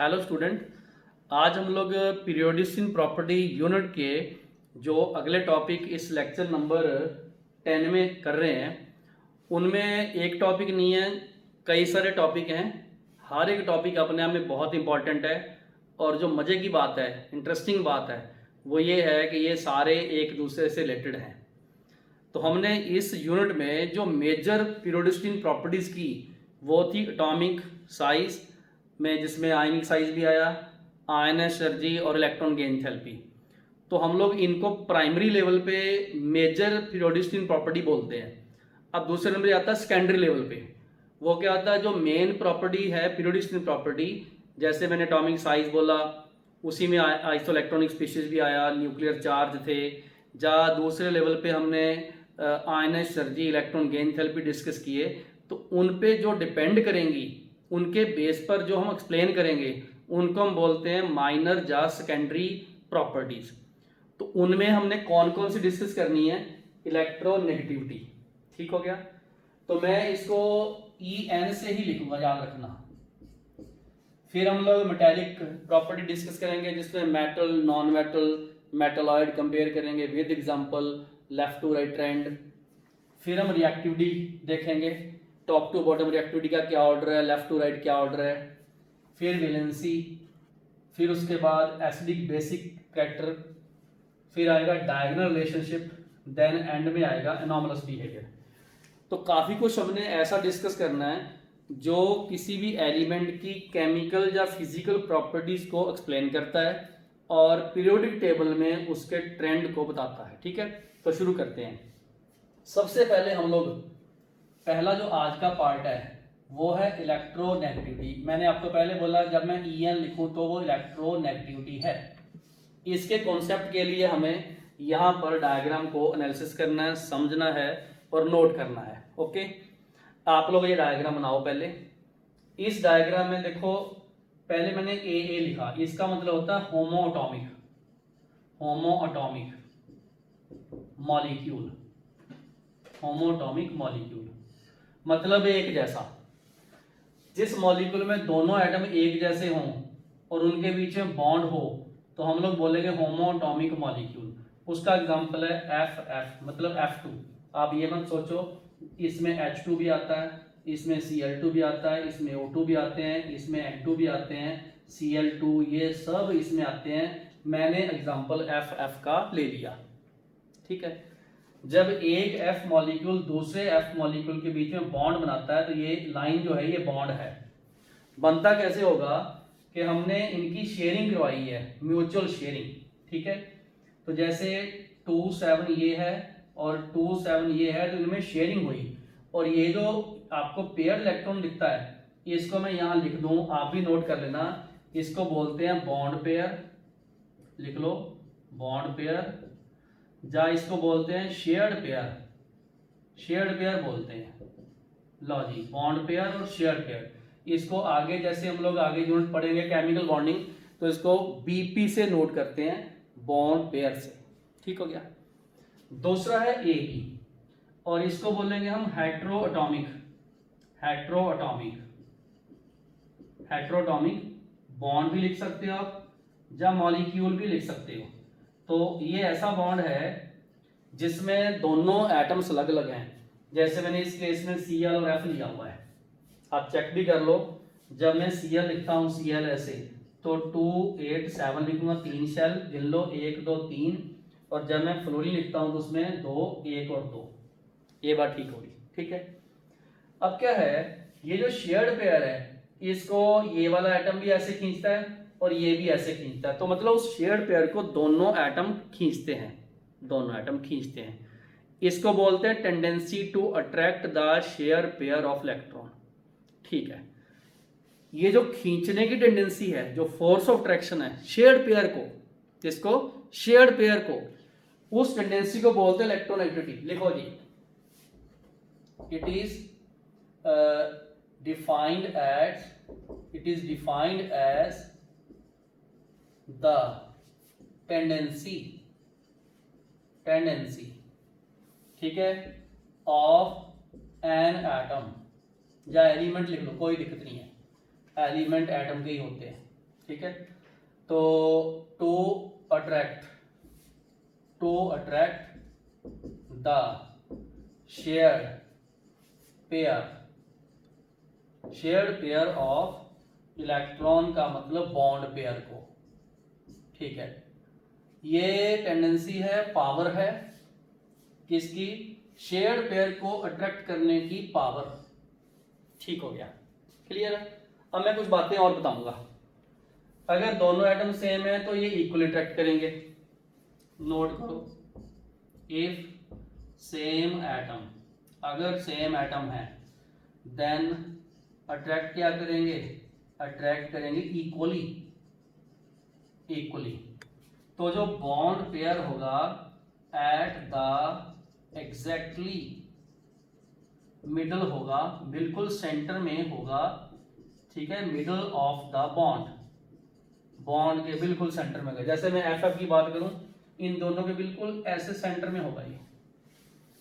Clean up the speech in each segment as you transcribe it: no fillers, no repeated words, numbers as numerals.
Hello student. आज हम लोग पीरियोडिक प्रॉपर्टी यूनिट के जो अगले टॉपिक इस लेक्चर नंबर 10 में कर रहे हैं उनमें एक टॉपिक नहीं है, कई सारे टॉपिक हैं। हर एक टॉपिक अपने आप में बहुत इंपॉर्टेंट है और जो मज़े की बात है, इंटरेस्टिंग बात है, वो ये है कि ये सारे एक दूसरे से रिलेटेड हैं। तो हमने इस यूनिट में जो मेजर पीरियोडिक प्रॉपर्टीज़ की वो थी एटॉमिक साइज में, जिसमें आयनिक साइज भी आया, आयन एनर्जी और इलेक्ट्रॉन गेन एंथैल्पी। तो हम लोग इनको प्राइमरी लेवल पे मेजर पीरियोडिक प्रॉपर्टी बोलते हैं। अब दूसरे नंबर आता है सेकेंडरी लेवल पे, वो क्या आता है, जो मेन प्रॉपर्टी है पीरियोडिक प्रॉपर्टी, जैसे मैंने एटॉमिक साइज बोला, उसी में आइसोइलेक्ट्रॉनिक स्पीशीज भी आया, न्यूक्लियर चार्ज थे। जहाँ दूसरे लेवल पे हमने ion energy, electron gain enthalpy discuss किए। तो उन पे जो डिपेंड करेंगी, उनके बेस पर जो हम एक्सप्लेन करेंगे, उनको हम बोलते हैं माइनर या सेकेंडरी प्रॉपर्टीज। तो उनमें हमने कौन कौन सी डिस्कस करनी है, इलेक्ट्रोनेगेटिविटी। ठीक हो गया। तो मैं इसको EN से ही लिखूंगा, याद रखना। फिर हम लोग मेटेलिक प्रॉपर्टी डिस्कस करेंगे, जिसमें metal, non metal, metalloid compare करेंगे with example, left to right trend. फिर हम रिएक्टिविटी देखेंगे, टॉप टू बॉटम रिएक्टिविटी का क्या ऑर्डर है, लेफ्ट टू राइट क्या ऑर्डर है। फिर वैलेंसी, फिर उसके बाद एसिडिक बेसिक कैरेक्टर, फिर आएगा डायगोनल रिलेशनशिप, देन एंड में आएगा एनॉमलस बिहेवियर। तो काफ़ी कुछ हमने ऐसा डिस्कस करना है जो किसी भी एलिमेंट की केमिकल या फिजिकल प्रॉपर्टीज को एक्सप्लेन करता है और पीरियोडिक टेबल में उसके ट्रेंड को बताता है। ठीक है, तो शुरू करते हैं। सबसे पहले हम लोग, पहला जो आज का पार्ट है वो है इलेक्ट्रोनेगेटिविटी। मैंने आपको पहले बोला जब मैं EN लिखूं तो वो इलेक्ट्रोनेगेटिविटी है। इसके कॉन्सेप्ट के लिए हमें यहाँ पर डायग्राम को एनालिसिस करना है, समझना है और नोट करना है। ओके, आप लोग ये डायग्राम बनाओ। पहले इस डायग्राम में देखो, पहले मैंने AA लिखा, इसका मतलब होता है होमो एटॉमिक, होमो एटॉमिक मॉलिक्यूल, होमो एटॉमिक मॉलिक्यूल मतलब एक जैसा। जिस मॉलिक्यूल में दोनों एटम एक जैसे हों और उनके बीच में बॉन्ड हो तो हम लोग बोलेंगे होमो एटॉमिक मॉलिक्यूल। उसका एग्जांपल है FF, मतलब F2। आप ये मत सोचो इसमें H2 भी आता है, इसमें Cl2 भी आता है, इसमें O2 भी आते हैं, इसमें N2 भी आते हैं, Cl2, ये सब इसमें आते हैं। मैंने एग्जांपल FF का ले लिया। ठीक है, जब एक F मॉलिक्यूल दूसरे F मॉलिक्यूल के बीच में बॉन्ड बनाता है तो ये लाइन जो है ये बॉन्ड है। बनता कैसे होगा कि हमने इनकी शेयरिंग करवाई है, म्यूचुअल शेयरिंग। ठीक है, तो जैसे 2 7 ये है और 2 7 ये है, तो इनमें शेयरिंग हुई। और ये जो आपको पेयर इलेक्ट्रॉन दिखता है, इसको मैं यहाँ लिख दूं, आप भी नोट कर लेना। इसको बोलते हैं बॉन्ड पेयर, लिख लो बॉन्ड पेयर, या इसको बोलते हैं शेयर्ड पेयर, शेयर्ड पेयर बोलते हैं। लो जी, बॉन्ड पेयर और शेयर्ड पेयर। इसको आगे जैसे हम लोग आगे यूनिट पढ़ेंगे केमिकल बॉन्डिंग, तो इसको BP से नोट करते हैं, बॉन्ड पेयर से। ठीक हो गया। दूसरा है AE और इसको बोलेंगे हम हेट्रोएटॉमिक, हेट्रोएटॉमिक, हेट्रोएटॉमिक बॉन्ड भी लिख सकते हो आप, या मॉलिक्यूल भी लिख सकते हो। तो ये ऐसा बॉन्ड है जिसमें दोनों एटम्स अलग अलग हैं। जैसे मैंने इस केस में Cl और F लिया हुआ है, आप चेक भी कर लो। जब मैं Cl लिखता हूँ, Cl ऐसे, तो 2 8 7 लिखूंगा, 3 शेल गिन लो, 1 2 3। और जब मैं फ्लोरीन लिखता हूँ तो उसमें 2 1 और 2। ये बात ठीक होगी। ठीक है, अब क्या है, ये जो शेयर्ड पेयर है इसको ये वाला एटम भी ऐसे खींचता है और ये भी ऐसे खींचता है। तो मतलब उस शेयर्ड पेयर को दोनों एटम खींचते हैं, दोनों एटम खींचते हैं। इसको बोलते हैं tendency to attract the share pair of electron. ठीक है, ये जो खींचने की टेंडेंसी है, जो फोर्स ऑफ अट्रैक्शन है शेयर्ड पेयर को, जिसको शेयर्ड पेयर को, उस टेंडेंसी को बोलते हैं इलेक्ट्रोनेगेटिविटी। लिखो जी, it is defined as the tendency, ठीक है, ऑफ एन एटम, या एलिमेंट लिख लो, कोई दिक्कत नहीं है, एलिमेंट एटम के ही होते हैं। ठीक है। तो to attract the shared pair of electron का मतलब बॉन्ड पेयर को, ठीक है। ये टेंडेंसी है, पावर है किसकी, शेयर्ड पेयर को अट्रैक्ट करने की पावर, ठीक हो गया, क्लियर है। अब मैं कुछ बातें और बताऊंगा। अगर दोनों एटम सेम है तो ये इक्वली अट्रैक्ट करेंगे, नोट करो, इफ सेम एटम, अगर सेम एटम है देन अट्रैक्ट क्या करेंगे, अट्रैक्ट करेंगे इक्वली। तो जो बॉन्ड पेयर होगा एट द एग्जैक्टली मिडल होगा, बिल्कुल सेंटर में होगा, ठीक है, मिडल ऑफ द बॉन्ड के बिल्कुल सेंटर में होगा। जैसे मैं एफ की बात करूं, इन दोनों के बिल्कुल ऐसे सेंटर में होगा ये,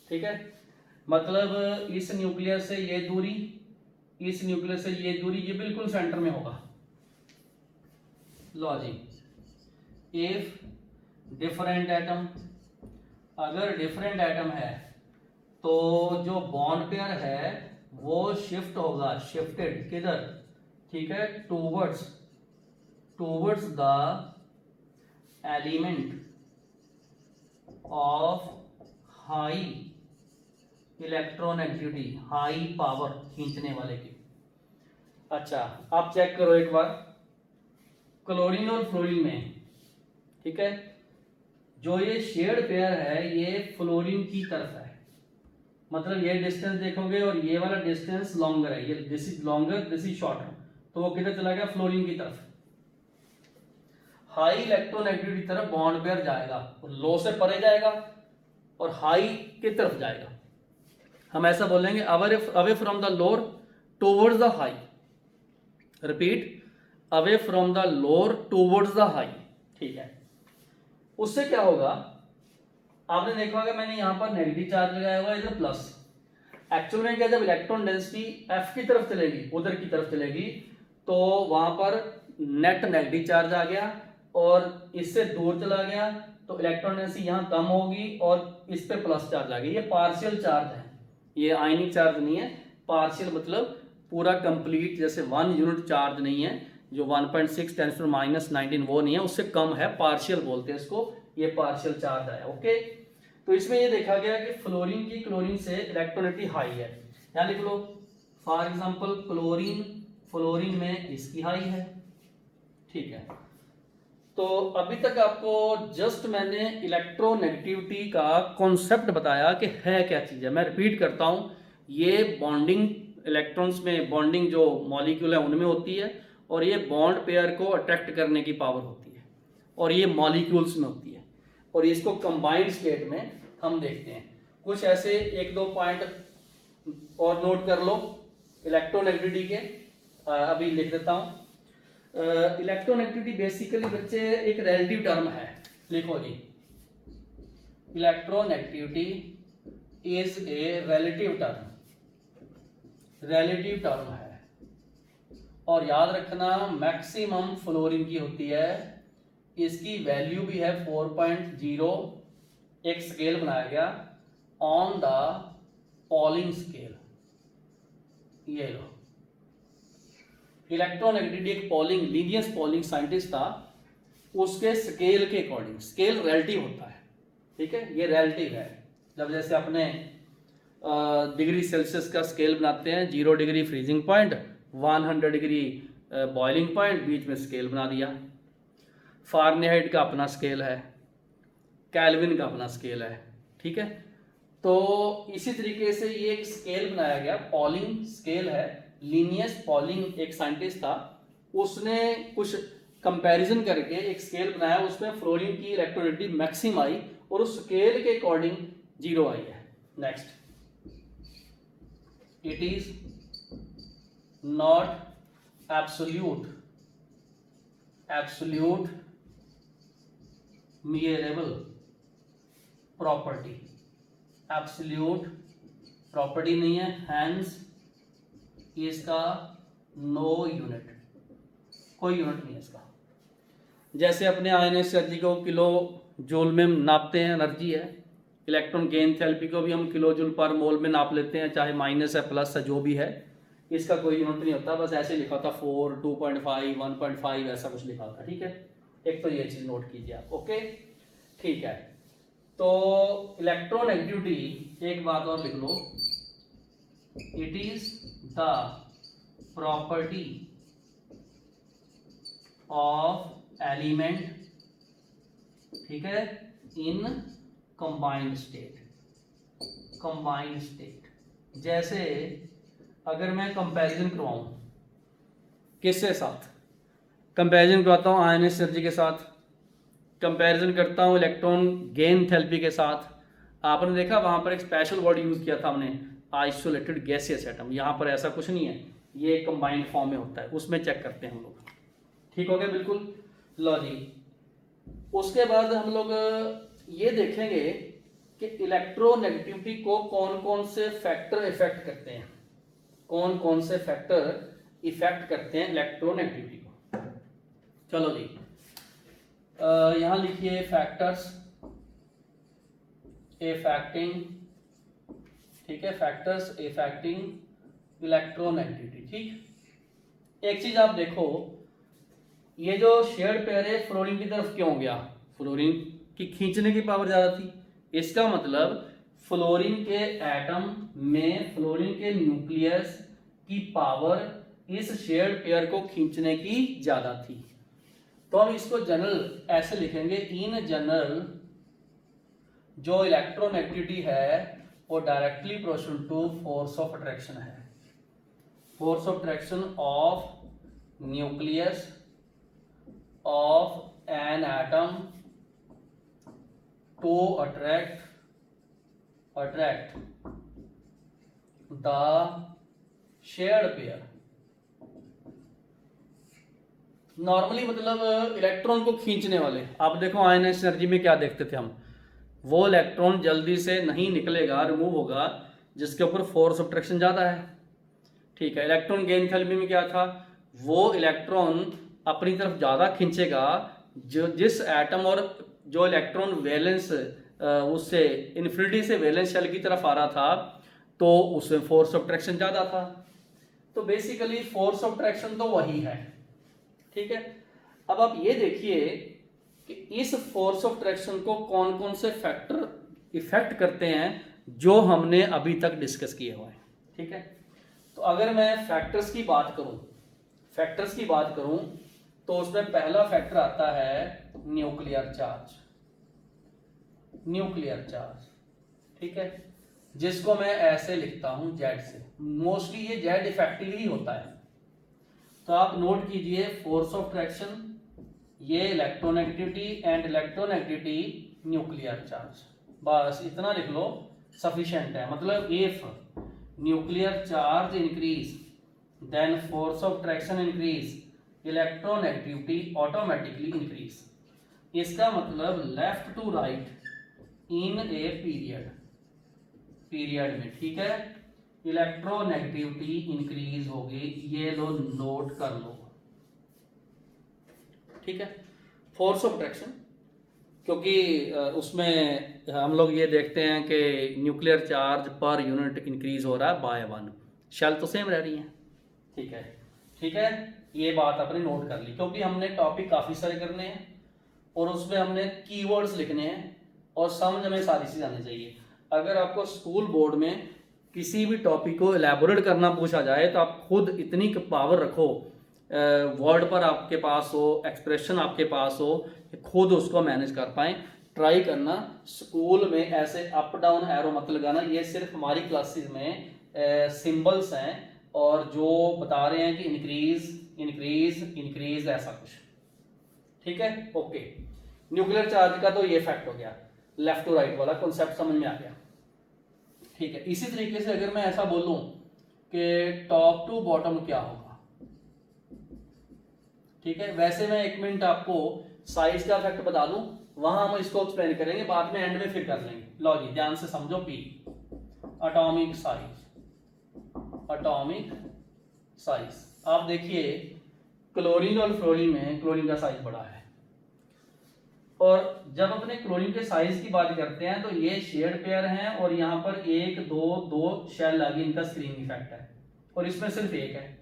ठीक है। मतलब इस न्यूक्लियस से ये दूरी, इस न्यूक्लियस से ये दूरी, ये बिल्कुल सेंटर में होगा। लॉजिक, इफ डिफरेंट एटम, अगर डिफरेंट एटम है तो जो बॉन्ड पेयर है वो शिफ्ट होगा, शिफ्टेड किधर, ठीक है, towards the element of high electronegativity, high power खींचने वाले की। अच्छा, आप चेक करो एक बार, क्लोरीन और फ्लोरीन में, ठीक है, जो ये शेयर्ड पेयर है ये फ्लोरीन की तरफ है, मतलब ये डिस्टेंस देखोगे और ये वाला डिस्टेंस लॉन्गर है, ये this is longer, this is shorter, तो वो किधर चला गया, फ्लोरीन की तरफ, हाई इलेक्ट्रोनेगेटिविटी तरफ बॉन्ड पेयर जाएगा, लो से परे जाएगा और हाई की तरफ जाएगा। हम ऐसा बोलेंगे away from the lower towards the high, repeat, away from the lower towards the high, ठीक है। उससे क्या होगा, आपने देखा होगा मैंने यहां पर नेगेटिव चार्ज लगाया हुआ है, इधर प्लस। एक्चुअल में क्या, जब इलेक्ट्रॉन डेंसिटी एफ की तरफ चलेगी, उधर की तरफ चलेगी, तो वहां पर नेट नेगेटिव चार्ज आ गया और इससे दूर चला गया तो इलेक्ट्रॉन डेंसिटी यहां कम होगी और इस पे प्लस चार्ज आ गया। ये पार्शियल चार्ज है, ये आयनिक चार्ज नहीं है, पार्शियल मतलब पूरा कंप्लीट, जैसे 1 यूनिट चार्ज नहीं है, जो 1.6 × -19 वो नहीं है, उससे कम है, पार्शियल बोलते हैं इसको, ये पार्शियल चार्ज है, ओके। तो इसमें ये देखा गया कि फ्लोरीन की क्लोरीन से इलेक्ट्रोनेगेटिविटी हाई है, यहाँ लिख लो फॉर एग्जांपल फ्लोरीन में इसकी हाई है, ठीक है। तो अभी तक आपको जस्ट मैंने इलेक्ट्रोनेगेटिविटी का कॉन्सेप्ट बताया कि है क्या चीज़ है। मैं रिपीट करता हूं, ये बॉन्डिंग, इलेक्ट्रॉन्स में बॉन्डिंग जो मॉलिक्यूल है उनमें होती है और ये बॉन्ड पेयर को अट्रैक्ट करने की पावर होती है और ये मॉलिक्यूल्स में होती है और इसको कंबाइंड स्टेट में हम देखते हैं। कुछ ऐसे एक दो पॉइंट और नोट कर लो इलेक्ट्रोनेगेटिविटी के, अभी लिख देता हूं। इलेक्ट्रोनेगेटिविटी बेसिकली बच्चे एक रिलेटिव टर्म है, लिखो जी, electronegativity is a relative term है और याद रखना मैक्सिमम फ्लोरीन की होती है, इसकी वैल्यू भी है 4.0, एक स्केल बनाया गया ऑन द पॉलिंग स्केल, ये लो। इलेक्ट्रोनेगेटिविटी एक पॉलिंग, लीनियस पॉलिंग साइंटिस्ट था, उसके स्केल के अकॉर्डिंग, स्केल रिलेटिव होता है, ठीक है, ये रिलेटिव है। जब जैसे अपने डिग्री सेल्सियस का स्केल बनाते हैं, 0 degree freezing point, 100 degree boiling point, बीच में स्केल बना दिया। फारेनहाइट का अपना स्केल है, केल्विन का अपना स्केल है, ठीक है। तो इसी तरीके से ये एक स्केल बनाया गया, पॉलिंग स्केल है, लीनियस पॉलिंग एक साइंटिस्ट था, उसने कुछ कंपैरिजन करके एक स्केल बनाया, उसमें फ्लोरीन की इलेक्ट्रोनेगेटिविटी मैक्सिमम आई और उस स्केल के अकॉर्डिंग 0 आई है। Next, it is not absolute measurable property, absolute property नहीं है, हैंस इसका नो यूनिट, कोई यूनिट नहीं है इसका, जैसे अपने आयनिक एनर्जी को किलो जूल में नापते हैं, एनर्जी है। इलेक्ट्रॉन गेन थेरेपी को भी हम किलो जूल पर मोल में नाप लेते हैं, चाहे माइनस है प्लस है जो भी है, इसका कोई यूनिट नहीं होता, बस ऐसे लिखा होता 4, 2.5, 1.5 ऐसा कुछ लिखा होता, ठीक है। एक तो ये चीज नोट कीजिए आप, ओके ठीक है। तो इलेक्ट्रोनेगेटिविटी, एक बात और लिख लो, it is the property of element, ठीक है, in combined state. Combined state जैसे अगर मैं कंपैरिजन करवाऊं किसके साथ, कंपैरिजन करवाता हूं आयनिक एनर्जी के साथ, कंपैरिजन करता हूं इलेक्ट्रॉन गेन थेरेपी के साथ। आपने देखा वहां पर एक स्पेशल वर्ड यूज किया था हमने, आइसोलेटेड गैसियस एटम। यहाँ पर ऐसा कुछ नहीं है, ये कंबाइंड फॉर्म में होता है, उसमें चेक करते हैं हम लोग। ठीक हो गया बिल्कुल। लो जी, उसके बाद हम लोग ये देखेंगे कि इलेक्ट्रोनेगेटिविटी को कौन कौन से फैक्टर इफेक्ट करते हैं, कौन कौन से फैक्टर इफेक्ट करते हैं इलेक्ट्रोनेगेटिविटी को। चलो जी, यहां लिखिए फैक्टर्स इफेक्टिंग, ठीक है, फैक्टर्स इफेक्टिंग इलेक्ट्रोनेगेटिविटी। ठीक, एक चीज आप देखो, ये जो शेयर्ड पेयर है फ्लोरीन की तरफ क्यों गया, फ्लोरीन की खींचने की पावर ज्यादा थी। इसका मतलब फ्लोरीन के एटम में फ्लोरीन के न्यूक्लियस की पावर इस शेयर्ड पेयर को खींचने की ज्यादा थी। तो हम इसको जनरल ऐसे लिखेंगे, इन जनरल जो इलेक्ट्रोनेगेटिविटी है वो directly proportional to force of attraction है। Force of attraction of nucleus of an atom to attract the shared pair. Normally मतलब इलेक्ट्रॉन को खींचने वाले, आप देखो आयनिक एनर्जी में क्या देखते थे हम, वो इलेक्ट्रॉन जल्दी से नहीं निकलेगा, रिमूव होगा, जिसके ऊपर फोर्स ऑफ अट्रैक्शन ज्यादा है। ठीक है, इलेक्ट्रॉन गेन थेरेपी में क्या था, वो इलेक्ट्रॉन अपनी तरफ ज्यादा खींचेगा, जो जिस एटम और जो इलेक्ट्रॉन वैलेंस उससे इन्फिनिटी से वैलेंस शेल की तरफ आ रहा था, तो उसमें फोर्स ऑफ अट्रैक्शन ज्यादा था। तो बेसिकली फोर्स ऑफ अट्रैक्शन तो वही है। ठीक है, अब आप ये देखिए कि इस फोर्स ऑफ अट्रैक्शन को कौन कौन से फैक्टर इफेक्ट करते हैं जो हमने अभी तक डिस्कस किए हुए हैं। ठीक है, तो अगर मैं फैक्टर्स की बात करूं तो उसमें पहला फैक्टर आता है न्यूक्लियर चार्ज। ठीक है, जिसको मैं ऐसे लिखता हूं जेड से, मोस्टली ये जेड इफेक्टिव ही होता है। तो आप नोट कीजिए, फोर्स ऑफ अट्रैक्शन, ये electronegativity and electronegativity nuclear charge, बस इतना लिख लो, सफिशिएंट है। मतलब if nuclear charge increase then force of attraction increase, electronegativity automatically increase. इसका मतलब left to right in a period में, ठीक है, इलेक्ट्रोनेगेटिविटी इंक्रीज होगी। ये लो, नोट कर लो, ठीक है। फोर्स ऑफ अट्रैक्शन, क्योंकि उसमें हम लोग ये देखते हैं कि nuclear charge per unit increase हो रहा है बाय 1, शेल तो सेम रह रही है। ठीक है, ये बात आपने नोट कर ली, क्योंकि हमने टॉपिक काफी सारे करने हैं और उसमें हमने कीवर्ड्स लिखने हैं और समझ में सारी चीज आनी चाहिए। अगर आपको स्कूल बोर्ड में किसी भी टॉपिक को एलैबोरेट करना पूछा जाए तो आप खुद इतनी पावर रखो, वर्ड पर आपके पास हो, एक्सप्रेशन आपके पास हो, खुद उसको मैनेज कर पाए। ट्राई करना, स्कूल में ऐसे अप डाउन एरो मत लगाना, ये सिर्फ हमारी क्लासेस में सिंबल्स हैं और जो बता रहे हैं कि इंक्रीज ऐसा कुछ। ठीक है, ओके। न्यूक्लियर चार्ज का तो ये फैक्ट हो गया, लेफ्ट टू राइट वाला कॉन्सेप्ट समझ में आ गया। ठीक है, इसी तरीके से अगर मैं ऐसा बोलूं कि टॉप टू बॉटम क्या होगा, ठीक है, वैसे मैं 1 मिनट आपको साइज का फैक्ट बता दूं, वहां हम इसको एक्सप्लेन करेंगे, बाद में एंड में फिर कर लेंगे। लो जी, ध्यान से समझो, पी एटॉमिक साइज। आप देखिए क्लोरीन और फ्लोरीन में क्लोरीन का साइज बड़ा है, और जब अपने क्लोरीन के साइज की बात करते हैं तो ये शेयर्ड पेयर हैं और यहाँ पर एक दो शेल लगी, इनका स्क्रीनिंग इफेक्ट है और इसमें सिर्फ एक है।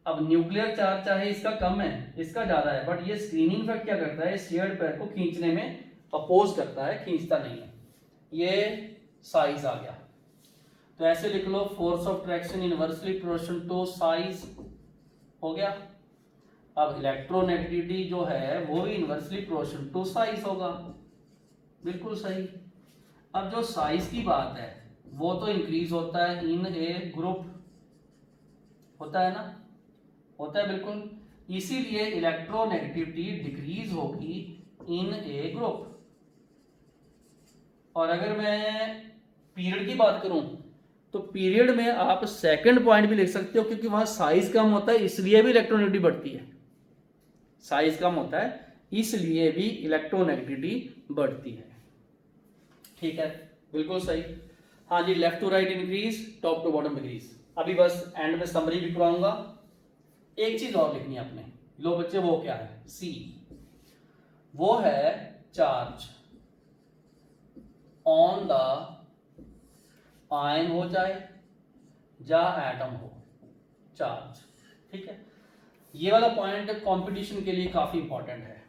अब न्यूक्लियर चार्ज चाहे इसका कम है इसका ज्यादा है, बट ये स्क्रीनिंग इफेक्ट क्या करता है, शेयर्ड पेयर को खींचने में अपोज करता है, खींचता नहीं है। ये साइज आ गया, तो ऐसे लिख लो force of traction inversely proportional to size हो गया। अब इलेक्ट्रोनेगेटिविटी जो है वो भी इनवर्सली प्रोपोर्शनल टू साइज होगा, बिल्कुल सही। अब जो साइज की बात है वो तो इंक्रीज होता है इन ए ग्रुप, होता है ना, होता है बिल्कुल, इसीलिए इलेक्ट्रोनेगेटिविटी डिक्रीज होगी इन ए ग्रुप। और अगर मैं पीरियड की बात करूं तो पीरियड में आप सेकंड पॉइंट भी लिख सकते हो, क्योंकि वहां साइज कम होता है इसलिए भी इलेक्ट्रोनेगेटिविटी बढ़ती है, साइज कम होता है इसलिए भी इलेक्ट्रोनेगेटिविटी बढ़ती है। ठीक है, बिल्कुल सही। हाँ जी, left to right increase, top to bottom decrease. अभी बस एंड में समरी भी कराऊंगा। एक चीज और लिखनी है आपने, लो बच्चे, वो क्या है, सी, वो है चार्ज ऑन द आयन हो जाए या एटम हो, चार्ज। ठीक है, ये वाला पॉइंट कंपटीशन के लिए काफी इंपॉर्टेंट है।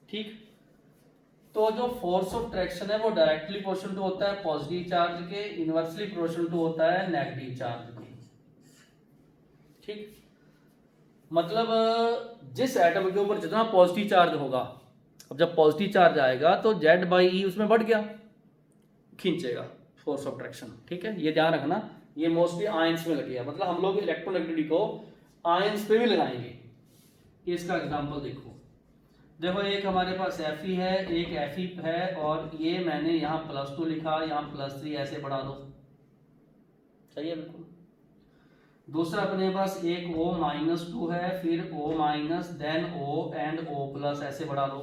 ठीक, तो जो फोर्स ऑफ ट्रैक्शन है वो डायरेक्टली प्रोपोर्शनल टू होता है पॉजिटिव चार्ज के, इनवर्सली प्रोपोर्शनल टू होता है नेगेटिव चार्ज के। ठीक, मतलब जिस एटम के ऊपर जितना पॉजिटिव चार्ज होगा, अब जब पॉजिटिव चार्ज आएगा तो जेड बाई ई उसमें बढ़ गया, खींचेगा फोर्स ऑफ ट्रैक्शन। ठीक है, ये ध्यान रखना, ये मोस्टली आयंस में लगी है, मतलब हम लोग इलेक्ट्रोनेगेटिविटी को आयंस पे भी लगाएंगे। इसका एग्जांपल देखो, देखो एक हमारे पास Fe है, एक Fe है, और ये मैंने यहाँ +2 लिखा, यहाँ +3, ऐसे बढ़ा दो, सही है बिल्कुल। दूसरा अपने पास एक O-2 है, फिर O-, then O and O+, ऐसे बढ़ा दो,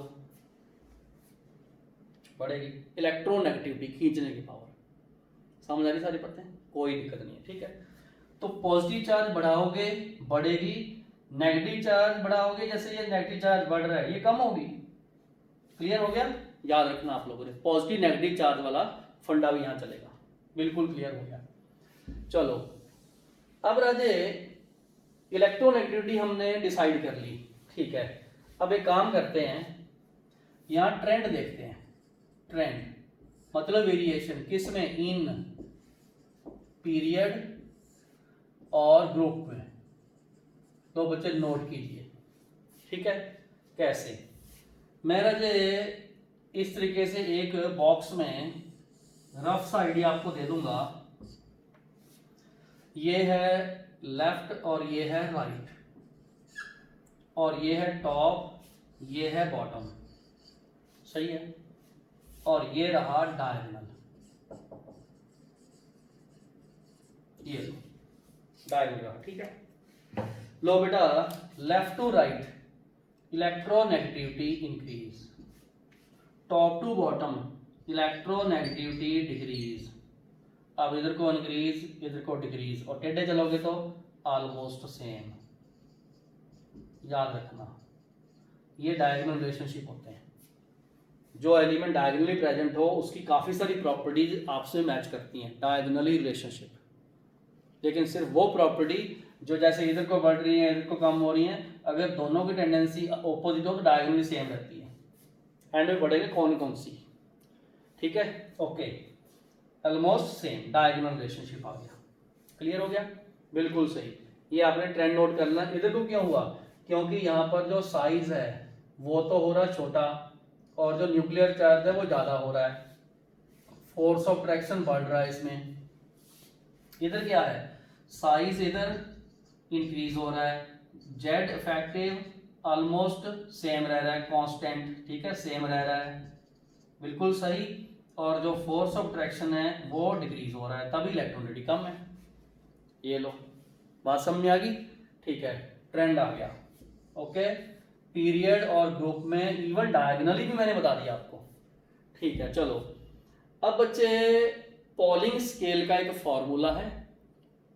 बढ़ेगी इलेक्ट्रोनेगेटिविटी, खींचने की पावर। समझ आ रही सारी बातें, कोई दिक्कत नहीं है। ठीक है, तो पॉजिटिव चार्ज बढ़ाओगे बढ़ेगी, नेगेटिव चार्ज बढ़ाओगे, जैसे ये नेगेटिव चार्ज बढ़ रहा है ये कम होगी। क्लियर हो गया, याद रखना आप लोगों ने, पॉजिटिव नेगेटिव चार्ज वाला फंडा भी यहाँ चलेगा, बिल्कुल क्लियर हो गया। चलो अब राजे इलेक्ट्रोनेगेटिविटी हमने डिसाइड कर ली, ठीक है। अब एक काम करते हैं, यहाँ ट्रेंड देखते हैं, ट्रेंड मतलब वेरिएशन किसमें, इन पीरियड और ग्रुप में। तो बच्चे नोट कीजिए, ठीक है। कैसे, मैं राजे इस तरीके से एक बॉक्स में रफ सा आइडिया आपको दे दूंगा, ये है लेफ्ट और ये है राइट, और ये है टॉप, ये है बॉटम, सही है, और ये रहा डायगोनल, ये डायगोनल रहा, ठीक है। लो बेटा, left to right electronegativity increase, top to bottom electronegativity decrease. अब इधर को इंक्रीज, इधर को डिक्रीज, और टेढ़े चलोगे तो ऑलमोस्ट सेम। याद रखना, ये डायगोनल रिलेशनशिप होते हैं, जो एलिमेंट डायगोनली प्रेजेंट हो उसकी काफी सारी प्रॉपर्टीज आपसे मैच करती हैं, डायगोनली रिलेशनशिप। लेकिन सिर्फ वो प्रॉपर्टी जो जैसे इधर को बढ़ रही है इधर को कम हो रही है, अगर दोनों की टेंडेंसी ऑपोजिट हो तो डायगोनली सेम रहती है। एंड में बढ़ेगा कौन सी, ठीक है, okay, almost same, diagonal relationship आ गया। क्लियर हो गया, बिल्कुल सही। ये आपने ट्रेंड नोट करना। इधर को क्यों हुआ, क्योंकि यहाँ पर जो साइज है वो तो हो रहा है छोटा, और जो न्यूक्लियर चार्ज है वो ज्यादा हो रहा है, फोर्स ऑफ ट्रैक्शन बढ़ रहा है इसमें। इधर क्या है, साइज इधर इंक्रीज हो रहा है, जेड इफेक्टिव ऑलमोस्ट सेम रह रहा है, कांस्टेंट, ठीक है, सेम रह रहा है, बिल्कुल सही। और जो फोर्स ऑफ ट्रैक्शन है वो डिक्रीज हो रहा है, तभी इलेक्ट्रोनेगेटिविटी कम है। ये लो, बात समझ में आ गई, ठीक है, ट्रेंड आ गया, ओके। पीरियड और ग्रुप में इवन डायगोनली भी मैंने बता दिया आपको, ठीक है। चलो अब बच्चे, पॉलिंग स्केल का एक फॉर्मूला है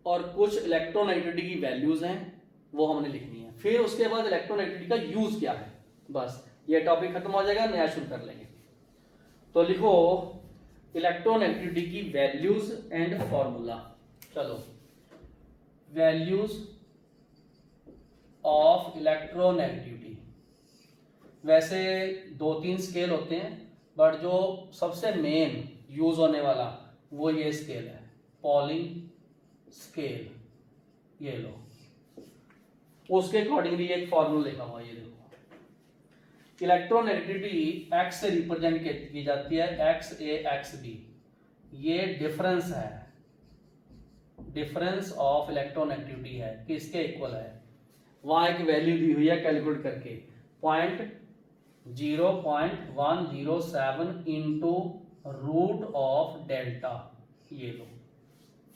और कुछ इलेक्ट्रोनेगेटिविटी की वैल्यूज हैं, वो हमने लिखनी है। फिर उसके बाद इलेक्ट्रोनेगेटिविटी का यूज क्या है, बस ये टॉपिक खत्म हो जाएगा, नया शुरू कर लेंगे। तो लिखो इलेक्ट्रोनेगेटिविटी की वैल्यूज एंड फॉर्मूला। चलो, वैल्यूज ऑफ इलेक्ट्रोनेगेटिविटी। वैसे 2-3 स्केल होते हैं, बट जो सबसे मेन यूज होने वाला वो ये स्केल है, पॉलिंग स्केल। ये लो, उसके अकॉर्डिंगली एक फॉर्मूला लिखा हुआ, ये देखो। इलेक्ट्रोनेगेटिविटी एक्स से रिप्रेजेंट की जाती है, एक्स ए एक्स बी। ये डिफरेंस है, डिफरेंस ऑफ इलेक्ट्रोनेगेटिविटी है, किसके इक्वल है। वहां एक वैल्यू दी हुई है कैलकुलेट करके, 0.0107 इंटू रूट ऑफ डेल्टा। ये लो,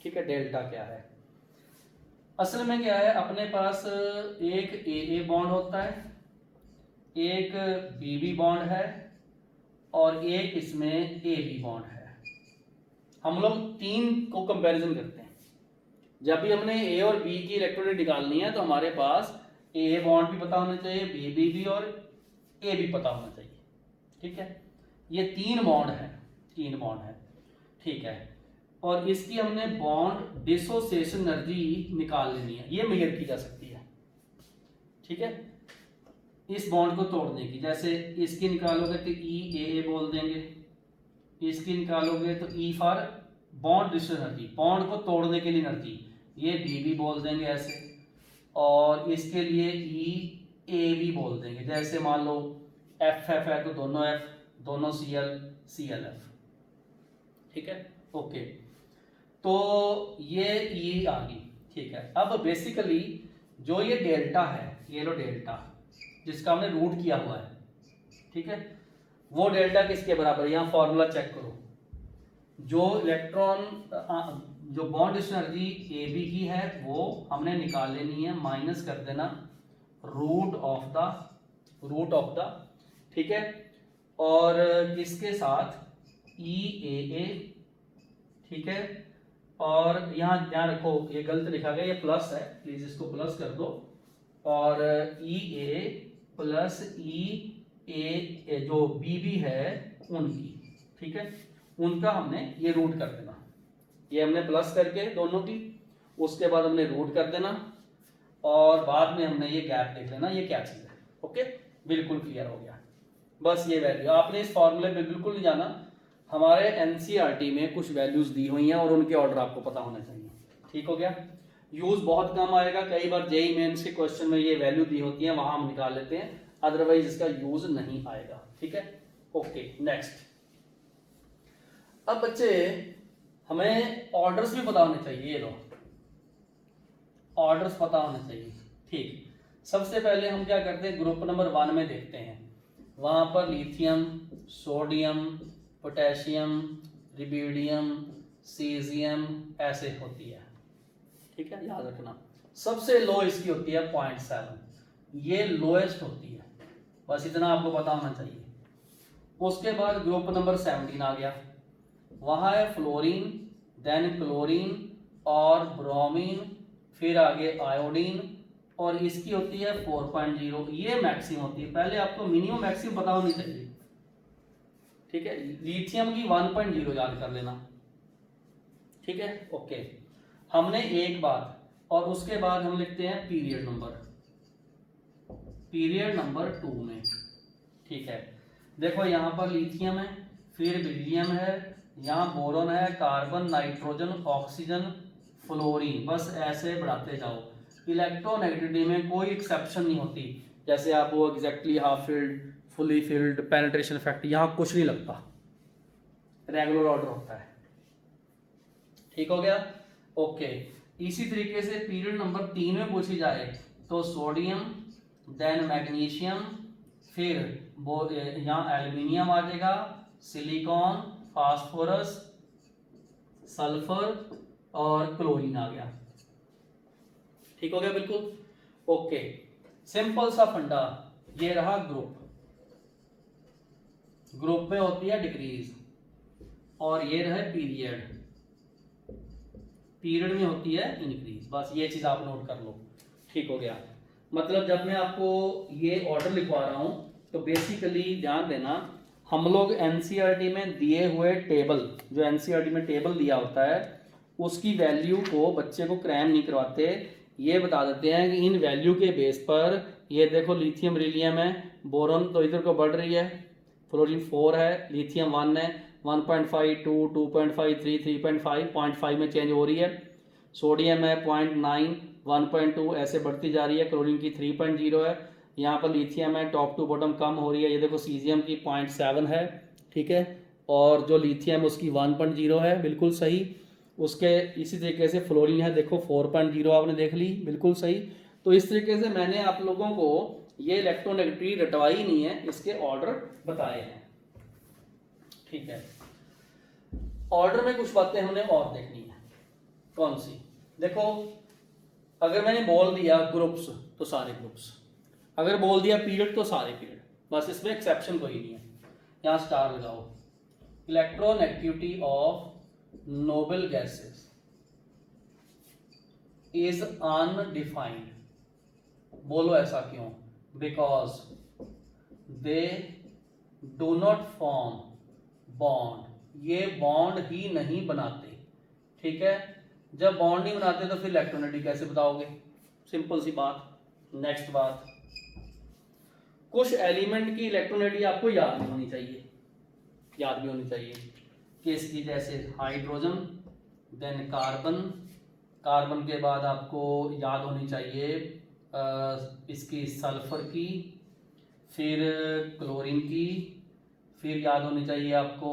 ठीक है। डेल्टा क्या है, असल में क्या है, अपने पास एक ए बॉन्ड होता है, एक बी बॉन्ड है, और एक इसमें ए बी बॉन्ड है। हम लोग 3 को कंपैरिजन करते हैं। जब भी हमने ए और बी की इलेक्ट्रोनेगेटिविटी निकालनी है तो हमारे पास ए बॉन्ड भी पता होना चाहिए, बी भी और ए भी पता होना चाहिए, ठीक है। ये 3 बॉन्ड है, 3 बॉन्ड है, ठीक है। और इसकी हमने बॉन्ड डिसोसिएशन एनर्जी निकाल लेनी है, ये मेजर की जा सकती है, ठीक है। इस बॉन्ड को तोड़ने की, जैसे इसकी निकालोगे तो ई ए बोल देंगे, इसकी निकालोगे तो E for bond dissociation energy, bond को तोड़ने के लिए एनर्जी, ये बी बोल देंगे ऐसे। और इसके लिए ई ए भी बोल देंगे, जैसे मान लो एफ है तो दोनों एफ, दोनों सी एल एफ, ठीक है, ओके। तो ये ई आ गई, ठीक है। अब बेसिकली जो ये डेल्टा है, ये लो डेल्टा, जिसका हमने रूट किया हुआ है, ठीक है, वो डेल्टा किसके बराबर है, यहाँ फॉर्मूला चेक करो। जो इलेक्ट्रॉन जो बॉन्ड एनर्जी ए बी की है वो हमने निकाल लेनी है, माइनस कर देना रूट ऑफ द, ठीक है। और किसके साथ, ई ए, ठीक है। और यहाँ ध्यान रखो, ये गलत लिखा गया, ये प्लस है, प्लीज इसको प्लस कर दो। और ई ए प्लस ई ए जो बी बी है उनकी, ठीक है, उनका हमने ये रूट कर देना। ये हमने प्लस करके दोनों की, उसके बाद हमने रूट कर देना, और बाद में हमने ये गैप देख लेना ये क्या चीज है। ओके, बिल्कुल क्लियर हो गया। बस ये वैल्यू आपने इस फॉर्मूले पे बिल्कुल नहीं जाना, हमारे एनसीईआरटी में कुछ वैल्यूज दी हुई हैं और उनके ऑर्डर आपको पता होना चाहिए। ठीक हो गया। यूज बहुत कम आएगा, कई बार जेई मेंस के क्वेश्चन में ये वैल्यू दी होती है, वहां हम निकाल लेते हैं, अदरवाइज इसका यूज नहीं आएगा। ठीक है, ओके नेक्स्ट। अब बच्चे हमें ऑर्डर्स भी पता होने चाहिए, ये लो ऑर्डर्स पता होने चाहिए। ठीक, सबसे पहले हम क्या करते हैं, ग्रुप नंबर 1 में देखते हैं, वहां पर lithium, sodium, potassium, rubidium, caesium ऐसे होती है। ठीक है, याद रखना सबसे लो इसकी होती है 0.7, ये लोएस्ट होती है, बस इतना आपको पता होना चाहिए। उसके बाद ग्रुप नंबर 17 आ गया, वहां है फ्लोरीन, देन क्लोरीन और ब्रोमीन, फिर आगे आयोडीन, और इसकी होती है 4.0, ये मैक्सिमम होती है। पहले आपको मिनिमम मैक्सिमम पता होनी चाहिए। ठीक है, लिथियम की 1.0 याद कर लेना। ठीक है, ओके। हमने एक बात, और उसके बाद हम लिखते हैं पीरियड नंबर 2 में। ठीक है, देखो यहां पर लिथियम है, फिर बेरिलियम है, यहाँ बोरॉन है, कार्बन, नाइट्रोजन, ऑक्सीजन, फ्लोरीन, बस ऐसे बढ़ाते जाओ। इलेक्ट्रोनेगेटिविटी में कोई एक्सेप्शन नहीं होती, जैसे आप वो exactly half field, fully field, penetration effect, यहाँ कुछ नहीं लगता, रेगुलर ऑर्डर होता है। ठीक हो गया, ओके। इसी तरीके से पीरियड नंबर 3 में पूछी जाए तो सोडियम, देन मैग्नीशियम, फिर यहाँ एल्यूमिनियम आ जाएगा, सिलिकॉन, फास्फोरस, सल्फर और क्लोरीन आ गया। ठीक हो गया, बिल्कुल ओके। सिंपल सा फंडा, ये रहा ग्रुप में होती है डिक्रीज, और ये रहे पीरियड में होती है इंक्रीज, बस ये चीज आप नोट कर लो। ठीक हो गया, मतलब जब मैं आपको ये ऑर्डर लिखवा रहा हूं तो बेसिकली ध्यान देना, हम लोग एनसीईआरटी में दिए हुए टेबल, जो एनसीईआरटी में टेबल दिया होता है उसकी वैल्यू को बच्चे को क्रैम नहीं करवाते, ये बता देते हैं कि इन वैल्यू के बेस पर ये देखो लिथियम रिलियम है, बोरॉन तो इधर को बढ़ रही है, फ्लोरीन 4 है, लिथियम 1 है, 1.5 2 2.5 3 3.5 0.5 में चेंज हो रही है, सोडियम है 0.9 1.2 ऐसे बढ़ती जा रही है, क्लोरीन की 3.0 है, यहाँ पर लिथियम है टॉप टू बॉटम कम हो रही है, ये देखो सीजियम की 0.7 है, ठीक है, और जो लिथियम उसकी 1.0 है, बिल्कुल सही। उसके इसी तरीके से फ्लोरीन है देखो 4.0 आपने देख ली, बिल्कुल सही। तो इस तरीके से मैंने आप लोगों को ये इलेक्ट्रोनेगेटिविटी रटवाई नहीं है, इसके ऑर्डर बताए हैं, ठीक है। ऑर्डर में कुछ बातें हमने और देखनी है, कौन सी, देखो अगर मैंने बोल दिया ग्रुप्स तो सारे ग्रुप्स, अगर बोल दिया पीरियड तो सारे पीरियड, बस इसमें एक्सेप्शन कोई नहीं है। यहाँ स्टार लगाओ, electronegativity of noble gases is undefined, बोलो ऐसा क्यों, because they do not form bond, ये बॉन्ड ही नहीं बनाते, ठीक है। जब बॉन्ड नहीं बनाते तो फिर इलेक्ट्रोनेगेटिविटी कैसे बताओगे, सिंपल सी बात। नेक्स्ट बात, कुछ एलिमेंट की इलेक्ट्रोनेगेटिविटी आपको याद नहीं होनी चाहिए, याद भी होनी चाहिए, किसकी, जैसे हाइड्रोजन, देन कार्बन, कार्बन के बाद आपको याद होनी चाहिए इसकी सल्फर की, फिर क्लोरीन की, फिर याद होनी चाहिए आपको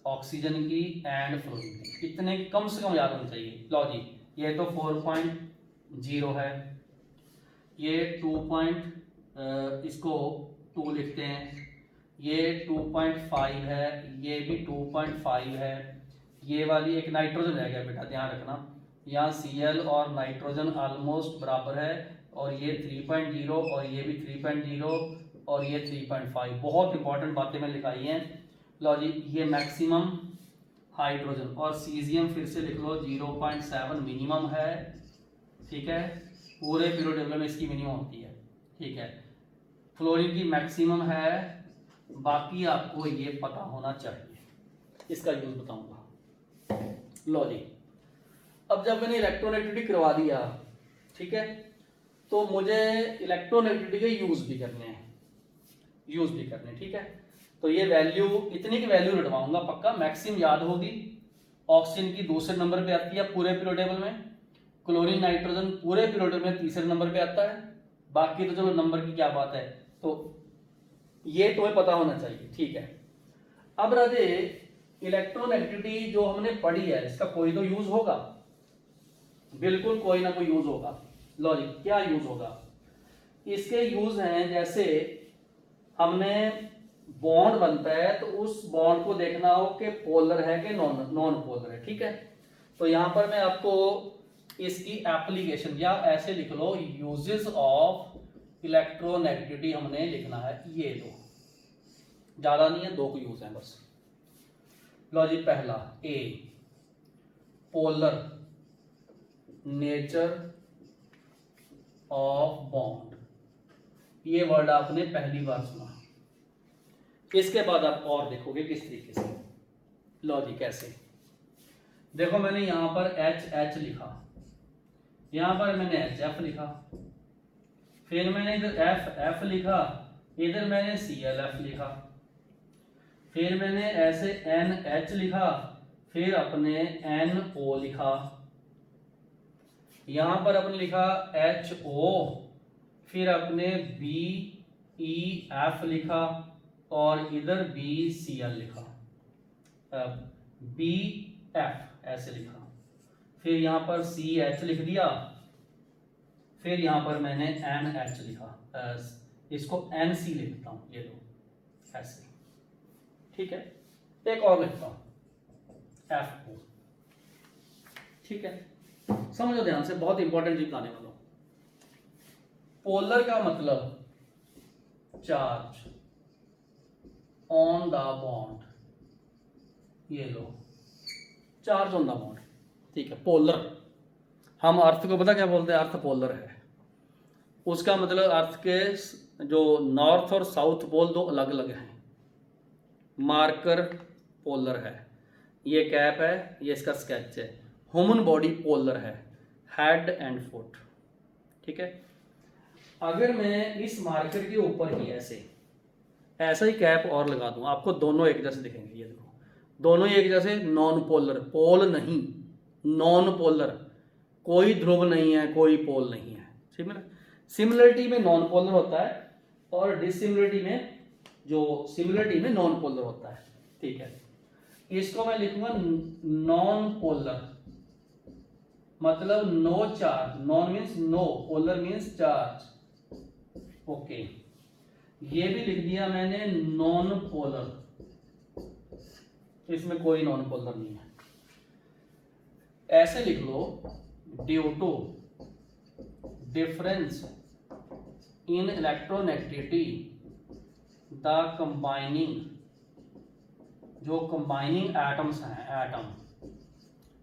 ऑक्सीजन की एंड फ्लोरीन की, इतने कम से कम याद होनी चाहिए। लो जी, ये तो 4.0 है, ये 2 इसको 2 लिखते हैं, ये 2.5 है, ये भी 2.5 है, ये वाली एक नाइट्रोजन रह गया बेटा, ध्यान रखना, यहाँ Cl और नाइट्रोजन ऑलमोस्ट बराबर है, और ये 3.0 और ये भी 3.0 और ये 3.5, बहुत इंपॉर्टेंट बातें मैं लिखाई हैं। लो जी, ये मैक्सिमम हाइड्रोजन, और सीजियम फिर से लिख लो 0.7 मिनिमम है, ठीक है, पूरे पीरियड टेबल में इसकी मिनिमम होती है, ठीक है। फ्लोरीन की मैक्सिमम है, बाकी आपको ये पता होना चाहिए, इसका यूज बताऊंगा। लो जी, अब जब मैंने इलेक्ट्रोनेगेटिविटी करवा दिया, ठीक है, तो मुझे इलेक्ट्रोनेगेटिविटी के यूज भी करने हैं, यूज भी करने, ठीक है। तो ये वैल्यू, इतनी की वैल्यू रटवाऊंगा पक्का, मैक्सिमम याद होगी, ऑक्सीजन की दूसरे नंबर पे आती है पूरे पीरियड टेबल में, क्लोरीन नाइट्रोजन पूरे पीरियड में तीसरे नंबर पे आता है, बाकी तो चलो नंबर की क्या बात है, तो ये तुम्हें पता होना चाहिए, ठीक है। अब राजे, इलेक्ट्रोनेगेटिविटी जो हमने पढ़ी है इसका कोई तो यूज होगा, बिल्कुल कोई ना कोई यूज होगा। लॉजिक क्या यूज होगा, इसके यूज हैं, जैसे हमने बॉन्ड बनता है तो उस बॉन्ड को देखना हो कि पोलर है कि नॉन पोलर है, ठीक है। तो यहां पर मैं आपको इसकी एप्लीकेशन, या ऐसे लिख लो यूजेस ऑफ इलेक्ट्रोनेगेटिविटी हमने लिखना है, ये दो, ज्यादा नहीं है, 2 को यूज है बस। लो जी, पहला ए, पोलर नेचर ऑफ बॉन्ड, ये वर्ड आपने पहली बार सुना, इसके बाद आप और देखोगे किस तरीके से। लो जी, कैसे, देखो मैंने यहां पर एच लिखा, यहां पर मैंने HF लिखा, फिर मैंने इधर एफ लिखा, इधर मैंने ClF लिखा, फिर मैंने ऐसे NH लिखा, फिर अपने NO लिखा, यहां पर अपने लिखा HO, फिर अपने BeF लिखा, और इधर BCl लिखा, BF ऐसे लिखा, फिर यहां पर CH लिख दिया, फिर यहां पर मैंने NH लिखा, इसको NC लिखता हूं, ये लो ऐसे, ठीक है। एक और लिखता हूं FO, ठीक है। समझो ध्यान से, बहुत इंपॉर्टेंट चीज बताने वाला हूं। पोलर का मतलब चार्ज ऑन द बॉन्ड, ये लो चार्ज ऑन द बॉन्ड, ठीक है। पोलर, हम अर्थ को पता क्या बोलते हैं, अर्थ पोलर है, उसका मतलब अर्थ के जो नॉर्थ और साउथ पोल दो अलग अलग हैं। मार्कर पोलर है, ये कैप है, ये इसका स्केच है। ह्यूमन बॉडी पोलर है, हेड एंड फुट। ठीक है, अगर मैं इस मार्कर के ऊपर ही ऐसा ही कैप और लगा दूं, आपको दोनों एक जैसे दिखेंगे। ये देखो, दोनों ही एक जैसे, नॉन पोलर, पोल नहीं, नॉन पोलर, कोई ध्रुव नहीं है, कोई पोल नहीं है। सिमिलरिटी में नॉन पोलर होता है और डिसिमिलरिटी में, जो सिमिलरिटी में नॉन पोलर होता है। ठीक है, इसको मैं लिखूंगा नॉन पोलर, मतलब no charge. Non means no, polar means charge. Okay, ये भी लिख दिया मैंने नॉन पोलर, इसमें कोई नॉन पोलर नहीं है। ऐसे लिख लो, due to difference in electronegativity the combining, जो कंबाइनिंग एटम्स हैं, atom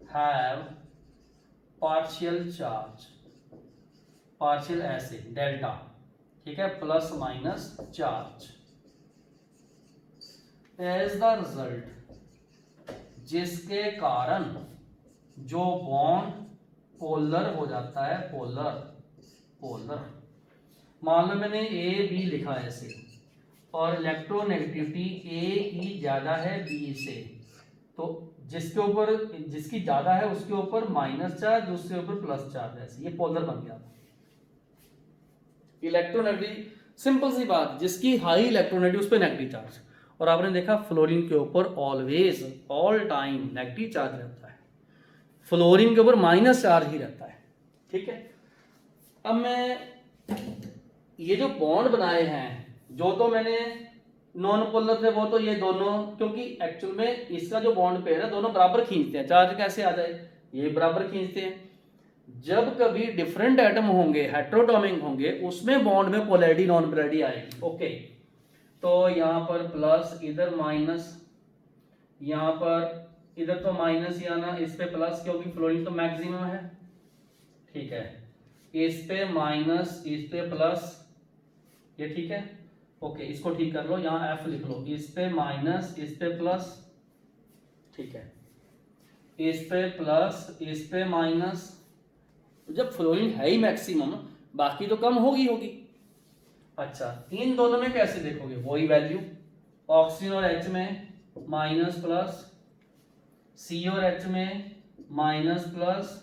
have partial charge, partial ऐसे डेल्टा, ठीक है, plus minus charge. As the result, जिसके कारण जो बॉन्ड पोलर हो जाता है, पोलर। मान लो मैंने ए बी लिखा है ऐसे, और इलेक्ट्रोनेगेटिविटी ए की ज्यादा है बी से, तो जिसके ऊपर, जिसकी ज्यादा है उसके ऊपर माइनस चार्ज, दूसरे ऊपर प्लस चार्ज, ऐसे ये पोलर बन गया। इलेक्ट्रोनेगेटिव, सिंपल सी बात, जिसकी हाई इलेक्ट्रोनेगेटिव उस पर नेगेटिव चार्ज। और आपने देखा फ्लोरीन के ऊपर always, all time negative charge रहता है, फ्लोरीन के ऊपर माइनस चार्ज ही रहता है। ठीक है, अब मैं ये जो बॉन्ड बनाए हैं, जो तो मैंने नॉन पोलर थे वो तो ये दोनों, क्योंकि एक्चुअल में इसका जो बॉन्ड पेयर है दोनों बराबर खींचते हैं, चार्ज कैसे आ जाए, ये बराबर खींचते हैं। जब कभी डिफरेंट एटम होंगे, हेट्रोटॉमिक होंगे, उसमें बॉन्ड में पोलैरिटी नॉन पोलैरिटी आएगी। ओके, तो यहाँ पर प्लस, इधर माइनस, यहाँ पर इधर तो माइनस ही आना, इस पे प्लस, क्योंकि फ्लोरीन तो मैक्सिमम है। ठीक है, इस पे माइनस, इस पे प्लस, ये ठीक है। ओके, इसको ठीक कर लो, यहाँ एफ लिख लो, इस पे माइनस, इस पे प्लस। ठीक है, इस पे प्लस, इस पे माइनस। जब फ्लोरीन है ही मैक्सिमम, बाकी तो कम होगी। अच्छा, इन दोनों में कैसे देखोगे, वही वैल्यू, ऑक्सीजन और एच में माइनस प्लस, सी और एच में माइनस प्लस,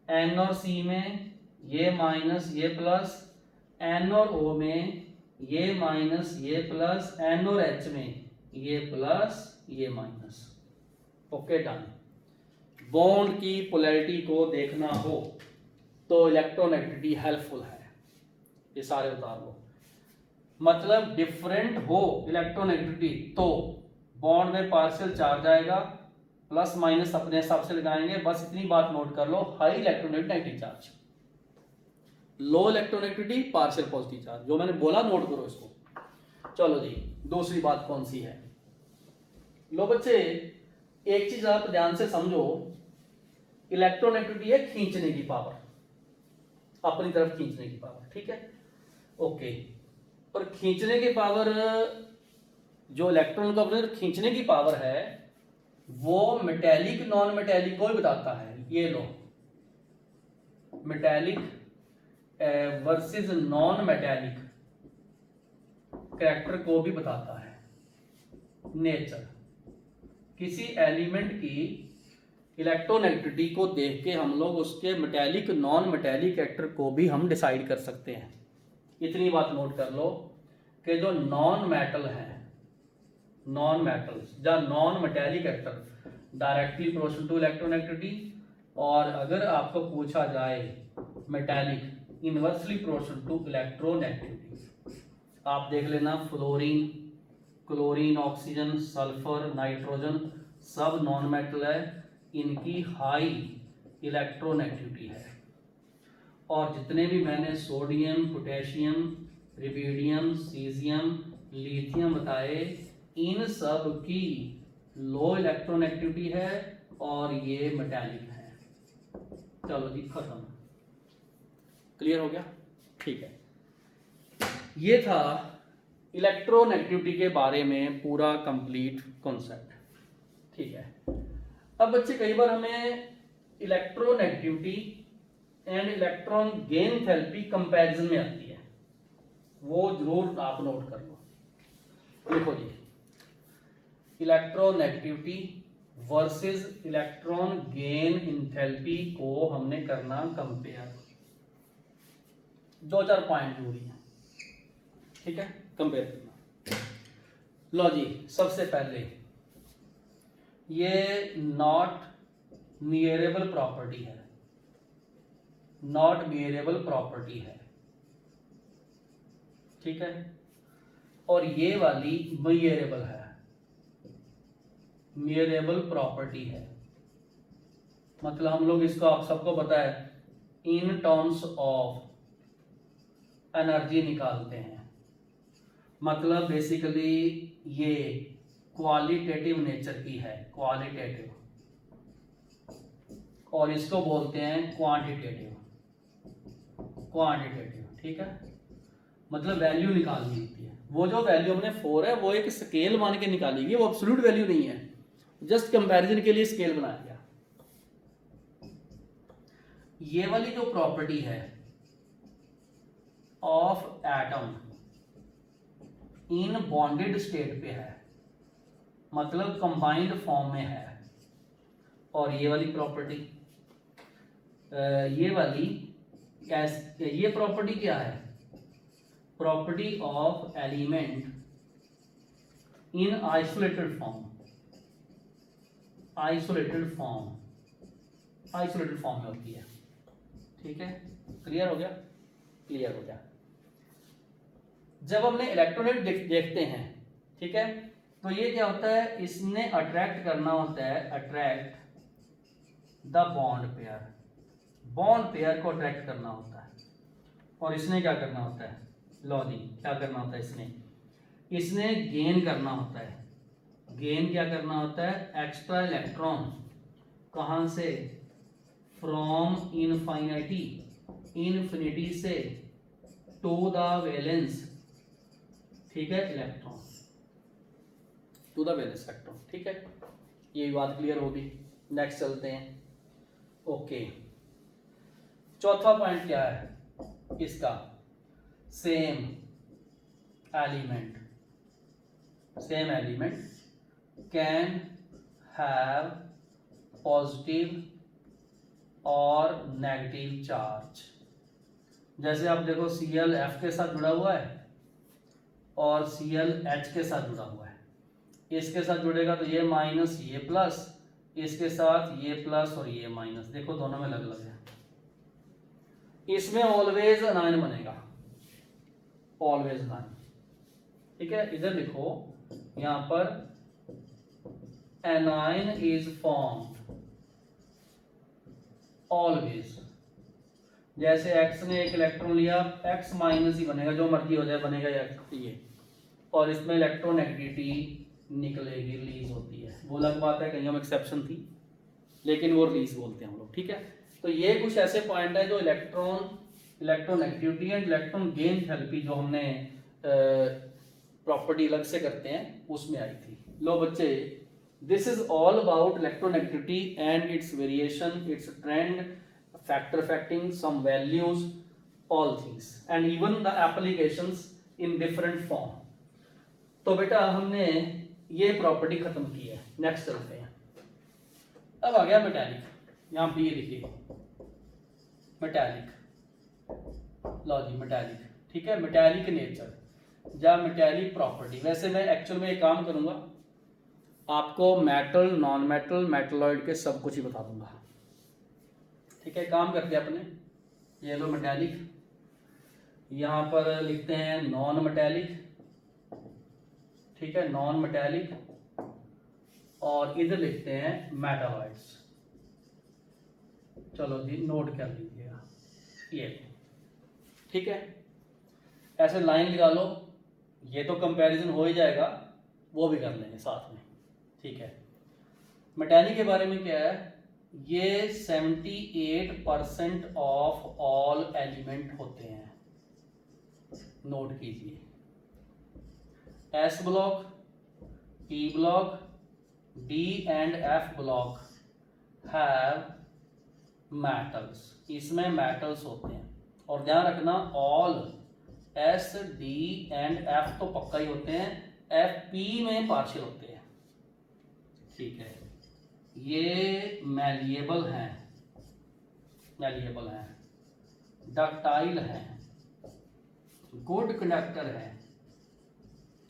एन और सी में ये माइनस ये प्लस, एन और ओ में ये माइनस ये प्लस, एन और एच में ये प्लस ये माइनस। Okay, done. बॉन्ड की पोलैरिटी को देखना हो तो इलेक्ट्रोनेगेटिविटी हेल्पफुल है, ये सारे उतार लो। मतलब डिफरेंट हो इलेक्ट्रोनेगेटिविटी तो बॉन्ड में पार्शियल चार्ज आएगा, प्लस माइनस अपने हिसाब से लगाएंगे। बस इतनी बात नोट कर लो, हाई इलेक्ट्रोनेगेटिविटी नेगेटिव चार्ज, लो इलेक्ट्रोनेगेटिविटी पार्शियल पॉजिटिव चार्ज, जो मैंने बोला नोट करो इसको। चलो जी, दूसरी बात कौन सी है, लो बच्चे एक चीज आप ध्यान से समझो, इलेक्ट्रोनेगेटिविटी है खींचने की पावर, अपनी तरफ खींचने की पावर। ठीक है, ओके, और खींचने की पावर, जो इलेक्ट्रॉन को अपने खींचने की पावर है, वो मेटेलिक नॉन मेटेलिक को भी बताता है। ये लो, metallic versus non metallic character को भी बताता है। नेचर, किसी एलिमेंट की इलेक्ट्रोनेगेटिविटी को देख के हम लोग उसके मेटेलिक नॉन मेटेलिक कैरेक्टर को भी हम डिसाइड कर सकते हैं। इतनी बात नोट कर लो कि जो नॉन मेटल है, नॉन मेटल्स या non metallic character directly proportional to electronegativity, और अगर आपको पूछा जाए metallic inversely proportional to electronegativity. आप देख लेना, fluorine, chlorine, oxygen, sulphur, nitrogen सब नॉन मेटल है, इनकी हाई इलेक्ट्रोनेगेटिविटी है। और जितने भी मैंने sodium, potassium, rubidium, caesium, lithium बताए, इन सब की लो इलेक्ट्रोनेगेटिविटी है और ये मेटालिक है। चलो जी, खत्म, क्लियर हो गया। ठीक है, ये था इलेक्ट्रोनेगेटिविटी के बारे में पूरा कंप्लीट कॉन्सेप्ट। ठीक है, अब बच्चे कई बार हमें electronegativity and electron gain therapy comparison में आती है, वो जरूर आप नोट कर लो। देखो जी, electronegativity versus electron gain enthalpy को हमने करना कंपेयर। दो चार पॉइंट जरूरी है, ठीक है, कंपेयर करना। लो जी, सबसे पहले ये नॉट मेयरेबल प्रॉपर्टी है, नॉट मेयरेबल प्रॉपर्टी है, ठीक है, और ये वाली मेयरेबल है, मेयरेबल प्रॉपर्टी है। मतलब हम लोग इसको, आप सबको पता है, इन टर्म्स ऑफ एनर्जी निकालते हैं। मतलब बेसिकली ये क्वालिटेटिव नेचर की है, क्वालिटेटिव, और इसको बोलते हैं क्वांटिटेटिव, क्वांटिटेटिव, ठीक है। मतलब वैल्यू निकालनी होती है। वो जो वैल्यू हमने 4 है वो एक स्केल मान के निकाली गई, वो एब्सोल्यूट वैल्यू नहीं है, जस्ट कंपैरिजन के लिए स्केल बनाया गया। ये वाली जो प्रॉपर्टी है of atom in bonded state पे है, मतलब कंबाइंड फॉर्म में है। और ये वाली प्रॉपर्टी, ये वाली ये प्रॉपर्टी क्या है? Property of element in isolated form, isolated form, isolated form में होती है, ठीक है। क्लियर हो गया? क्लियर हो गया। जब हमने इलेक्ट्रोनेट देखते हैं, ठीक है, तो ये क्या होता है, इसने अट्रैक्ट करना होता है, attract the bond pair, bond pair को अट्रैक्ट करना होता है। और इसने क्या करना होता है, लॉजी क्या करना होता है, इसने गेन करना होता है। गेन क्या करना होता है? एक्स्ट्रा इलेक्ट्रॉन, कहां से? फ्रॉम इनफाइनिटी, इन्फिनिटी से टू द वैलेंस, ठीक है, electron, to the valence electron, ठीक है। ये बात क्लियर होगी। नेक्स्ट चलते हैं। ओके, चौथा पॉइंट क्या है इसका? Same element, same element can have positive और नेगेटिव चार्ज। जैसे आप देखो Cl F के साथ जुड़ा हुआ है और Cl H के साथ जुड़ा हुआ है। इसके साथ जुड़ेगा तो ये माइनस, ये प्लस, इसके साथ ये प्लस और ये माइनस, देखो दोनों में अलग अलग है। इसमें ऑलवेज अनायन बनेगा, ऑलवेज अनायन, ठीक है। इधर लिखो, यहां पर एनाइन इज फॉर्म्ड ऑलवेज। जैसे x ने एक इलेक्ट्रॉन लिया, x माइनस ही बनेगा, जो मर्जी हो जाए बनेगा ये, और इसमें इलेक्ट्रोनेगेटिविटी निकलेगी, रिलीज होती है। वो अलग बात है, कहीं हम एक्सेप्शन थी, लेकिन वो रिलीज बोलते हैं हम लोग, ठीक है। तो ये कुछ ऐसे पॉइंट है जो electronegativity and electron gain therapy जो हमने प्रॉपर्टी अलग से करते हैं उसमें आई थी। लो बच्चे, this is all about electronegativity and its variation, its trend, factor affecting some values, all things and even the applications in different form. तो बेटा हमने ये प्रॉपर्टी खत्म की है। नेक्स्ट चलते हैं। अब आ गया मेटालिक, यहां बी लिखिए, मेटालिक, लो जी मेटालिक, ठीक है। मेटालिक नेचर या मेटालिक प्रॉपर्टी। वैसे मैं एक्चुअल में एक काम करूंगा, आपको मेटल, नॉन मेटल, मेटलॉइड के सब कुछ ही बता दूंगा, ठीक है। काम करते हैं अपने, ये लो मेटालिक, यहां पर लिखते हैं नॉन मेटालिक, ठीक है, नॉन मेटालिक, और इधर लिखते हैं मेटालॉइड्स। चलो जी नोट कर लीजिएगा ये, ठीक है। ऐसे लाइन लगा लो, ये तो कंपैरिजन हो ही जाएगा, वो भी कर लेंगे साथ में, ठीक है। मेटालिक के बारे में क्या है, ये 78% ऑफ ऑल एलिमेंट होते हैं, नोट कीजिए, S block, P block, D and F block have metals, इसमें मेटल्स होते हैं। और ध्यान रखना all S D and F तो पक्का ही होते हैं, एफ पी में पार्शियल होते हैं। ठीक है, ये मैलिएबल हैं, मैलिएबल हैं, डक्टाइल हैं, गुड कंडक्टर है,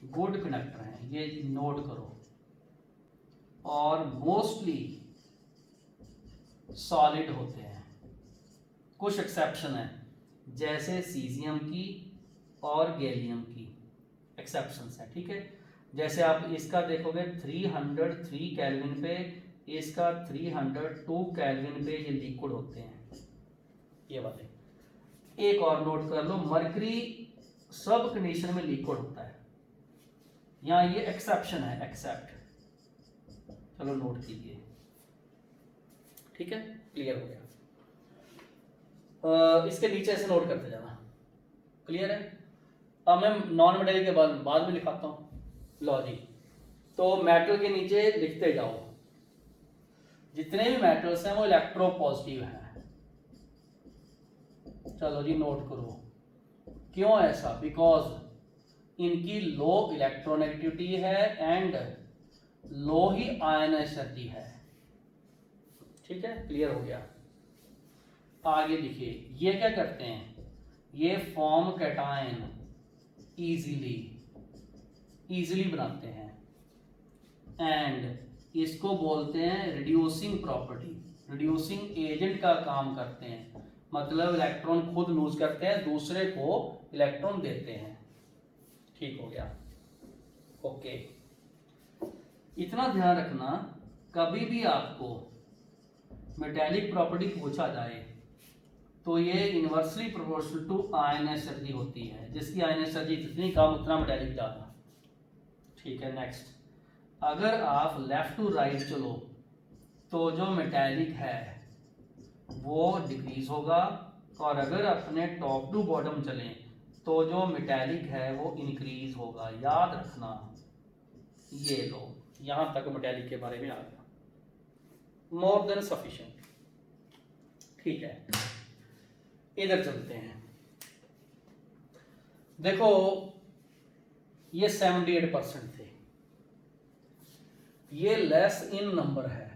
गुड कंडक्टर है, ये नोट करो। और मोस्टली सॉलिड होते हैं, कुछ एक्सेप्शन है जैसे सीजियम की और गैलियम की एक्सेप्शंस है। ठीक है, जैसे आप इसका देखोगे 303 केल्विन पे, इसका 302 केल्विन पे ये लिक्विड होते हैं, ये वाले। एक और नोट कर लो, मरकरी सब कंडीशन में लिक्विड होता है, यहाँ ये एक्सेप्शन है, एक्सेप्ट। चलो नोट कीजिए, ठीक है, क्लियर हो गया। इसके नीचे ऐसे नोट करते जाना, क्लियर है। अब मैं नॉन मेटल के बाद में लिखाता हूँ, लो जी। तो मेटल के नीचे लिखते जाओ, जितने भी मेटल्स हैं वो इलेक्ट्रोपॉजिटिव हैं। चलो जी नोट करो, क्यों ऐसा, बिकॉज इनकी लो इलेक्ट्रोनेगेटिविटी है एंड लो ही आयनाइसिटी है। ठीक है, क्लियर हो गया। आगे देखिए, ये क्या करते हैं, ये फॉर्म कैटायन इजीली बनाते हैं एंड इसको बोलते हैं रिड्यूसिंग प्रॉपर्टी, रिड्यूसिंग एजेंट का काम करते हैं। मतलब इलेक्ट्रॉन खुद लूज करते हैं, दूसरे को इलेक्ट्रॉन देते हैं। ठीक हो गया, ओके। इतना ध्यान रखना, कभी भी आपको मेटेलिक प्रॉपर्टी पूछा जाए तो ये इनवर्सली प्रोपोर्शनल टू आयनाइसिटी होती है, जिसकी आयनाइसिटी जितनी कम उतना मेटेलिक ज़्यादा। ठीक है, नेक्स्ट। अगर आप लेफ्ट टू राइट चलो तो जो मेटेलिक है वो डिक्रीज होगा, और अगर अपने टॉप टू बॉटम चलें तो जो मेटेलिक है वो इंक्रीज होगा। याद रखना, ये लो, यहां तक मेटेलिक के बारे में आ गया, मोर देन सफिशिएंट। ठीक है, इधर चलते हैं। देखो, ये 78% थे, ये लेस इन नंबर है,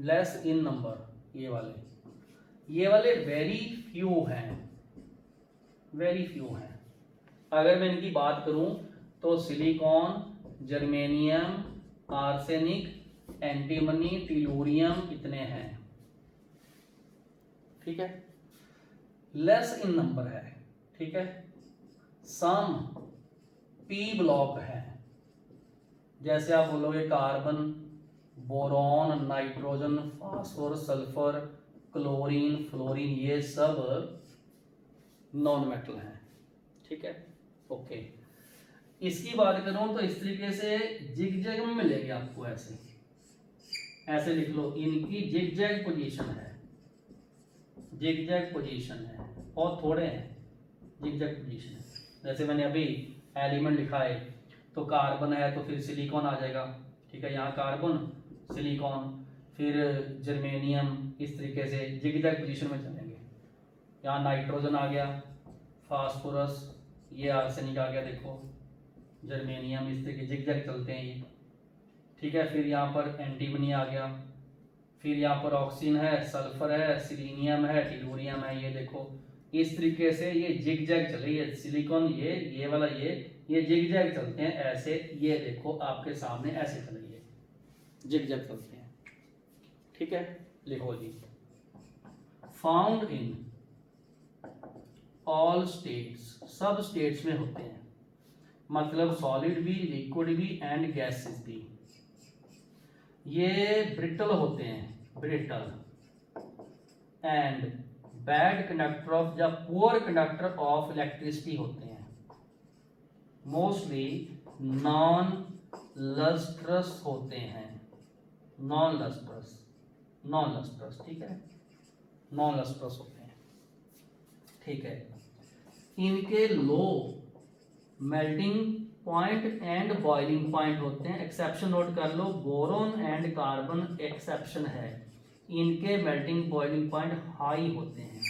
लेस इन नंबर। ये वाले वेरी फ्यू हैं, वेरी फ्यू हैं। अगर मैं इनकी बात करूं तो silicon, germanium, arsenic, antimony, tellurium, इतने हैं। ठीक है, लेस इन नंबर है। ठीक है, सम पी ब्लॉक है, जैसे आप बोलोगे carbon, boron, nitrogen, phosphorus, sulphur, chlorine, fluorine, ये सब नॉन मेटल हैं। ठीक है, ओके। इसकी बात करूं तो इस तरीके से जिग-जैग में मिलेंगे आपको, ऐसे ऐसे लिख लो, इनकी जिग-जैग पोजीशन है, जिग-जैग पोजीशन है, बहुत थोड़े हैं, जिग-जैग पोजीशन है। जैसे मैंने अभी एलिमेंट लिखा है, तो कार्बन है तो फिर सिलिकॉन आ जाएगा। ठीक है, यहाँ कार्बन, सिलिकॉन, फिर जर्मेनियम, इस तरीके से जिग-जैग पोजीशन में चलेंगे। यहाँ नाइट्रोजन आ गया, फास्फोरस, ये आर्सेनिक आ गया, देखो जर्मेनियम, इस तरीके जिग-जैग चलते हैं ये। ठीक है, फिर यहाँ पर एंटीमनी आ गया, फिर यहाँ पर ऑक्सीजन है, सल्फर है, सिलीनियम है, टेलुरियम है, ये देखो इस तरीके से ये जिग-जैग चल रही है। सिलिकॉन ये वाला ये जिग-जैग चलते हैं ऐसे, ये देखो आपके सामने ऐसे चल रही है, जिग-जैग चलते हैं। ठीक है, लिखो जी, फाउंड इन ऑल स्टेट्स, सब स्टेट्स में होते हैं, मतलब सॉलिड भी, लिक्विड भी एंड गैसेस भी। ये ब्रिटल होते हैं, brittle and bad conductor of या पुअर कंडक्टर ऑफ इलेक्ट्रिसिटी होते हैं। मोस्टली नॉन लस्ट्रस होते हैं, नॉन लस्ट्रस, नॉन लस्ट्रस। ठीक है, नॉन लस्ट्रस होते हैं। ठीक है, इनके low melting point and boiling point होते हैं। एक्सेप्शन नोट कर लो, बोरोन एंड कार्बन एक्सेप्शन है, इनके मेल्टिंग बॉइलिंग पॉइंट हाई होते हैं।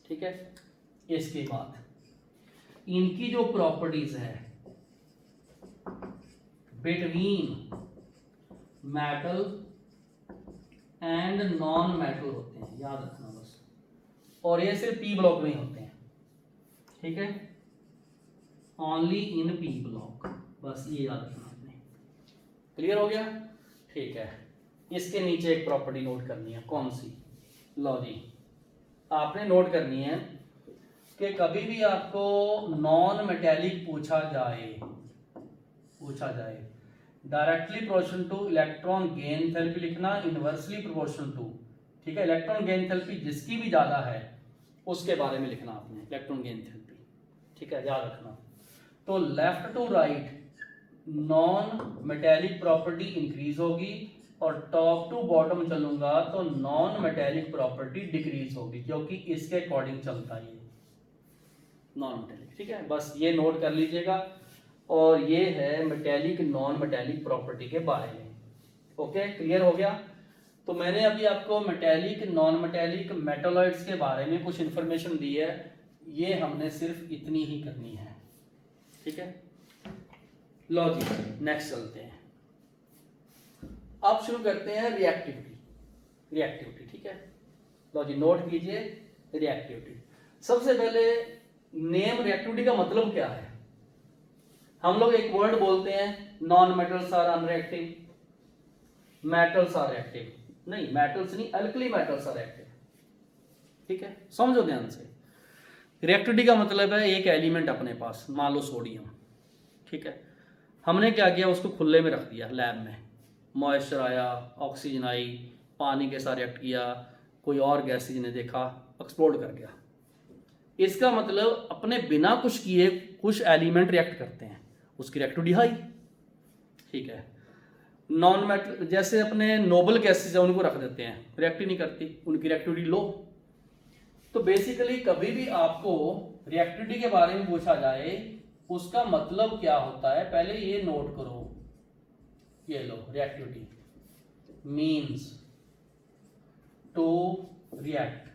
ठीक है, इसके बाद इनकी जो प्रॉपर्टीज है between metal and non metal होते हैं, याद रखना बस। और ये सिर्फ पी ब्लॉक में ही होते हैं, ठीक है, ओनली इन पी ब्लॉक, बस ये याद रखना आपने। क्लियर हो गया? ठीक है, इसके नीचे एक प्रॉपर्टी नोट करनी है, कौन सी? लो जी, आपने नोट करनी है कि कभी भी आपको नॉन मेटेलिक पूछा जाए directly proportional two electron gain enthalpy लिखना, इनवर्सली प्रोपोर्शनल टू, ठीक है, इलेक्ट्रॉन गेन एंथैल्पी जिसकी भी ज्यादा है उसके बारे में लिखना आपने, इलेक्ट्रॉन गेन एंथैल्पी, ठीक है, याद रखना। तो left to right non metallic property increase होगी और टॉप टू बॉटम चलूंगा तो नॉन मेटेलिक प्रॉपर्टी डिक्रीज होगी, क्योंकि इसके अकॉर्डिंग चलता है ये नॉन मेटेलिक। ठीक है, बस ये नोट कर लीजिएगा। और ये है मेटेलिक नॉन मेटेलिक प्रॉपर्टी के बारे में। ओके, क्लियर हो गया? तो मैंने अभी आपको मेटेलिक नॉन मेटेलिक मेटालॉइड्स के बारे में कुछ इंफॉर्मेशन दी है, ये हमने सिर्फ इतनी ही करनी है। ठीक है, लो जी नेक्स्ट चलते हैं। अब शुरू करते हैं रिएक्टिविटी। ठीक है, लो जी नोट कीजिए रिएक्टिविटी। सबसे पहले नेम रिएक्टिविटी का मतलब क्या है? हम लोग एक वर्ड बोलते हैं, non metals are unreactive, metals are reactive. नहीं, मेटल्स नहीं, अल्कली मेटल्स आर रिएक्टिव। ठीक है, समझो ध्यान से। रिएक्टिविटी का मतलब है एक एलिमेंट अपने पास, मान लो सोडियम, ठीक है, हमने क्या किया, उसको खुले में रख दिया लैब में, मॉइस्चर आया, ऑक्सीजन आई, पानी के साथ रिएक्ट किया, कोई और गैसेज ने देखा, एक्सप्लोड कर गया। इसका मतलब अपने बिना कुछ किए कुछ एलिमेंट रिएक्ट करते हैं, उसकी रिएक्टिविटी हाई। ठीक है, नॉन मेटल जैसे अपने नोबल गैसेज है उनको रख देते हैं, रिएक्ट ही नहीं करती, उनकी रिएक्टिविटी लो। तो बेसिकली कभी भी आपको रिएक्टिविटी के बारे में पूछा जाए उसका मतलब क्या होता है, पहले ये नोट करो, ये लो, reactivity means to react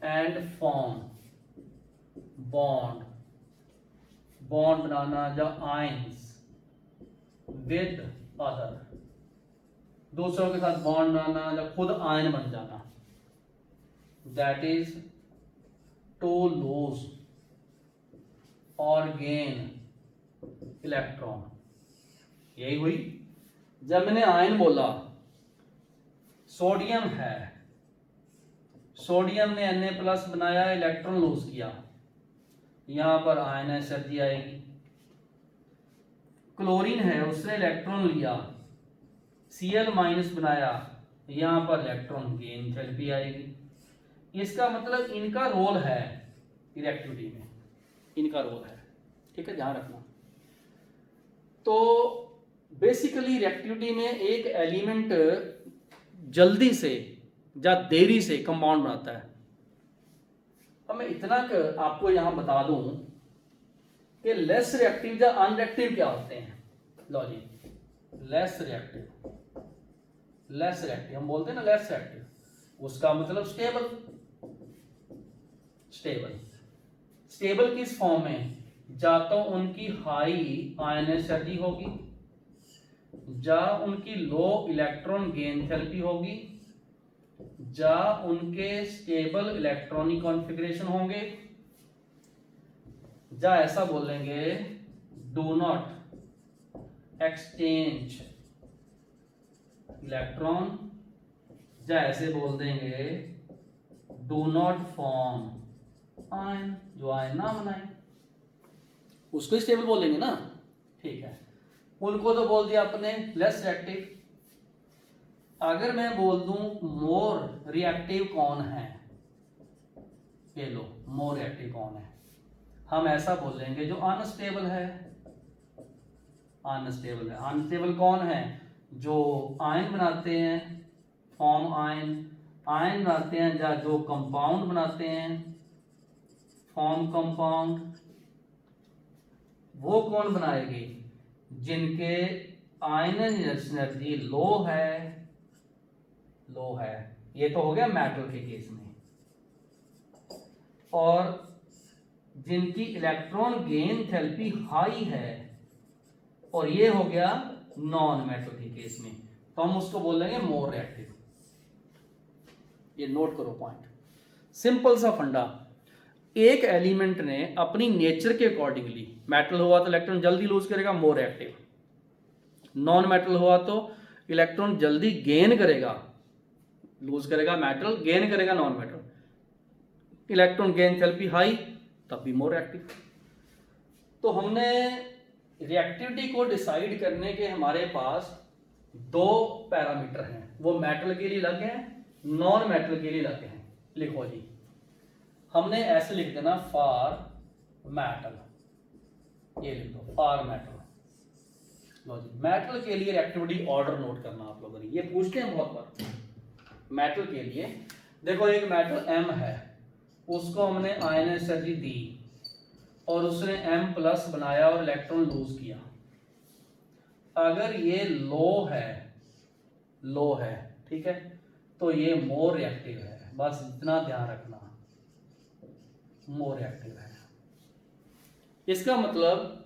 and form bond बनाना या आयंस विद अदर, दूसरों के साथ बॉन्ड बनाना या खुद आयन बन जाना, दैट इज टू लूज और गेन इलेक्ट्रॉन। यही हुई। जब मैंने आयन बोला, सोडियम है, सोडियम ने Na+ बनाया, इलेक्ट्रॉन लूज किया, यहां पर आयन एनर्जी आएगी। क्लोरीन है, उसने इलेक्ट्रॉन लिया, Cl- बनाया, यहां पर इलेक्ट्रॉन गेन एंथैल्पी आएगी। इसका मतलब इनका रोल है रिएक्टिविटी में, इनका रोल है। ठीक है, ध्यान रखना। तो बेसिकली रिएक्टिविटी में एक एलिमेंट जल्दी से या देरी से कंपाउंड बनाता है। अब मैं इतना आपको यहां बता दूं कि लेस रिएक्टिव या अनरिएक्टिव क्या होते हैं। लो जी, लेस रिएक्टिव हम बोलते हैं ना, लेस रिएक्टिव, उसका मतलब स्टेबल किस फॉर्म में? या तो उनकी हाई आयन एनर्जी होगी, या उनकी लो इलेक्ट्रॉन गेन एंथैल्पी होगी, या उनके स्टेबल इलेक्ट्रॉनिक कॉन्फ़िगरेशन होंगे, या ऐसा बोलेंगे डू नॉट एक्सचेंज इलेक्ट्रॉन, या ऐसे बोल देंगे डू नॉट फॉर्म आयन, जो आयन ना बनाए उसको स्टेबल बोलेंगे ना। ठीक है, उनको तो बोल दिया अपने लेस रिएक्टिव। अगर मैं बोल दूं मोर रिएक्टिव कौन है, ये लो, मोर रिएक्टिव कौन है, हम ऐसा बोलेंगे जो अनस्टेबल है। अनस्टेबल कौन है? जो आयन बनाते हैं, फॉर्म आयन बनाते हैं, या जो कंपाउंड बनाते हैं, फॉर्म कंपाउंड, वो कौन बनाएगी? जिनके आयनन एनर्जी लो है, ये तो हो गया मेटल के केस में, और जिनकी इलेक्ट्रॉन गेन थेरेपी हाई है, और ये हो गया नॉन मेटल के केस में, तो हम उसको बोलेंगे मोर रिएक्टिव। ये नोट करो पॉइंट, सिंपल सा फंडा। एक एलिमेंट ने अपनी नेचर के अकॉर्डिंगली, मेटल हुआ तो इलेक्ट्रॉन जल्दी लूज करेगा, मोर रिएक्टिव। नॉन मेटल हुआ तो इलेक्ट्रॉन जल्दी गेन करेगा, लूज करेगा मेटल, गेन करेगा non metal. Electron gain therapy high, तब भी मोर रिएक्टिव। तो हमने रिएक्टिविटी को डिसाइड करने के हमारे पास दो पैरामीटर हैं, वो मेटल के लिए अलग हैं, नॉन मेटल के लिए अलग हैं। लिखो जी, हमने ऐसे लिख देना फॉर मेटल, ये लिख दो फॉर मेटल। लो जी, मेटल के लिए रिएक्टिविटी ऑर्डर नोट करना आप लोगों ने, ये पूछते हैं बहुत बार। मेटल के लिए देखो, एक मेटल M है, उसको हमने आयन एनर्जी दी और उसने M प्लस बनाया और इलेक्ट्रॉन लूज किया। अगर ये लो है, ठीक है, तो ये मोर रिएक्टिव है, बस इतना ध्यान रखना, मोर रिएक्टिव है। इसका मतलब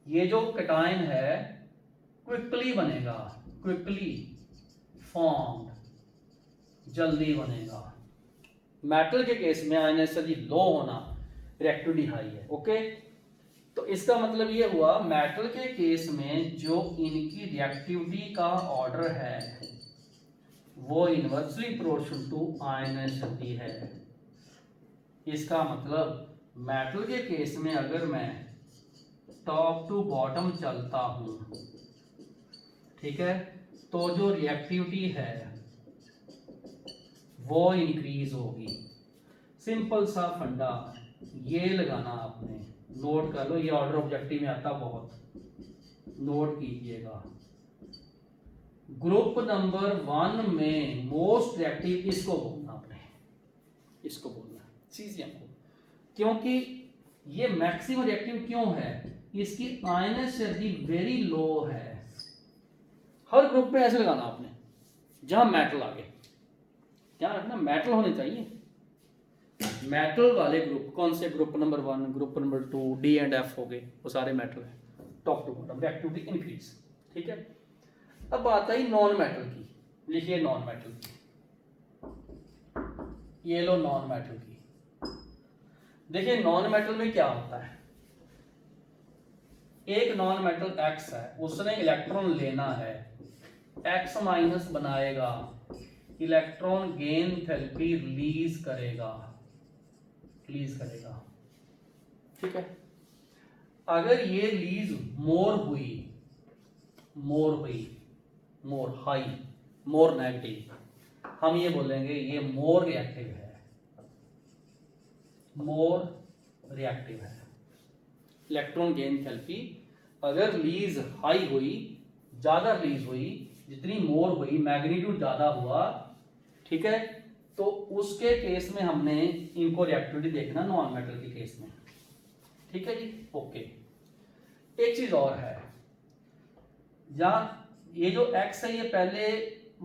ये जो कैटायन है क्विकली बनेगा, क्विकली फॉर्म्ड, जल्दी बनेगा। मेटल के केस में आयन एनर्जी लो होना, रिएक्टिविटी हाई है। ओके, तो इसका मतलब ये हुआ मेटल के केस में जो इनकी रिएक्टिविटी का ऑर्डर है वो inversely proportional to ion energy है। इसका मतलब मेटल के केस में अगर मैं टॉप टू बॉटम चलता हूं, ठीक है, तो जो रिएक्टिविटी है वो इंक्रीज होगी। सिंपल सा फंडा ये लगाना आपने, नोट कर लो, ये ऑर्डर ऑब्जेक्टिव में आता बहुत, नोट कीजिएगा। ग्रुप नंबर 1 में मोस्ट रिएक्टिव इसको बोलना आपने, इसको बोलना चीज हमको, क्योंकि ये मैक्सिमम रिएक्टिव क्यों है, इसकी आयन एनर्जी वेरी लो है। हर ग्रुप में ऐसे लगाना आपने जहां मेटल आगे, ध्यान रखना मेटल होने चाहिए। मेटल वाले ग्रुप कौन से? Group number 1, group number 2, D and F हो गए, वो सारे मेटल है, top to bottom reactivity increase. ठीक है, अब बात आई नॉन मेटल की, लिखिए नॉन मेटल की, ये लो नॉन मेटल की। देखिए नॉन मेटल में क्या होता है, एक नॉन मेटल X है, उसने इलेक्ट्रॉन लेना है, X माइनस बनाएगा, इलेक्ट्रॉन गेन थेरेपी रिलीज करेगा, ठीक है। अगर ये रिलीज मोर हाई, मोर नेगेटिव, हम ये बोलेंगे ये मोर रिएक्टिव है, इलेक्ट्रॉन गेन थेरेपी अगर रिलीज हाई हुई, ज्यादा रिलीज हुई, जितनी मोर हुई, मैग्नीट्यूड ज्यादा हुआ, ठीक है, तो उसके केस में हमने इनको रिएक्टिविटी देखना नॉन मेटल के केस में। ठीक है जी, ओके। एक चीज और है, जहां ये जो X है ये पहले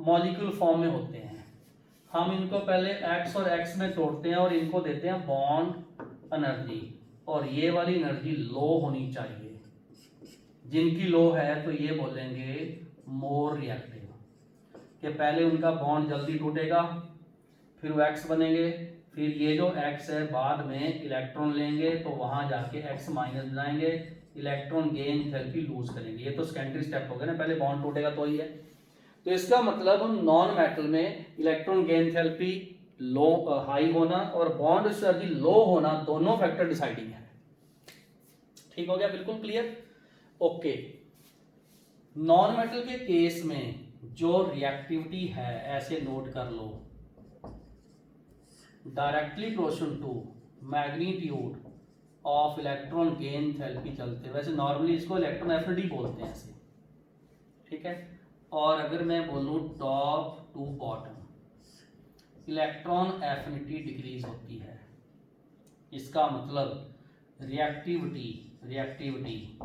मॉलिक्यूल फॉर्म में होते हैं, हम इनको पहले X और X में तोड़ते हैं और इनको देते हैं बॉन्ड एनर्जी, और ये वाली एनर्जी लो होनी चाहिए। जिनकी लो है तो ये बोलेंगे मोर रिएक्टिव, कि पहले उनका बॉन्ड जल्दी टूटेगा, फिर वो X बनेंगे, फिर ये जो X है बाद में इलेक्ट्रॉन लेंगे तो वहां जाके X माइनस बनाएंगे, इलेक्ट्रॉन गेन थेरेपी लूज करेंगे। ये तो सेकेंडरी स्टेप हो गया ना, पहले बॉन्ड टूटेगा तो ही है। तो इसका मतलब नॉन मेटल में इलेक्ट्रॉन गेन थेरेपी लो हाई होना और बॉन्ड एनर्जी लो होना, दोनों फैक्टर डिसाइडिंग है। ठीक हो गया, बिल्कुल क्लियर, ओके। नॉन मेटल के केस में जो रिएक्टिविटी है ऐसे नोट कर लो, directly proportional to magnitude of electron gain therapy चलते, वैसे नॉर्मली इसको इलेक्ट्रॉन एफिनिटी बोलते हैं ऐसे, ठीक है। और अगर मैं बोलूं top to bottom, electron affinity decrease होती है, इसका मतलब रिएक्टिविटी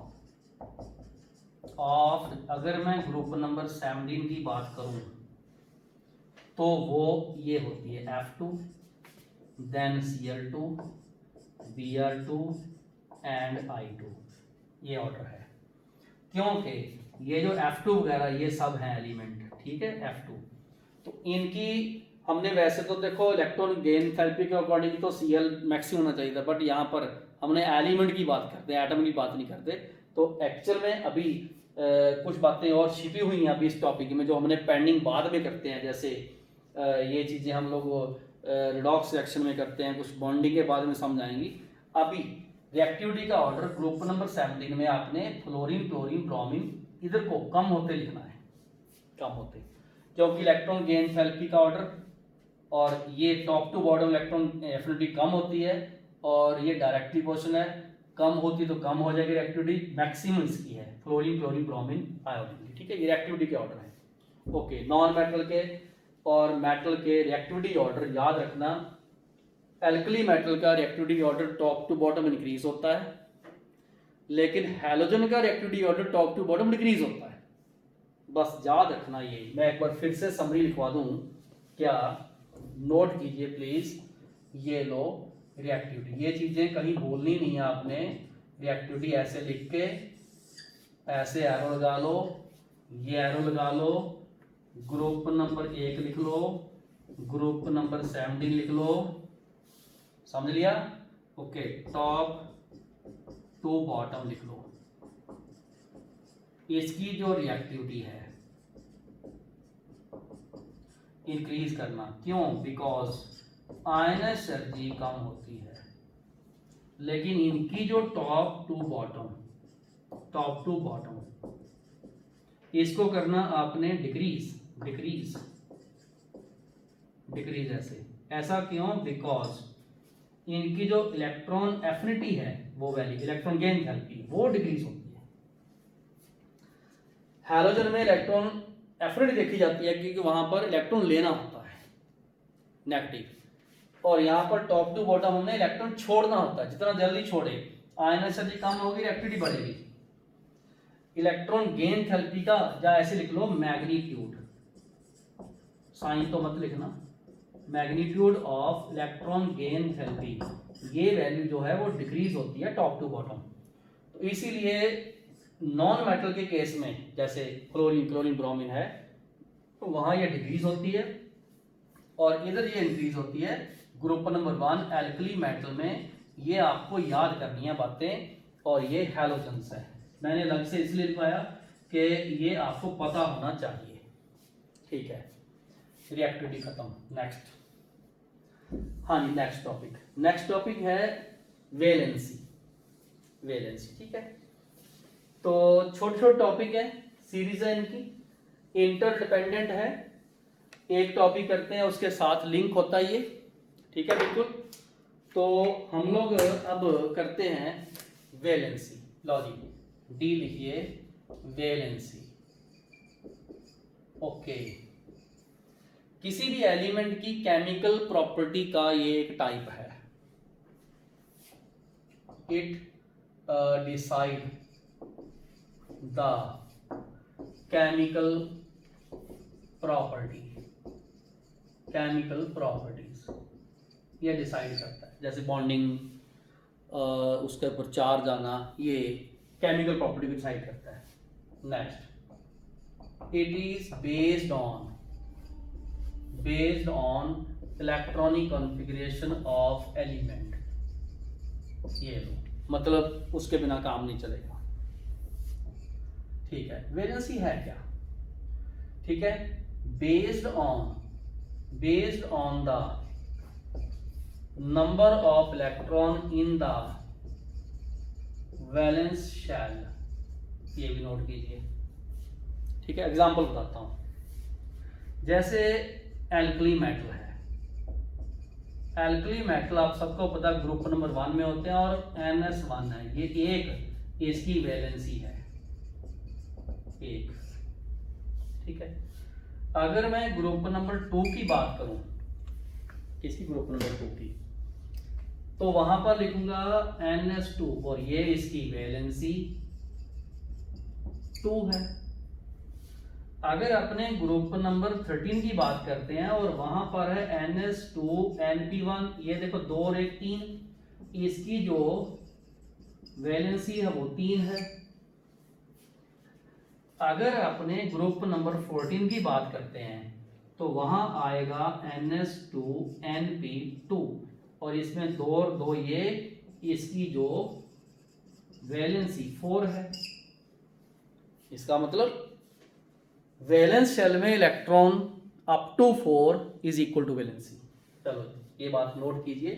ऑफ, अगर मैं ग्रुप नंबर 17 की बात करूं तो वो ये होती है F2 then Cl2 Br2 and I2, ये ऑर्डर है। क्योंकि ये जो F2 वगैरह ये सब हैं एलिमेंट, ठीक है, F2, तो इनकी हमने वैसे तो देखो इलेक्ट्रॉन गेन एंथैल्पी के अकॉर्डिंग तो Cl मैक्स होना चाहिए था, बट यहाँ पर हमने एलिमेंट की बात करते हैं, एटम की बात नहीं करते। तो एक्चुअल में अभी कुछ बातें और छिपी हुई हैं अभी इस टॉपिक में जो हमने पेंडिंग बाद में करते हैं, जैसे ये चीज़ें हम लोग रिडॉक्स रिएक्शन में करते हैं, कुछ बॉन्डिंग के बाद में समझ आएंगी। अभी रिएक्टिविटी का ऑर्डर ग्रुप नंबर 17 में आपने फ्लोरीन क्लोरीन ब्रोमीन इधर को कम होते लिखना है, कम होते, क्योंकि इलेक्ट्रॉन गेन एंथैल्पी का ऑर्डर और ये top to bottom electron affinity कम होती है और ये डायरेक्टली पोर्शन है, कम होती तो कम हो जाएगी रिएक्टिविटी, मैक्सिमम इसकी है फ्लोरीन क्लोरीन ब्रोमीन आयोडीन की, ठीक है, ये रिएक्टिविटी के ऑर्डर है। ओके, नॉन मेटल के और मेटल के रिएक्टिविटी ऑर्डर याद रखना, एल्कली मेटल का reactivity order top to bottom increase होता है, लेकिन हैलोजन का reactivity order top to bottom decrease होता है। बस याद रखना ये, मैं एक बार फिर से समरी लिखवा दूं, क्या नोट कीजिए प्लीज, ये लो रिएक्टिविटी, ये चीजें कहीं बोलनी नहीं है आपने, रिएक्टिविटी ऐसे लिख के ऐसे एरो लगा लो, ये एरो लगा लो, ग्रुप नंबर 1 लिख लो, ग्रुप नंबर 17 लिख लो, समझ लिया? ओके, टॉप टू बॉटम लिख लो। इसकी जो रिएक्टिविटी है इंक्रीज करना, क्यों? बिकॉज आयनस एनर्जी कम होती है, लेकिन इनकी जो टॉप टू बॉटम इसको करना आपने डिक्रीज डिक्रीज डिक्रीज ऐसा क्यों? बिकॉज इनकी जो इलेक्ट्रॉन एफिनिटी है वो वैल्यू, इलेक्ट्रॉन गेन एंथैल्पी वो डिक्रीज होती है। हैलोजन में इलेक्ट्रॉन एफिनिटी देखी जाती है क्योंकि वहां पर इलेक्ट्रॉन लेना होता है नेगेटिव, और यहाँ पर टॉप टू बॉटम हमने इलेक्ट्रॉन छोड़ना होता है, जितना जल्दी छोड़े आयन एनर्जी कम होगी, रिएक्टिविटी बढ़ेगी। इलेक्ट्रॉन गेन एंथैल्पी का या ऐसे लिख लो मैग्नीट्यूड, साइन तो मत लिखना, magnitude of electron gain enthalpy, ये वैल्यू जो है वो डिक्रीज होती है टॉप टू बॉटम। तो इसीलिए नॉन मेटल के केस में जैसे क्लोरीन क्लोरीन ब्रोमीन है तो वहां ये डिक्रीज होती है और इधर ये इंक्रीज होती है। ग्रुप नंबर 1 एल्कली मेटल में ये आपको याद करनी है बातें, और ये हैलोजन्स है, मैंने अलग से इसलिए लिखवाया कि ये आपको पता होना चाहिए, ठीक है। रिएक्टिविटी खत्म, नेक्स्ट, हाँ जी नेक्स्ट टॉपिक है वैलेंसी, ठीक है। तो छोटे छोटे टॉपिक है, सीरीज है इनकी, इंटरडिपेंडेंट है, एक टॉपिक करते हैं उसके साथ लिंक होता है ये, ठीक है बिल्कुल। तो हम लोग अब करते हैं वैलेंसी, लॉजिक डी लिखिए, वैलेंसी। ओके, किसी भी एलिमेंट की केमिकल प्रॉपर्टी का ये एक टाइप है, it decide the chemical properties, ये डिसाइड करता है, जैसे बॉन्डिंग, उसके ऊपर चार्ज आना, ये केमिकल प्रॉपर्टी को डिसाइड करता है। Next, it is based on electronic configuration of element, ये लो, मतलब उसके बिना काम नहीं चलेगा, ठीक है। वैलेंसी है क्या? ठीक है, based on the number of electron in the valence shell, ये भी नोट कीजिए, ठीक है। एग्जांपल बताता हूं, जैसे एल्कली मेटल है, एल्कली मेटल आप सबको पता ग्रुप नंबर 1 में होते हैं और NS1 है, ये एक इसकी वैलेंसी है, एक, ठीक है। अगर मैं ग्रुप नंबर 2 की बात करूं, किसकी? ग्रुप नंबर 2 की, तो वहां पर लिखूंगा NS2 और ये इसकी वैलेंसी 2 है। अगर अपने ग्रुप नंबर 13 की बात करते हैं और वहां पर है NS2 NP1, ये देखो 2 और 1 3, इसकी जो वैलेंसी है वो 3 है। अगर अपने ग्रुप नंबर 14 की बात करते हैं तो वहां आएगा NS2 NP2 और इसमें 2 और 2 ये, इसकी जो वैलेंसी 4 है। इसका मतलब वैलेंस शेल में electron up to 4 is equal to valency. चलो ये बात नोट कीजिए।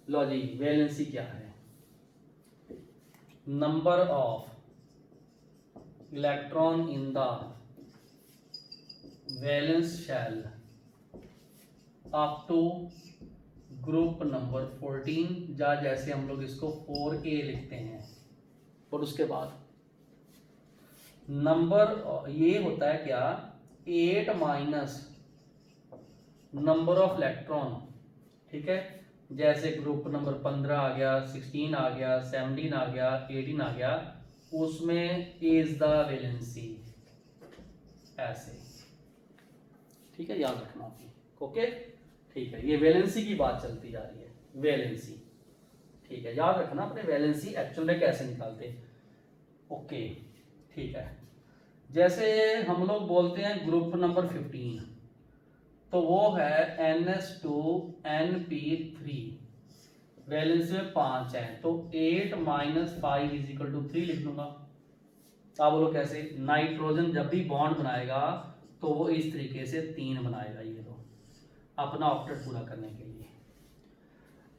लो जी, वैलेंसी क्या है? Number of electron in the valence shell up to group number 14, जैसे हम लोग इसको 4A लिखते हैं, और उसके बाद नंबर ये होता है क्या, 8 माइनस नंबर ऑफ इलेक्ट्रॉन, ठीक है। जैसे ग्रुप नंबर 15 आ गया, 16 आ गया, 17 आ गया, 18 आ गया, उसमें इज द वैलेंसी, ऐसे, ठीक है, याद रखना आपने। ओके, ठीक है, ये वैलेंसी की बात चलती जा रही है, वैलेंसी, ठीक है, याद रखना अपने वैलेंसी एक्चुअल में कैसे निकालते हैं। ओके, ठीक है। जैसे हम लोग बोलते हैं ग्रुप नंबर 15, तो वो है NS2 NP3, वैलेंस में 5 है, तो 8 माइनस 5 इज इक्वल टू 3 लिख लूंगा। आप बोलो कैसे? नाइट्रोजन जब भी बॉन्ड बनाएगा तो वो इस तरीके से 3 बनाएगा, ये दो, अपना ऑक्टेट पूरा करने के लिए।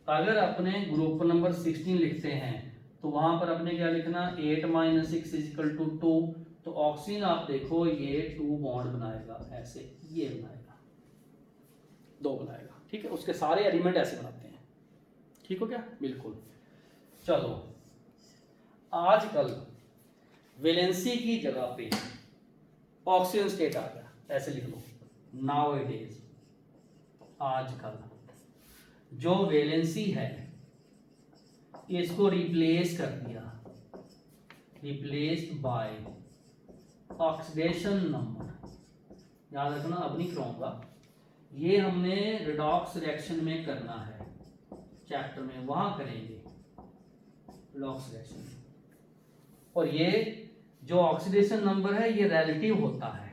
अगर अपने ग्रुप नंबर 16 लिखते हैं तो वहां पर अपने क्या लिखना, 8 माइनस 6 इज इक्वल टू 2, तो ऑक्सीजन आप देखो ये 2 बॉन्ड बनाएगा, ऐसे ये बनाएगा, 2 बनाएगा, ठीक है। उसके सारे एलिमेंट ऐसे बनाते हैं, ठीक हो क्या? बिल्कुल। चलो, आजकल वैलेंसी की जगह पे ऑक्सीजन स्टेट आ गया, ऐसे लिख लो, नाउ इट इज, आजकल जो वैलेंसी है इसको रिप्लेस कर दिया, रिप्लेस्ड बाय ऑक्सीडेशन नंबर। याद रखना, अब नहीं कराऊंगा, ये हमने रिडॉक्स रिएक्शन में करना है, चैप्टर में वहां करेंगे रिडॉक्स रिएक्शन में। और ये जो ऑक्सीडेशन नंबर है ये रिलेटिव होता है,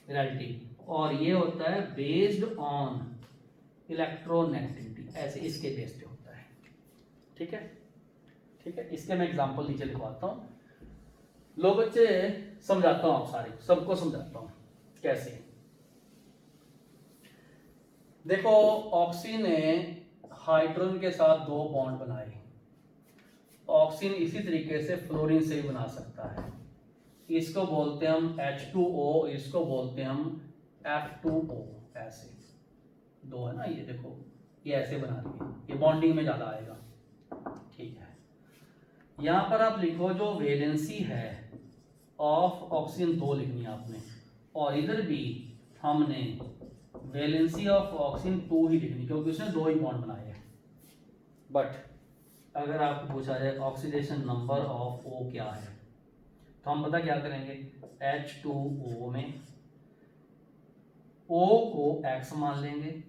रिलेटिव, और ये होता है बेस्ड ऑन इलेक्ट्रोनेगेटिविटी, ऐसे इसके बेस्ड पे होता है, ठीक है, ठीक है। इसके मैं एग्जांपल नीचे लिखवाता हूँ, लो बच्चे समझाता हूँ, आप सारे सबको समझाता हूँ कैसे। देखो, ऑक्सीजन ने हाइड्रोजन के साथ 2 बॉन्ड बनाए, ऑक्सीजन इसी तरीके से फ्लोरीन से भी बना सकता है, इसको बोलते हैं हम H2O, इसको बोलते हैं हम F2O, ऐसे 2 है ना, ये देखो, ये ऐसे बना दिए, ये बॉन्डिंग में ज्यादा आएगा, ठीक है। यहां पर आप लिखो जो वैलेंसी है ऑफ ऑक्सीजन 2 लिखनी है आपने, और इधर भी हमने वैलेंसी ऑफ ऑक्सीजन 2 ही लिखनी, क्योंकि उसने 2 ही बॉन्ड बनाए हैं। बट अगर आपको पूछा जाए ऑक्सीडेशन नंबर ऑफ O क्या है, तो हम पता क्या करेंगे, H2O में O को X मान लेंगे,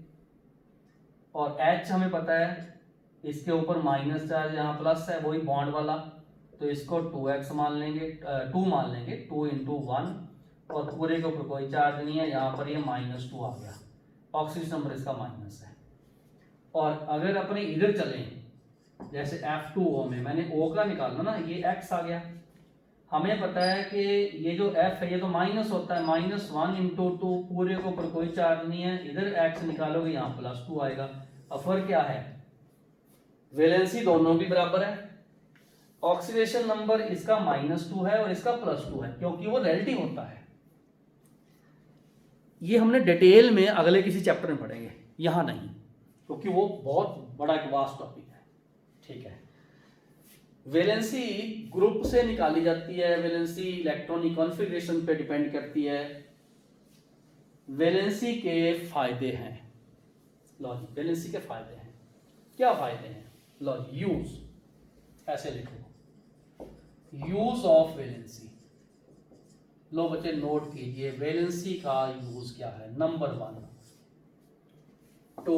और H हमें पता है इसके ऊपर माइनस चार्ज, यहाँ प्लस है वही बॉन्ड वाला, तो इसको 2x मान लेंगे, 2 मान लेंगे, 2 × 1, और पूरे के ऊपर कोई चार्ज नहीं है, यहाँ पर ये -2 आ गया, ऑक्सीजन नंबर इसका माइनस है। और अगर अपने इधर चलें, जैसे F2O में मैंने O का निकालना ना, ये X आ गया, हमें पता है कि ये जो F है ये तो माइनस होता है, -1 × 2, पूरे के ऊपर कोई चार्ज नहीं है, इधर X निकालोगे यहाँ +2 आएगा। अब फर्क क्या है, वैलेंसी दोनों भी बराबर है, ऑक्सीडेशन नंबर इसका -2 है और इसका +2 है, क्योंकि वो रिलेटिव होता है। ये हमने डिटेल में अगले किसी चैप्टर में पढ़ेंगे, यहां नहीं, क्योंकि वो बहुत बड़ा एक वास्ट टॉपिक है, ठीक है। वैलेंसी ग्रुप से निकाली जाती है, वैलेंसी इलेक्ट्रॉनिक कॉन्फ़िगरेशन पे डिपेंड करती है। वैलेंसी के फायदे हैं, लॉजिक, वैलेंसी के फायदे हैं, क्या फायदे हैं? लो यूज, ऐसे लिखो, यूज ऑफ वैलेंसी। लो बच्चे नोट कीजिए, वैलेंसी का यूज क्या है। Number 1, to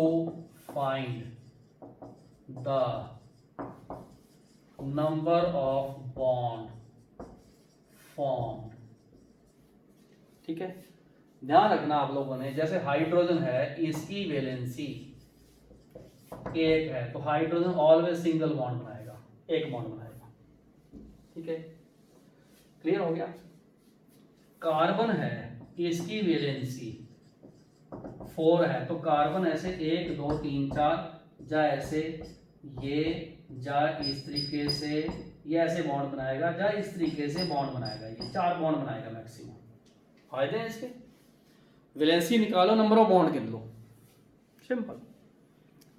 find the number of bond form. ठीक है, ध्यान रखना आप लोगों ने, जैसे हाइड्रोजन है, इसकी वैलेंसी 1 है, तो हाइड्रोजन ऑलवेज सिंगल बॉन्ड बनाएगा, एक बॉन्ड बनाएगा। ठीक है, क्लियर हो गया। कार्बन है, इसकी वैलेंसी 4 है, तो कार्बन ऐसे 1 2 3 4 जा ऐसे, ये जा इस तरीके से, ये ऐसे बॉन्ड बनाएगा, जा इस तरीके से बॉन्ड बनाएगा, ये 4 बॉन्ड बनाएगा मैक्सिमम। फायदे हैं इसके। वैलेंसी निकालो, नंबर ऑफ बॉन्ड गिन लो, सिंपल।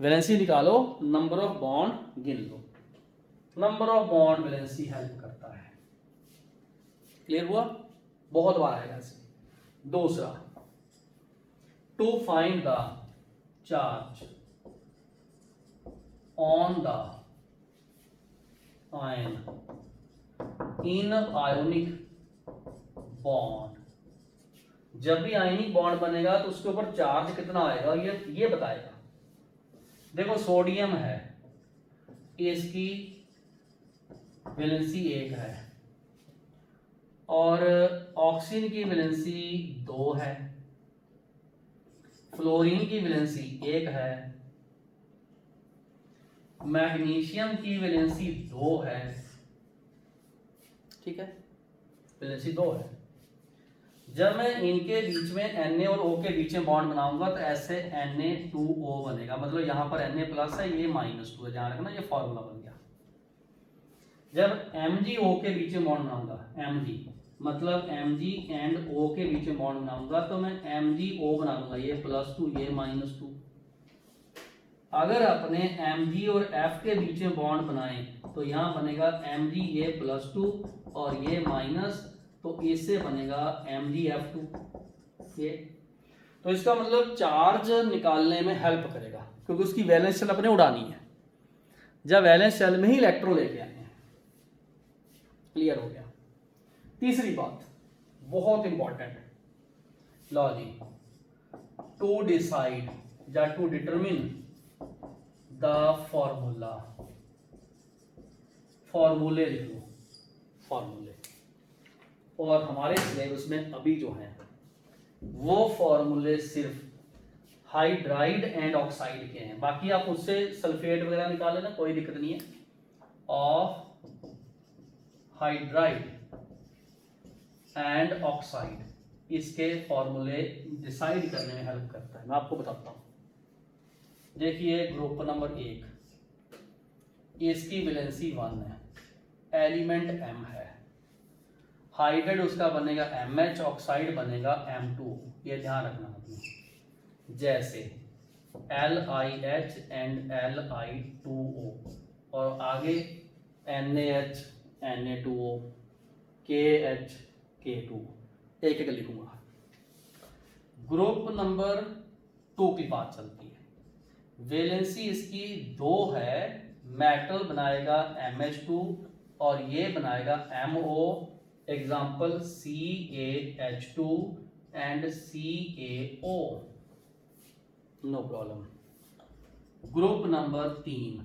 वैलेंसी निकालो, नंबर ऑफ बॉन्ड गिन लो। Number of bond valency help करता है। क्लियर हुआ? बहुत बार आएगा ऐसे। दूसरा, to find the charge on the ion in ionic bond. जब भी आयनिक बॉन्ड बनेगा तो उसके ऊपर चार्ज कितना आएगा, ये बताएगा। देखो सोडियम है, इसकी वैलेंसी 1 है, और ऑक्सीजन की वैलेंसी 2 है, फ्लोरीन की वैलेंसी 1 है, मैग्नीशियम की वैलेंसी 2 है। ठीक है, वैलेंसी 2 है। जब मैं इनके बीच में Na और O के बीच में बॉन्ड बनाऊंगा तो ऐसे Na2O बनेगा, मतलब यहां पर Na प्लस है, ये -2 है, ध्यान रखना, ये फॉर्मूला बन गया। जब MgO के बीच में बॉन्ड बनाऊंगा, Mg मतलब Mg एंड O के बीच में बॉन्ड बनाऊंगा तो मैं MgO बना दूंगा, ये +2 ये -2। अगर अपने Mg और F के बीच में बॉन्ड बनाएं तो यहाँ बनेगा Mg ये +2 और ये माइनस, तो इससे बनेगा MgF2 ये। तो इसका मतलब चार्ज निकालने में हेल्प करेगा, क्योंकि उसकी वैलेंस शेल अपने उड़ानी है। जब वैलेंस शेल में ही इलेक्ट्रॉन लेके आए हैं। क्लियर हो गया। तीसरी बात बहुत इंपॉर्टेंट, लो जी, टू डिसाइड या टू डिटरमिन द फॉर्मूला। फॉर्मूले लिख लो, फॉर्मूले। और हमारे सिलेबस में अभी जो हैं वो फॉर्मूले सिर्फ हाइड्राइड एंड ऑक्साइड के हैं, बाकी आप उससे सल्फेट वगैरह निकाल लेना, कोई दिक्कत नहीं है। ऑफ हाइड्राइड एंड ऑक्साइड, इसके फॉर्मूले डिसाइड करने में हेल्प करता है। मैं आपको बताता हूं, देखिए ग्रुप नंबर 1, इसकी वैलेंसी 1 है, एलिमेंट M है, हाइड्राइड उसका बनेगा MH, ऑक्साइड बनेगा M2, ये ध्यान रखना आपने। जैसे LiH एंड Li2O, और आगे NaH Na2O, KH K2, एक एक लिखूंगा। ग्रुप नंबर 2 की बात चलती है, वैलेंसी इसकी 2 है, मेटल बनाएगा MH2 और ये बनाएगा MO, example CaH2 and CaO, no problem. Group number 3,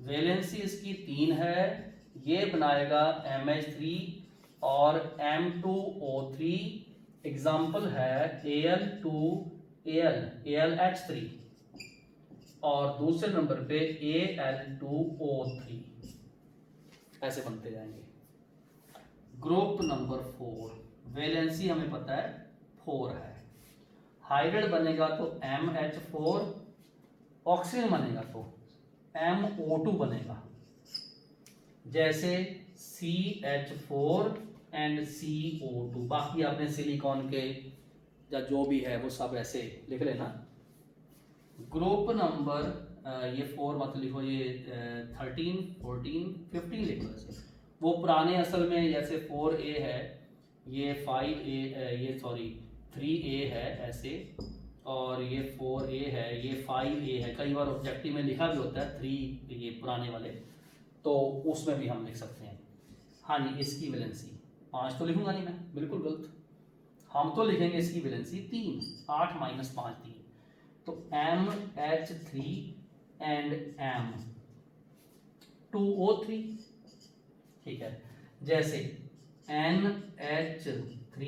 valency इसकी 3 है, ये बनाएगा MH3 और M2O3, एग्जाम्पल है Al2Al, AlH3, और दूसरे नंबर पे Al2O3, ऐसे बनते जाएंगे। ग्रुप नंबर 4, वैलेंसी हमें पता है 4 है, हाइड्राइड बनेगा तो MH4, ऑक्सीजन बनेगा तो MO2 बनेगा, जैसे CH4 एंड CO2। बाकी आपने सिलिकॉन के या जो भी है वो सब ऐसे लिख लेना। ग्रुप नंबर ये 4 मत लिखो, ये 13 14 15 लिख लो ऐसे। वो पुराने असल में जैसे 4A है, ये 5A, ये सॉरी 3A है ऐसे, और ये 4A है, ये 5A है, कई बार ऑब्जेक्टिव में लिखा भी होता है 3, ये पुराने वाले, तो उसमें भी हम लिख सकते हैं। हाँ जी, इसकी वैलेंसी 5 तो लिखूंगा नहीं मैं, बिल्कुल गलत, हम तो लिखेंगे इसकी वैलेंसी 3, 8 - 5 3, तो MH3 एंड M2O3, ठीक है। जैसे NH3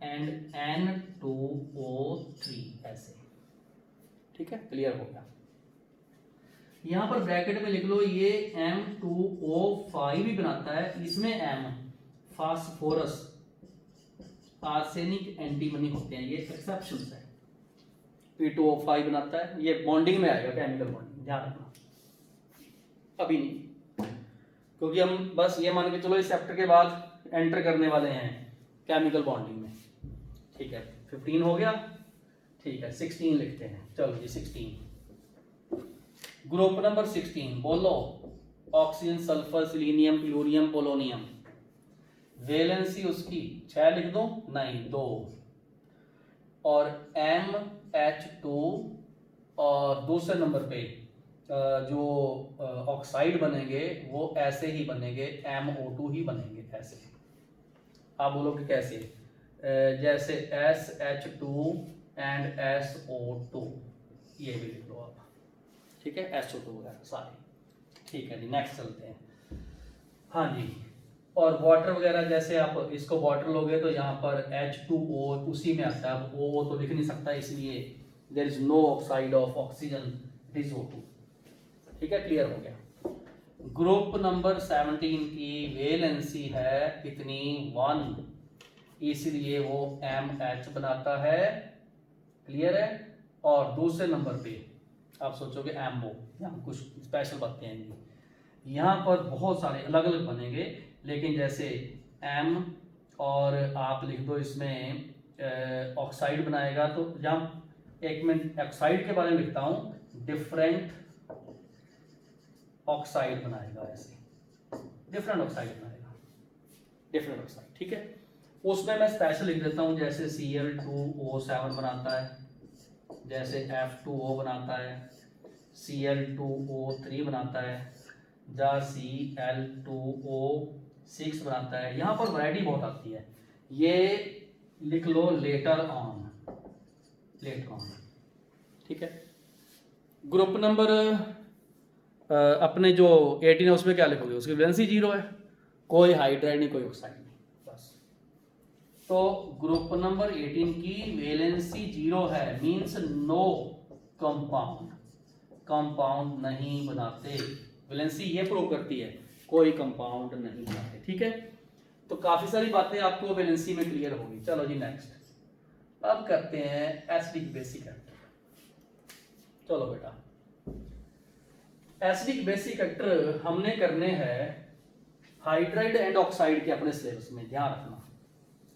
एंड N2O3 ऐसे, ठीक है, क्लियर हो गया। यहां पर ब्रैकेट में लिख लो, ये M2O5 भी बनाता है, इसमें M फास्फोरस आर्सेनिक एंटीमनी होते हैं, ये एक्सेप्शंस है। P2O5 बनाता है, ये बॉन्डिंग में आएगा, केमिकल बॉन्डिंग, ध्यान रखना, अभी नहीं, क्योंकि हम बस ये मान के चलो इस चैप्टर के बाद एंटर करने वाले हैं केमिकल बॉन्डिंग में, ठीक है। 15 हो गया, ठीक है। 16 लिखते हैं, चलो जी 16, ग्रुप नंबर 16, बोलो oxygen, sulphur, selenium, tellurium, polonium, valency उसकी 6 लिख दो, नहीं 2, और MH2, और दूसरे नंबर पे जो ऑक्साइड बनेंगे वो ऐसे ही बनेंगे, MO2 ही बनेंगे ऐसे। आप बोलोगे कैसे? जैसे SH2 एंड SO2, ये भी लिख लो आप, ठीक है, SO2 वगैरह सारे, ठीक है जी। नेक्स्ट चलते हैं, हाँ जी। और वाटर वगैरह, जैसे आप इसको वाटर लोगे तो यहाँ पर H2O उसी में आता है, अब O तो लिख नहीं सकता, इसलिए there is no oxide of oxygen, it is O2, ठीक है, क्लियर हो गया। ग्रुप नंबर 17 की वैलेंसी है कितनी? 1, इसलिए वो MH बनाता है, क्लियर है। और दूसरे नंबर पे आप सोचोगे MO, यहाँ कुछ स्पेशल बातें हैं, यहाँ पर बहुत सारे अलग अलग बनेंगे, लेकिन जैसे M, और आप लिख दो इसमें ऑक्साइड बनाएगा, तो जहाँ एक मिनट ऑक्साइड के बारे में लिखता हूँ, डिफरेंट ऑक्साइड बनाएगा, ऐसे डिफरेंट ऑक्साइड बनाएगा, डिफरेंट ऑक्साइड, ठीक है। उसमें मैं स्पेशल लिख देता हूँ, जैसे Cl2O7 बनाता है, जैसे F2O बनाता है, Cl2O3 बनाता है, या Cl2O6 बनाता है। यहाँ पर वैरायटी बहुत आती है, ये लिख लो लेटर ऑन, लेटर ऑन, ठीक है। ग्रुप नंबर अपने जो 18 है उसमें क्या लिखोगे? उसकी वैलेंसी 0 है, कोई हाइड्राइड नहीं, कोई ऑक्साइड नहीं, बस। तो ग्रुप नंबर 18 की वैलेंसी 0 है, मींस नो कंपाउंड, कंपाउंड नहीं बनाते, वैलेंसी ये प्रूव करती है कोई कंपाउंड नहीं बनाते, ठीक है। तो काफी सारी बातें आपको वैलेंसी में क्लियर होगी। चलो जी नेक्स्ट, अब करते हैं एसिडिक बेसिक एक्टर। चलो बेटा, एसिडिक बेसिक एक्टर हमने करने हैं हाइड्राइड एंड ऑक्साइड के अपने सिलेबस में, ध्यान रखना,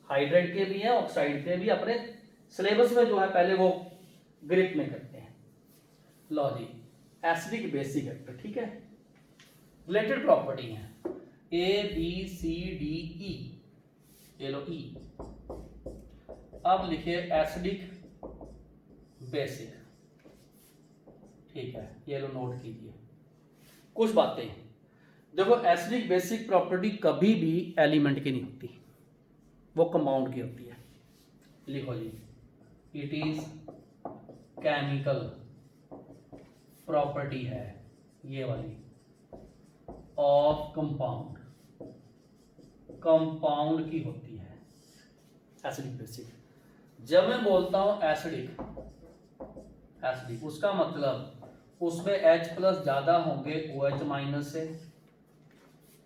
हाइड्राइड के भी हैं, ऑक्साइड के भी, अपने सिलेबस में जो है पहले वो ग्रिप में करते हैं। लो जी, एसिडिक बेसिक एक्टर, ठीक है। रिलेटेड प्रॉपर्टी है ABCDE, ये लो E। अब लिखिए एसिडिक बेसिक, ठीक है, ये लो नोट कीजिए कुछ बातें। देखो, एसिडिक बेसिक प्रॉपर्टी कभी भी एलिमेंट की नहीं होती, वो कंपाउंड की होती है। लिखो जी, इट इज केमिकल प्रॉपर्टी है ये वाली ऑफ कंपाउंड, कंपाउंड की होती है एसिडिक बेसिक। जब मैं बोलता हूं एसिडिक, एसिडिक उसका मतलब उसमें H+ ज्यादा होंगे OH- से,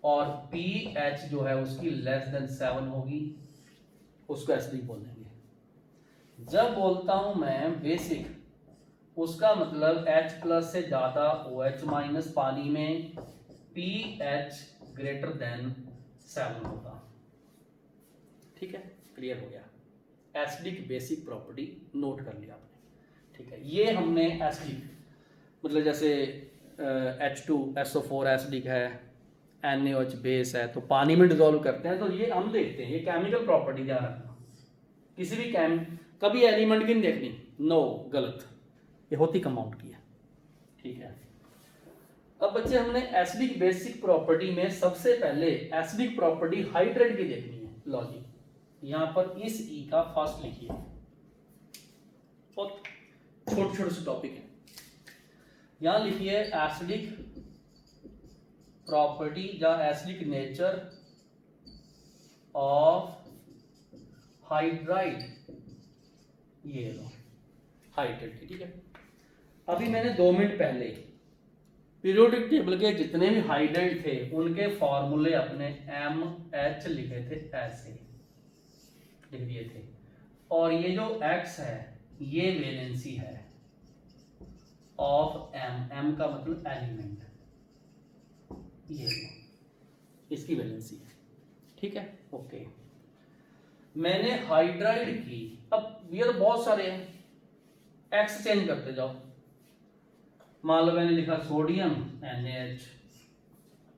और pH जो है उसकी <7 होगी, उसको एसिडिक बोल देंगे। जब बोलता हूं मैं बेसिक, उसका मतलब H+ से ज्यादा OH- पानी में, pH < 7 होगा, ठीक है, क्लियर हो गया। एसिडिक बेसिक प्रॉपर्टी नोट कर लिया आपने, ठीक है। ये हमने एसिडिक मतलब जैसे H2SO4 एसिडिक है, NaOH बेस है, तो पानी में डिजोल्व करते हैं, तो ये हम देखते हैं, ये केमिकल प्रॉपर्टी ध्यान रखना, किसी भी कभी एलिमेंट की नहीं देखनी, नो, गलत, ये होती कंपाउंड की है। ठीक है, अब बच्चे हमने एसिडिक बेसिक प्रॉपर्टी में सबसे पहले एसिडिक प्रॉपर्टी हाइड्रेट की देखनी है। लॉजिक यहां पर इस ई का फर्स्ट लिखिए, बहुत छोटे छोटे से टॉपिक है। यहां लिखिए एसिडिक प्रॉपर्टी या एसिडिक नेचर ऑफ हाइड्राइड, ये लो हाइड्रेट की। ठीक है, अभी मैंने 2 मिनट पहले पीरियोडिक टेबल के जितने भी हाइड्राइड थे उनके फॉर्मूले अपने MH लिखे थे, ऐसे लिख दिए थे। और ये जो X है ये वैलेंसी है ऑफ M का मतलब एलिमेंट, ये इसकी वैलेंसी है। ठीक है, ओके। मैंने हाइड्राइड की, अब ये तो बहुत सारे हैं, X चेंज करते जाओ। मान लो मैंने लिखा सोडियम NaH,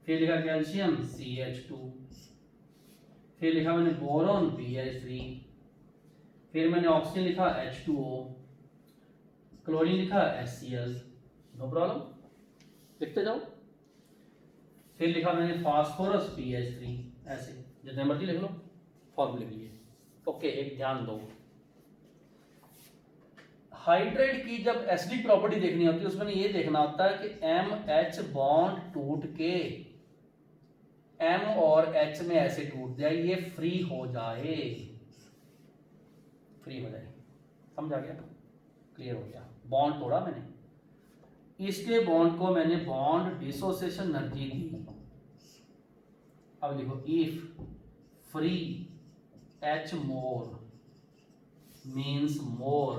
फिर लिखा कैल्शियम CH2, फिर लिखा मैंने बोरॉन BH3, फिर मैंने ऑक्सीजन लिखा H2O, क्लोरीन लिखा HCl, नो प्रॉब्लम, लिखते जाओ। फिर लिखा मैंने फास्फोरस BH3, ऐसे जितने मर्जी लिख लो, फॉर्मूले के लिए। ओके, एक ध्यान दो, हाइड्राइड की जब एसिडिक प्रॉपर्टी देखनी होती है उसमें ये देखना होता है कि MH बॉन्ड टूट के M और H में ऐसे टूट जाए, ये फ्री हो जाए, फ्री हो जाए। समझ आ गया, क्लियर हो गया। बॉन्ड तोड़ा मैंने, इसके बॉन्ड को मैंने बॉन्ड डिसोसिएशन एनर्जी दी। अब देखो, if free H more means more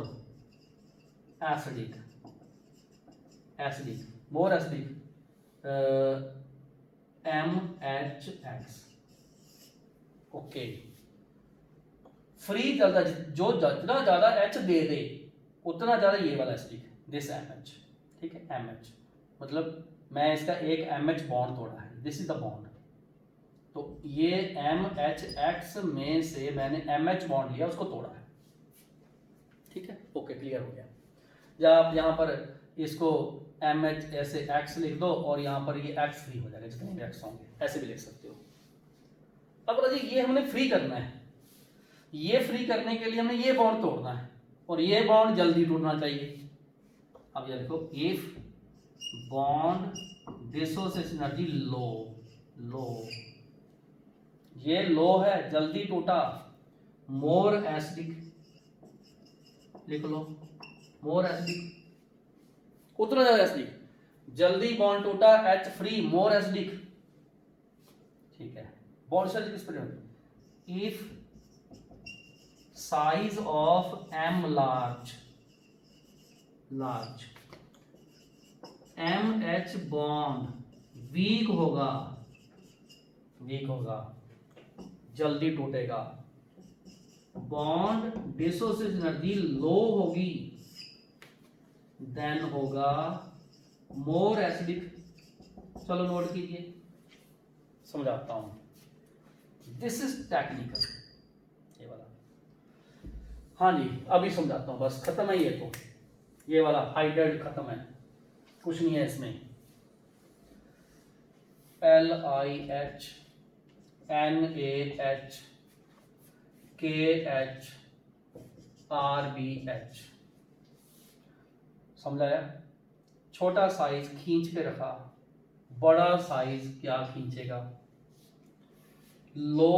acidic, more acidic MHX। Okay, free ज्यादा, जो जितना ज्यादा H दे दे उतना ज्यादा ये वाला एसिडिक, दिस MH। ठीक है, MH मतलब मैं इसका एक MH बॉन्ड तोड़ा है, दिस इज द बॉन्ड। तो ये MHX में से मैंने MH बॉन्ड लिया, उसको तोड़ा है। ठीक है, ओके, क्लियर हो गया। या आप यहाँ पर इसको MH ऐसे X लिख दो और यहाँ पर ये X फ्री हो जाएगा, जितने भी X होंगे, ऐसे भी लिख सकते हो। अब जी ये हमने फ्री करना है, ये फ्री करने के लिए हमने ये बॉन्ड तोड़ना है और ये बॉन्ड जल्दी टूटना चाहिए। अब ये देखो, if bond dissociation energy low, ये लो है, जल्दी टूटा, मोर एसिडिक लिख लो, मोर एसिडिक, उतना ज्यादा एसिडिक, जल्दी बॉन्ड टूटा, H फ्री, मोर एसिडिक। ठीक है, बॉन्ड साइज किस पर, if size of M large, MH bond weak होगा, जल्दी टूटेगा, बॉन्ड डिसोसिएशन एनर्जी लो होगी, देन होगा मोर एसिडिक। चलो नोट कीजिए, समझाता हूं, दिस इज टेक्निकल, ये वाला। हाँ जी, अभी समझाता हूं, बस खत्म है ये, तो ये वाला हाइड्राइड खत्म है, कुछ नहीं है इसमें। LiH NaH KH RBH, समझाया? छोटा साइज खींच के रखा, बड़ा साइज क्या खींचेगा, low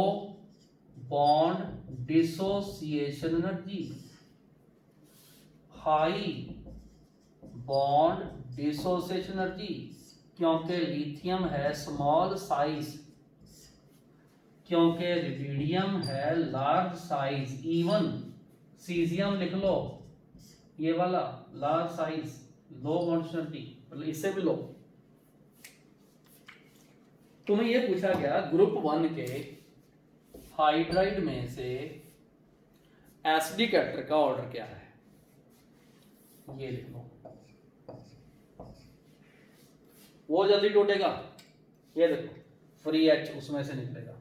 bond dissociation energy, high bond dissociation energy, क्योंकि लिथियम है स्मॉल साइज, क्योंकि रुबिडियम है लार्ज साइज, इवन सीजियम लिख लो, ये वाला large size, low bond energy, मतलब इससे भी लो। तुम्हें ये पूछा गया ग्रुप 1 के हाइड्राइड में से एसिडिक एटर का ऑर्डर क्या है, ये लिख लो, वो जल्दी टूटेगा, ये देखो फ्री H उसमें से निकलेगा।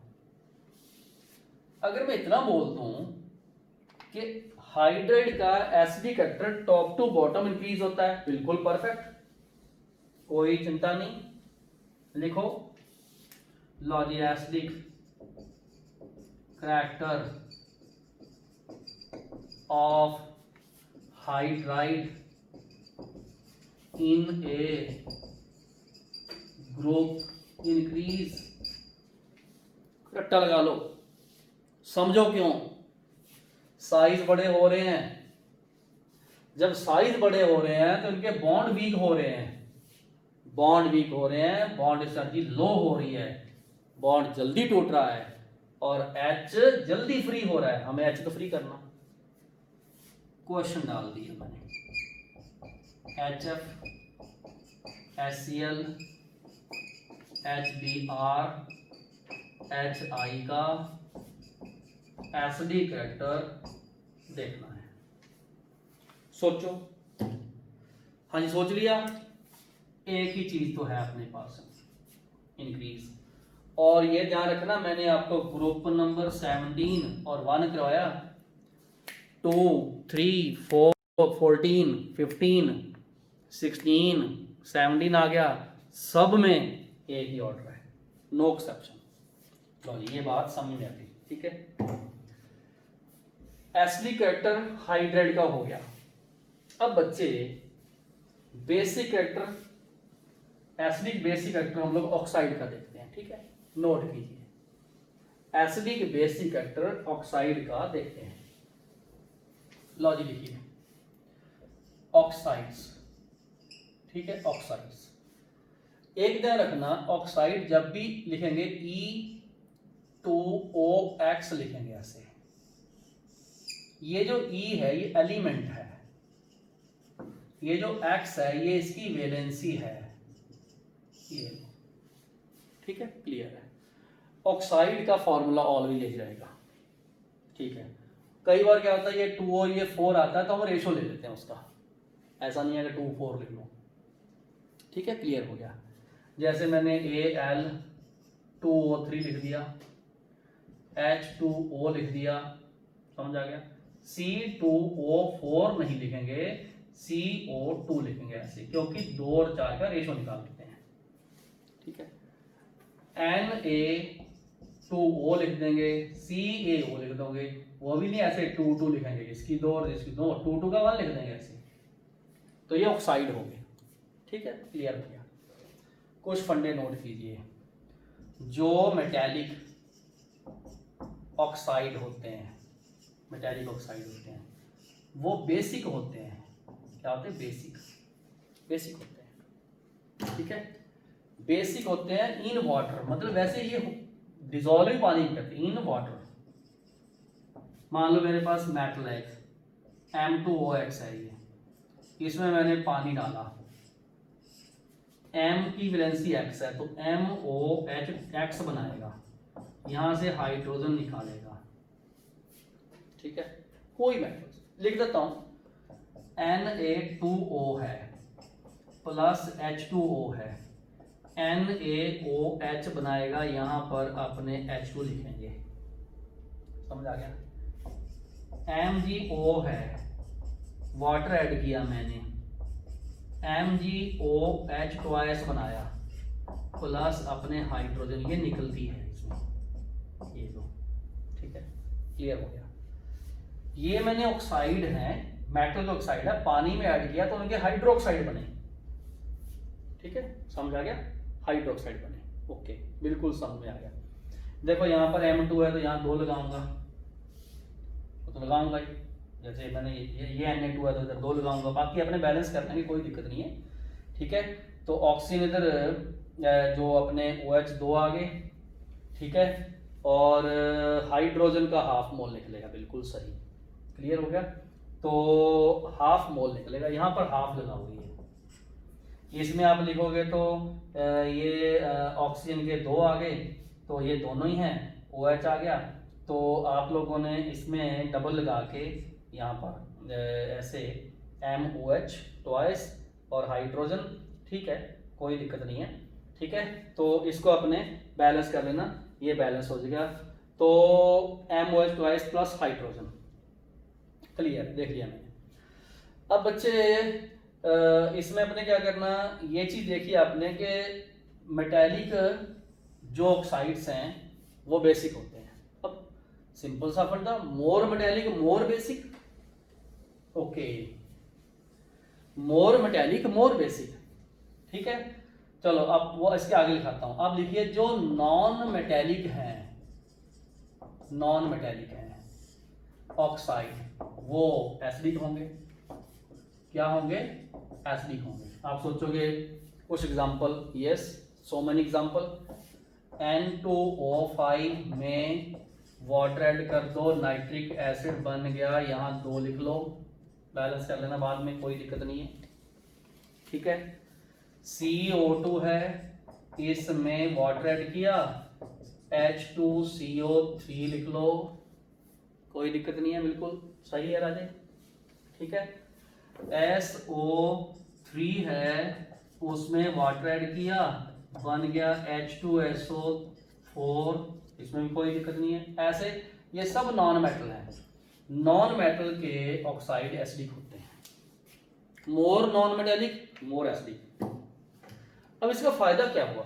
अगर मैं इतना बोल दूं कि हाइड्राइड का acidic character top to bottom increase होता है, बिल्कुल परफेक्ट, कोई चिंता नहीं, लिखो लॉजी acidic character of hydride in a group increase, रट्टा लगा लो, समझो क्यों, साइज बड़े हो रहे हैं, जब साइज बड़े हो रहे हैं तो इनके बॉन्ड वीक हो रहे हैं, बॉन्ड वीक हो रहे हैं, बॉन्ड एनर्जी लो हो रही है, बॉन्ड जल्दी टूट रहा है और एच जल्दी फ्री हो रहा है, हमें एच तो फ्री करना, क्वेश्चन डाल दिया मैंने, HF HCl HBr HI का एसिडिक कैरेक्टर देखना है, सोचो। हाँ जी सोच लिया, एक ही चीज तो है अपने पास, इंक्रीज, और ये ध्यान रखना मैंने आपको ग्रुप नंबर 17 और 1 करवाया, 2 3 4 14 15 16 17 आ गया, सब में एक ही ऑर्डर है, नो एक्सेप्शन। लो ये बात समझ में आती, ठीक है। एसिडिक कैरेक्टर हाइड्राइड का हो गया। अब बच्चे basic character, acidic basic character हम लोग ऑक्साइड का देखते हैं, ठीक है, नोट कीजिए, एसिडिक बेसिक कैरेक्टर ऑक्साइड का देखते हैं। लो जी लिखिए ऑक्साइड्स, ठीक है, ऑक्साइड्स। एक ध्यान रखना, ऑक्साइड जब भी लिखेंगे E2OX लिखेंगे ऐसे, ये जो E है ये एलिमेंट है, ये जो X है ये इसकी वैलेंसी है, ये ठीक है, क्लियर है। ऑक्साइड का फॉर्मूला ऑलवेज ले जाएगा, ठीक है। कई बार क्या होता है ये 2 और ये 4 आता है तो हम रेशो ले लेते हैं उसका, ऐसा नहीं है कि 2 4 लिख लो, ठीक है, क्लियर हो गया। जैसे मैंने Al2O3 लिख दिया, H2O लिख दिया, समझ आ गया। C2O4 नहीं लिखेंगे, CO2 लिखेंगे ऐसे, क्योंकि 2 और 4 का रेशो निकाल लेते हैं, ठीक है। Na2O लिख देंगे, CaO लिख दोगे, वो भी नहीं ऐसे 2 2 लिखेंगे, इसकी 2 और इसकी 2, 2 2 का 1 लिख देंगे ऐसे, तो ये ऑक्साइड हो गए, ठीक है, क्लियर हो गया। कुछ फंडे नोट कीजिए, जो मेटैलिक ऑक्साइड होते हैं, मेटैलिक ऑक्साइड होते हैं वो बेसिक होते हैं, क्या होते हैं, बेसिक, बेसिक होते हैं, ठीक है, बेसिक होते हैं इन वाटर, मतलब वैसे ये डिजोल्व पानी में करते हैं, इन वाटर। मान लो मेरे पास मेटल है, M2OX है ये, इसमें मैंने पानी डाला, M की वैलेंसी X है तो MOH X बनाएगा, यहां से हाइड्रोजन निकालेगा, ठीक है, कोई मैटर, लिख देता हूं, Na2O है प्लस H2O है, NaOH बनाएगा, यहां पर अपने H2 लिखेंगे, समझ आ गया। MgO है, वाटर ऐड किया मैंने, MgOH ट्वाइस बनाया प्लस अपने हाइड्रोजन, ये निकलती है इसमें, ये दो, ठीक है, क्लियर हो गया। ये मैंने ऑक्साइड है, मेटल ऑक्साइड है, पानी में ऐड किया तो उनके हाइड्रोक्साइड बने, ठीक है, समझ आ गया, हाइड्रोक्साइड बने, ओके, बिल्कुल समझ में आ गया। देखो यहाँ पर M2 है तो यहाँ 2 लगाऊंगा, तो लगाऊंगा ही, जैसे मैंने ये Na2 है तो इधर 2 लगाऊंगा, बाकी अपने बैलेंस कर लेंगे, कोई दिक्कत नहीं है, ठीक है। तो ऑक्सीजन इधर जो अपने OH2 आ गए, ठीक है, और हाइड्रोजन का हाफ मोल निकलेगा, बिल्कुल सही, क्लियर हो गया। तो हाफ मोल निकलेगा, यहाँ पर हाफ लगाओगे, इसमें आप लिखोगे तो ये ऑक्सीजन के 2 आ गए, तो ये दोनों ही हैं, OH आ गया, तो आप लोगों ने इसमें डबल लगा के यहाँ पर ऐसे MOH ट्वाइस और हाइड्रोजन, ठीक है, कोई दिक्कत नहीं है, ठीक है। तो इसको अपने बैलेंस कर लेना, ये बैलेंस हो जाएगा, तो MOH twice plus hydrogen, clear, देख लिया मैंने। अब बच्चे इसमें अपने क्या करना, ये चीज देखिए आपने कि मेटेलिक जो ऑक्साइड्स हैं वो बेसिक होते हैं। अब सिंपल सा फंडा, मोर मेटेलिक मोर बेसिक, ओके, मोर मेटेलिक मोर बेसिक, ठीक है। चलो अब वो इसके आगे लिखाता हूं। अब लिखिए जो नॉन मेटेलिक हैं, नॉन मेटेलिक हैं ऑक्साइड, वो एसिडिक होंगे। क्या होंगे? एसिडिक होंगे। आप सोचोगे कुछ example, yes, so many example. N2O5 में वाटर ऐड कर दो, नाइट्रिक एसिड बन गया, यहाँ 2 लिख लो, बैलेंस कर लेना बाद में, कोई दिक्कत नहीं है, ठीक है। CO2 है, इसमें वाटर ऐड किया, H2CO3 लिख लो, कोई दिक्कत नहीं है, बिल्कुल सही है राजे, ठीक है। SO3 है, उसमें वाटर ऐड किया, बन गया H2SO4, इसमें भी कोई दिक्कत नहीं है। ऐसे ये सब नॉन मेटल है। नॉन मेटल के ऑक्साइड एसिडिक होते हैं, more non metallic more acidic. अब इसका फायदा क्या हुआ?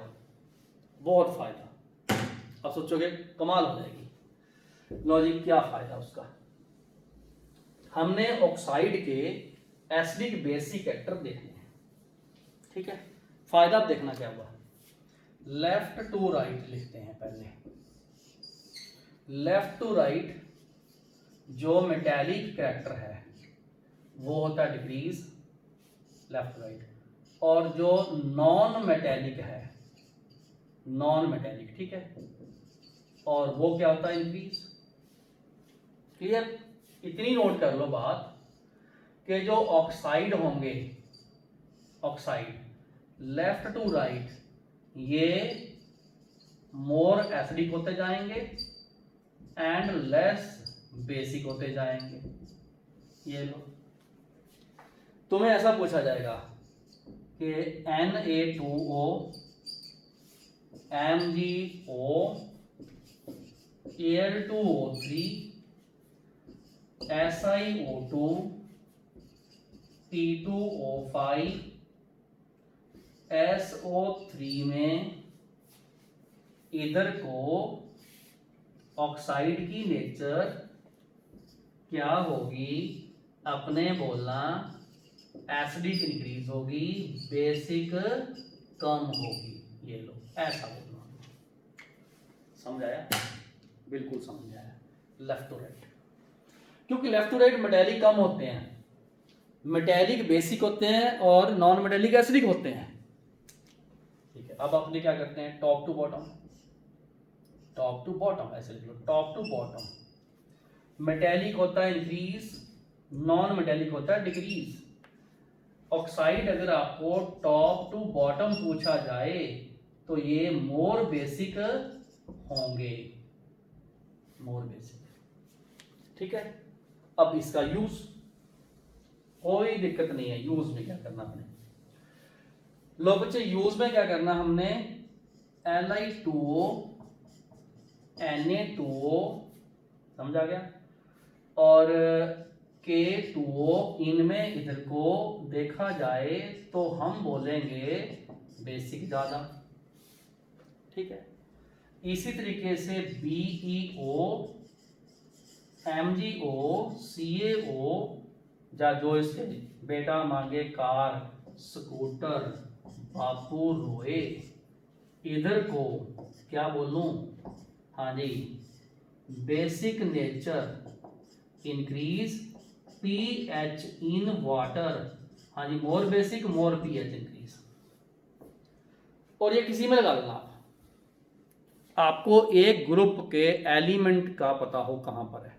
बहुत फायदा। अब सोचोगे कमाल हो जाएगी। लॉजिक क्या फायदा उसका? हमने ऑक्साइड के एसिडिक बेसिक कैरेक्टर देखने हैं, ठीक है। फायदा अब देखना क्या हुआ। लेफ्ट टू राइट लिखते हैं पहले। लेफ्ट टू राइट जो मेटेलिक कैरेक्टर है वो होता है डिक्रीज, लेफ्ट राइट, और जो नॉन मेटेलिक है, नॉन मेटेलिक, ठीक है, और वो क्या होता है? इंक्रीज। क्लियर? इतनी नोट कर लो बात कि जो ऑक्साइड होंगे, ऑक्साइड लेफ्ट टू राइट, ये मोर एसिडिक होते जाएंगे एंड लेस बेसिक होते जाएंगे। ये लो, तुम्हें ऐसा पूछा जाएगा कि Na2O, MgO, Al2O3, SiO2, P2O5, SO3 में इधर को ऑक्साइड की नेचर क्या होगी? अपने बोलना एसिडिक इंक्रीज होगी, बेसिक कम होगी। ये लो, ऐसा बोलना। समझ आया? बिल्कुल समझ आया। लेफ्ट टू राइट, क्योंकि लेफ्ट टू राइट मेटेलिक कम होते हैं, मेटेलिक बेसिक होते हैं और नॉन मेटेलिक एसिडिक होते हैं, ठीक है। अब अपने क्या करते हैं? Top to bottom, top to bottom ऐसे लिख लो, टॉप टू बॉटम। मेटेलिक होता है इंक्रीज, नॉन मेटेलिक होता है डिक्रीज। ऑक्साइड अगर आपको टॉप टू बॉटम पूछा जाए तो ये मोर बेसिक होंगे, मोर बेसिक, ठीक है। अब इसका यूज, कोई दिक्कत नहीं है, यूज में क्या करना हमने। लो बच्चे, यूज में क्या करना हमने? Li2O, Na2O, समझ आ गया, और K2O, इनमें इधर को देखा जाए तो हम बोलेंगे बेसिक ज्यादा, ठीक है। इसी तरीके से BeO, MgO, CaO, या जो इसके बेटा मांगे कार, स्कूटर, बापू रोए, इधर को क्या बोलूं? हाँ जी, basic nature increase, pH in water, हाँ जी, more basic more pH increase. और ये किसी में लगा लेना आप, आपको एक ग्रुप के एलिमेंट का पता हो कहां पर है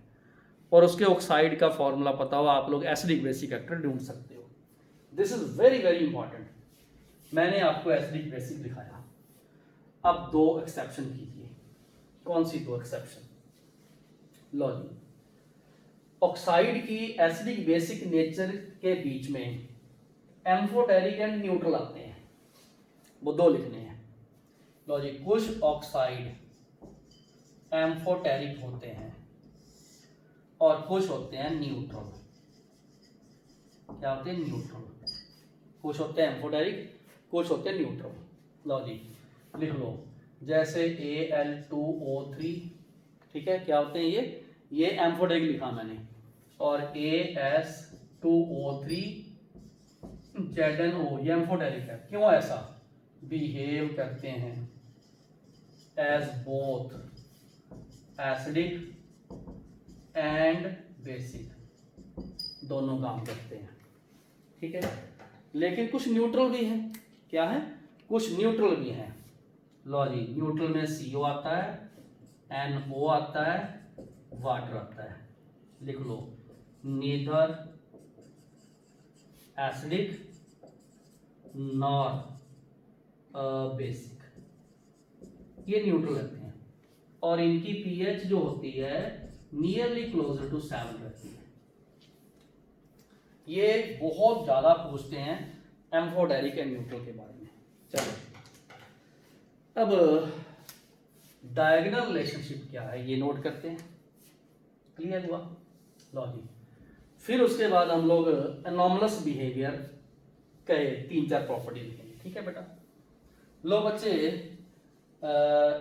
और उसके ऑक्साइड का फॉर्मूला पता हो, आप लोग एसिडिक बेसिक कैरेक्टर ढूंढ सकते हो। This is very very important. मैंने आपको एसिडिक बेसिक दिखाया। अब 2 एक्सेप्शन कीजिए। कौन सी 2 एक्सेप्शन? लो जी, ऑक्साइड की एसिडिक बेसिक नेचर के बीच में एम्फोटेरिक एंड न्यूट्रल आते हैं, वो 2 लिखने हैं। लो जी, कुछ ऑक्साइड एम्फोटेरिक होते हैं, और कुछ होते हैं न्यूट्रल। क्या होते हैं? न्यूट्रल। कुछ होते हैं एम्फोटेरिक, कुछ होते हैं न्यूट्रल। लो जी लिख लो, जैसे Al2O3, ठीक है, क्या होते हैं ये एम्फोटेरिक लिखा मैंने, और AS2O3 ZnO ये एम्फोटेरिक है। क्यों ऐसा? बिहेव करते हैं as both acidic and basic, दोनों काम करते हैं, ठीक है। लेकिन कुछ न्यूट्रल भी हैं। क्या है? कुछ न्यूट्रल भी हैं। लो जी, न्यूट्रल में CO आता है, NO आता है, वाटर आता है। लिख लो, नीदर एसिडिक नॉर बेसिक, ये न्यूट्रल रहते हैं और इनकी pH जो होती है नियरली क्लोजर टू 7 रहती है। ये बहुत ज्यादा पूछते हैं एम्फोटेरिक एंड न्यूट्रल के बारे में। चलो, अब डायगोनल रिलेशनशिप क्या है ये नोट करते हैं। क्लियर हुआ? लो जी, फिर उसके बाद हम लोग एनॉमलस बिहेवियर के 3-4 प्रॉपर्टी लिखेंगे, ठीक है बेटा। लो बच्चे,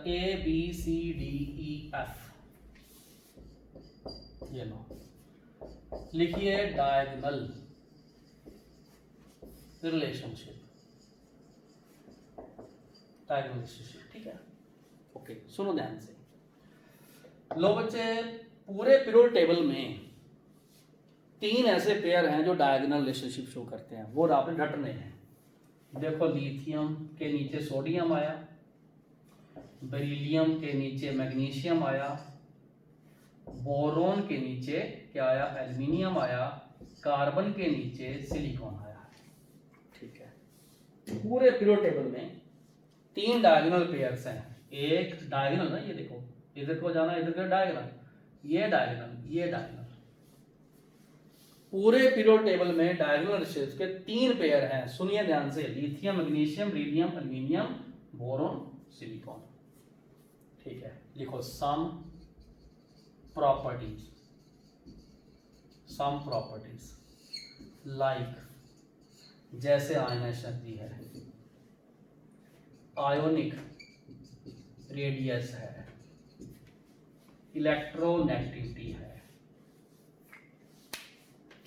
ABCDEF ये लो, लिखिए डायगोनल रिलेशनशिप, डायगोनल रिलेशनशिप, ठीक है। ओके, सुनो ध्यान से। लो बच्चे, पूरे पीरियोडिक टेबल में 3 ऐसे पेयर हैं जो डायगोनल रिलेशनशिप शो करते हैं, वो आपने रटने हैं। देखो, लिथियम के नीचे सोडियम आया, बेरिलियम के नीचे मैग्नीशियम आया, बोरोन के नीचे क्या आया? एल्युमिनियम आया, कार्बन के नीचे सिलिकॉन आया, ठीक है। पूरे पीरियोडिक टेबल में 3 डायगोनल पेयर्स हैं। एक डायगोनल ना, ये देखो, इधर को जाना, इधर का डायगोनल, ये डायगोनल, ये डायगोनल। पूरे पीरियोडिक टेबल में डायगोनल रिलेशनशिप के 3 पेयर हैं। सुनिए ध्यान से, lithium, magnesium, beryllium, aluminium, boron, silicon, ठीक है। लिखो, सम प्रॉपर्टीज लाइक, जैसे आयनाइजेशन एनर्जी है, आयोनिक रेडियस है, इलेक्ट्रोनेगेटिविटी है।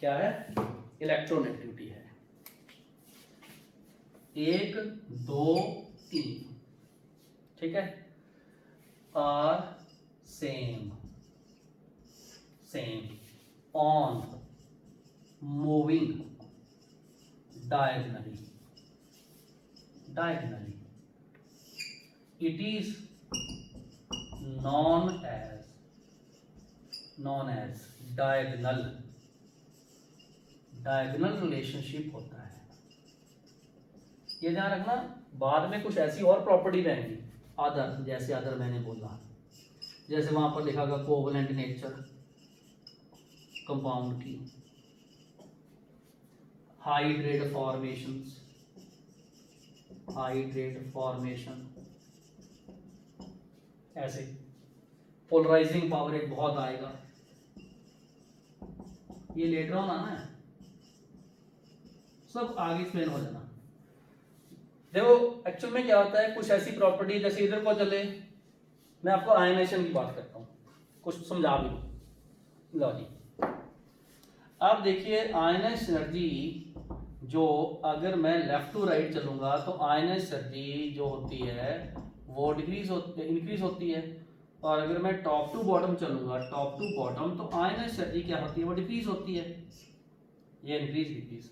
क्या है? इलेक्ट्रोनेगेटिविटी है। 1, 2, 3, ठीक है। Are same on moving diagonally, it is known as diagonal relationship होता है। ये ध्यान रखना, बाद में कुछ ऐसी और प्रॉपर्टी रहेंगी, अदर, जैसे अदर मैंने बोला, जैसे वहां पर लिखा गया कोवलेंट नेचर कंपाउंड की, हाइड्रेट फॉर्मेशन, ऐसे पोलराइजिंग पावर एक बहुत आएगा, ये लेटर ऑन आना है, सब आगे एक्सप्लेन हो जाना। देखो, एक्चुअल में क्या होता है, कुछ ऐसी प्रॉपर्टी, जैसे इधर को चले, मैं आपको आयनाइजेशन की बात करता हूँ, कुछ समझा भी लो जी। अब देखिए, आयनाइज एनर्जी जो, अगर मैं लेफ्ट टू राइट चलूंगा तो आयनाइज एनर्जी जो होती है वो इंक्रीज होती है, और अगर मैं टॉप टू बॉटम चलूंगा, टॉप टू बॉटम, तो आयनाइज एनर्जी क्या होती है? वो डिक्रीज होती है, ये इंक्रीज डिक्रीज।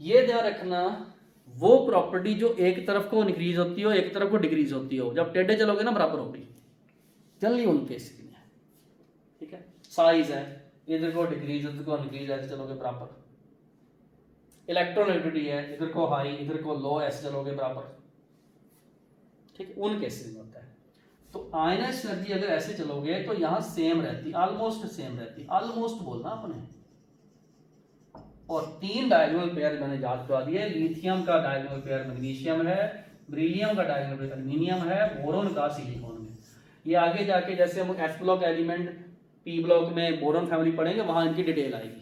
ये ध्यान रखना, वो प्रॉपर्टी जो एक तरफ को इंक्रीज होती हो, एक तरफ को डिक्रीज होती हो, जब टेढ़े चलोगे ना बराबर होगी, जल्दी उनके स्थिति में, ठीक है। साइज है, इधर को डिक्रीज, इधर को इंक्रीज, ऐसे चलोगे बराबर। इलेक्ट्रोनेगेटिविटी है, इधर को हाई, इधर को लो, ऐसे चलोगे बराबर, ठीक है। उन केसेस में होता है। तो आयनाइज एनर्जी अगर ऐसे चलोगे तो यहां सेम रहती, ऑलमोस्ट सेम रहती, ऑलमोस्ट बोलना आपने। और 3 डायगोनल पेयर मैंने याद करवा दिए, लिथियम का डायगोनल पेयर मैग्नीशियम है, बेरिलियम का डायगोनल पेयर एल्युमिनियम है, बोरोन का सिलिकॉन में। ये आगे जाके जैसे हम S block element P block में बोरॉन फैमिली पढ़ेंगे, वहां इनकी डिटेल आएगी।